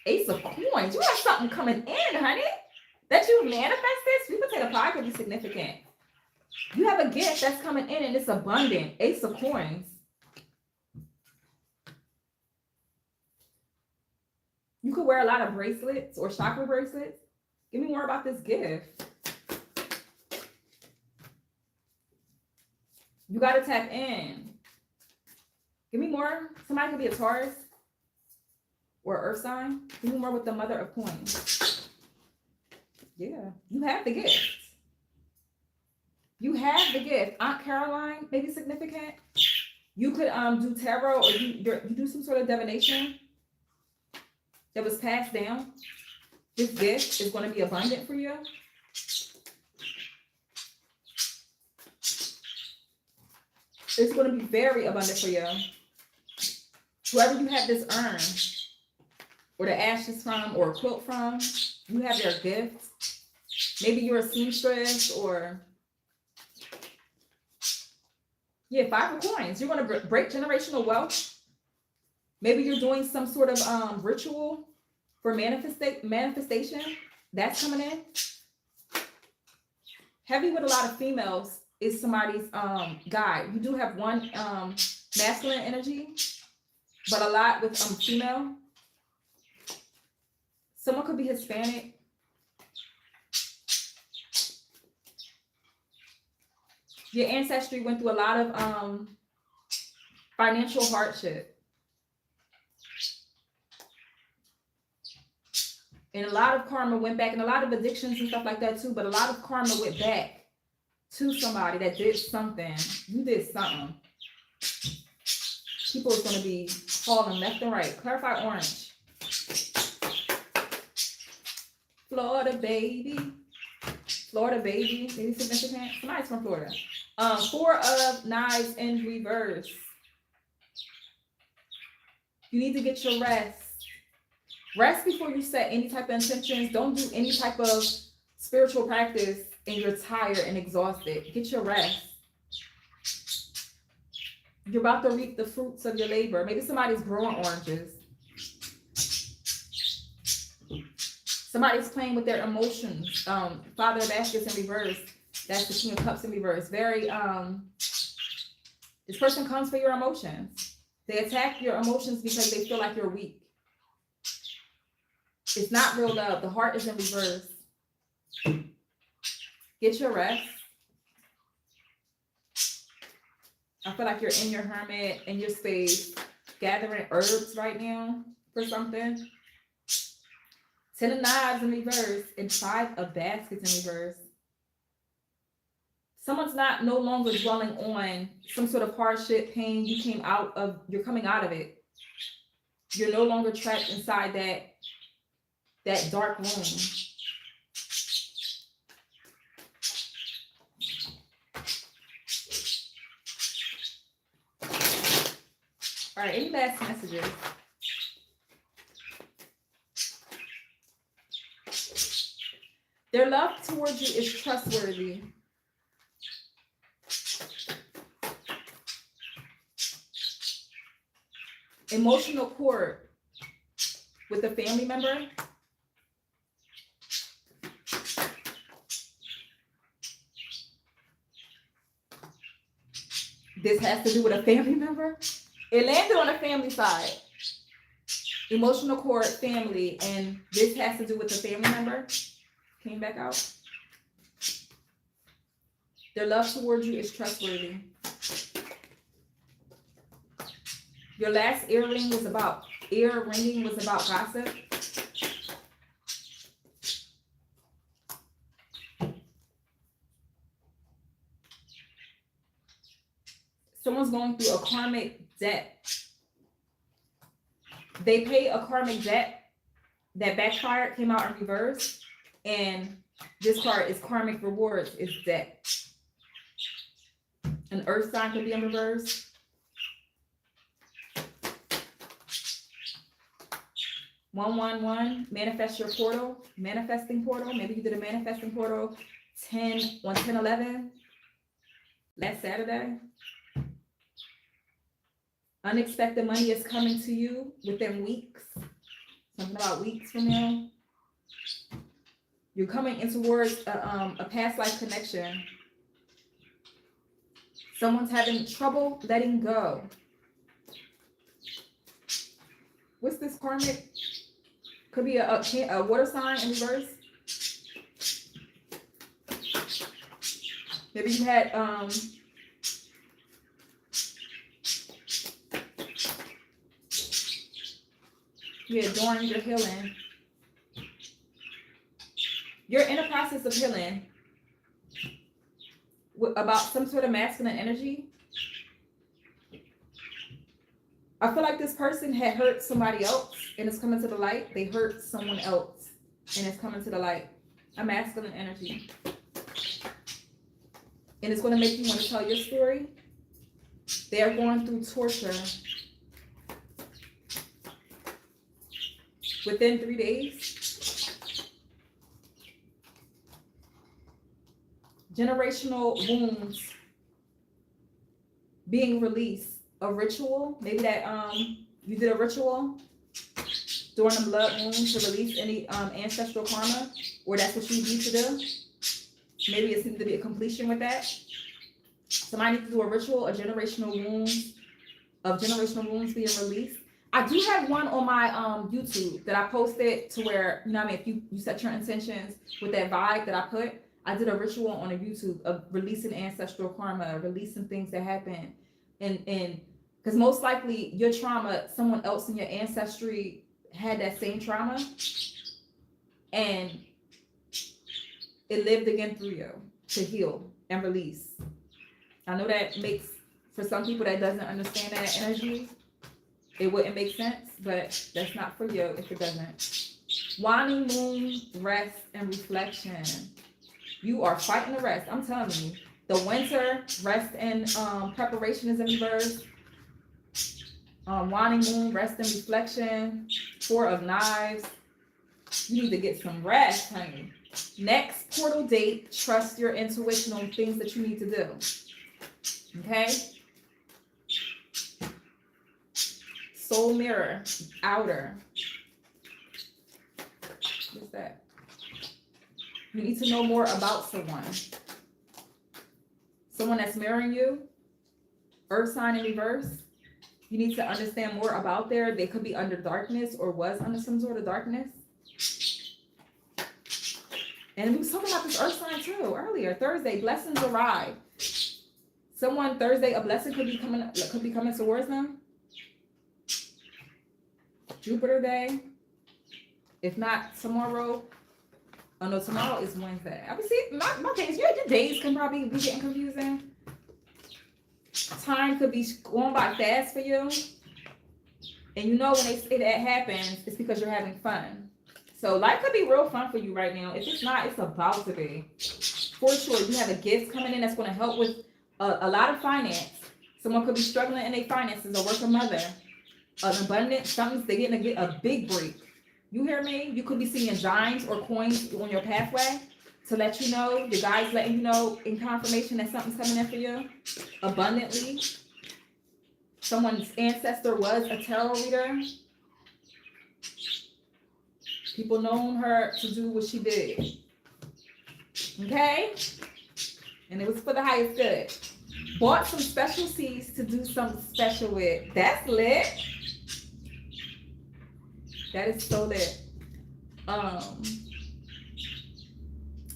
Ace of coins. You have something coming in, honey. That you manifest this. Sweet potato pie could be significant. You have a gift that's coming in and it's abundant. Ace of coins. You could wear a lot of bracelets or chakra bracelets. Give me more about this gift. You got to tap in. Give me more. Somebody could be a Taurus or Earth sign. Give me more with the Mother of Coins. Yeah, you have the gift. You have the gift. Aunt Caroline may be significant. You could do tarot or you do some sort of divination that was passed down. This gift is going to be abundant for you. It's going to be very abundant for you. Whoever you have this urn or the ashes from or a quilt from, you have their gift. Maybe you're a seamstress or Yeah, 5 of coins. You're going to break generational wealth. Maybe you're doing some sort of ritual for manifestation. That's coming in. Heavy with a lot of females is somebody's guide. You do have one masculine energy, but a lot with female. Someone could be Hispanic. Your ancestry went through a lot of financial hardship. And a lot of karma went back, and a lot of addictions and stuff like that too, but a lot of karma went back to somebody that did something. You did something. People are going to be falling left and right. Clarify orange. Florida baby. Florida baby. Maybe significant. Somebody's from Florida. 4 of Knives in reverse. You need to get your rest. Rest before you set any type of intentions. Don't do any type of spiritual practice and you're tired and exhausted. Get your rest. You're about to reap the fruits of your labor. Maybe somebody's growing oranges. Somebody's playing with their emotions. Father of Baskets in reverse. That's the King of Cups in reverse. Very, this person comes for your emotions. They attack your emotions because they feel like you're weak. It's not real love. The heart is in reverse. Get your rest. I feel like you're in your hermit, in your space, gathering herbs right now for something. 10 of Knives in reverse and 5 of Baskets in reverse. Someone's no longer dwelling on some sort of hardship, pain. You're coming out of it. You're no longer trapped inside that dark room. All right, any last messages? Their love towards you is trustworthy. Emotional cord with a family member. This has to do with a family member. It landed on the family side. Emotional cord, family, and this has to do with the family member. Came back out. Their love towards you is trustworthy. Your last ear ringing was about gossip. Someone's going through a karmic debt. They pay a karmic debt that backfired, came out in reverse, and this card is karmic rewards, is debt. An earth sign could be in reverse. Manifest your portal, manifesting portal. Maybe you did a manifesting portal 10/11 last Saturday. Unexpected money is coming to you within weeks. Something about weeks from now. You're coming in towards a past life connection. Someone's having trouble letting go. What's this karmic? Could be a water sign in reverse. Maybe you had during your healing. You're in a process of healing about some sort of masculine energy. I feel like this person had hurt somebody else and it's coming to the light. They hurt someone else and it's coming to the light. A masculine energy. And it's going to make you want to tell your story. They are going through torture. Within 3 days. Generational wounds. being released. A ritual, maybe that you did a ritual during the blood moon to release any ancestral karma, or that's what you need to do. Maybe it seems to be a completion with that. Somebody needs to do a ritual, of generational wounds being released. I do have one on my YouTube that I posted to where, you know what I mean, if you set your intentions with that vibe that I put, I did a ritual on a YouTube of releasing ancestral karma, releasing things that happen. And because most likely your trauma, someone else in your ancestry had that same trauma and it lived again through you to heal and release. I know that makes, for some people that doesn't understand that energy, it wouldn't make sense, but that's not for you if it doesn't. Waning moon, rest and reflection. You are fighting the rest. I'm telling you. The winter, rest and preparation is in reverse. Waning moon, rest and reflection. Four of Knives. You need to get some rest, honey. Next portal date, trust your intuition on things that you need to do. Okay? Soul mirror, outer. What's that? You need to know more about someone. Someone that's mirroring you. Earth sign in reverse. You need to understand more about there. They could be under darkness or was under some sort of darkness. And we was talking about this earth sign too earlier. Thursday, blessings arrive. Someone Thursday, a blessing could be coming towards them. Jupiter day. If not tomorrow. Oh no, tomorrow is Wednesday. I mean, see, my days, your days can probably be getting confusing. Time could be going by fast for you. And you know when they say that happens, it's because you're having fun. So life could be real fun for you right now. If it's not, it's about to be. For sure, you have a gift coming in that's going to help with a lot of finance. Someone could be struggling in their finances, a working mother, an abundance, something's they're getting to get a big break. You hear me? You could be seeing dimes or coins on your pathway to let you know, the guys letting you know in confirmation that something's coming in for you abundantly. Someone's ancestor was a tarot reader. People known her to do what she did. Okay? And it was for the highest good. Bought some special seeds to do something special with. That's lit. That is so lit. I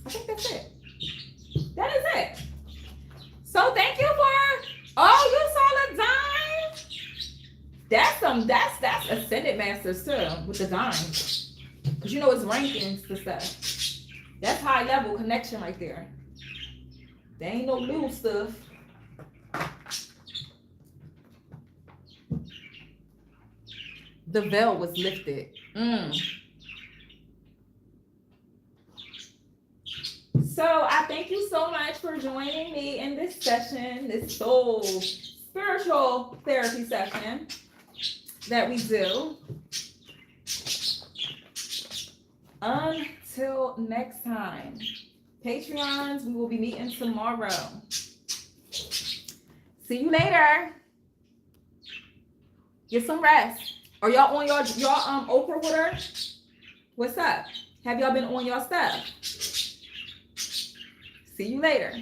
think that's it. That is it. So thank you for, oh, you saw the dime? That's Ascended Masters too, with the dime. Because you know it's rankings to stuff. That's high level connection right there. There ain't no little stuff. The veil was lifted. So I thank you so much for joining me in this session, this soul spiritual therapy session that we do. Until next time, Patreons, we will be meeting tomorrow. See you later. Get some rest. Are y'all on your Oprah with her? What's up? Have y'all been on your stuff? See you later.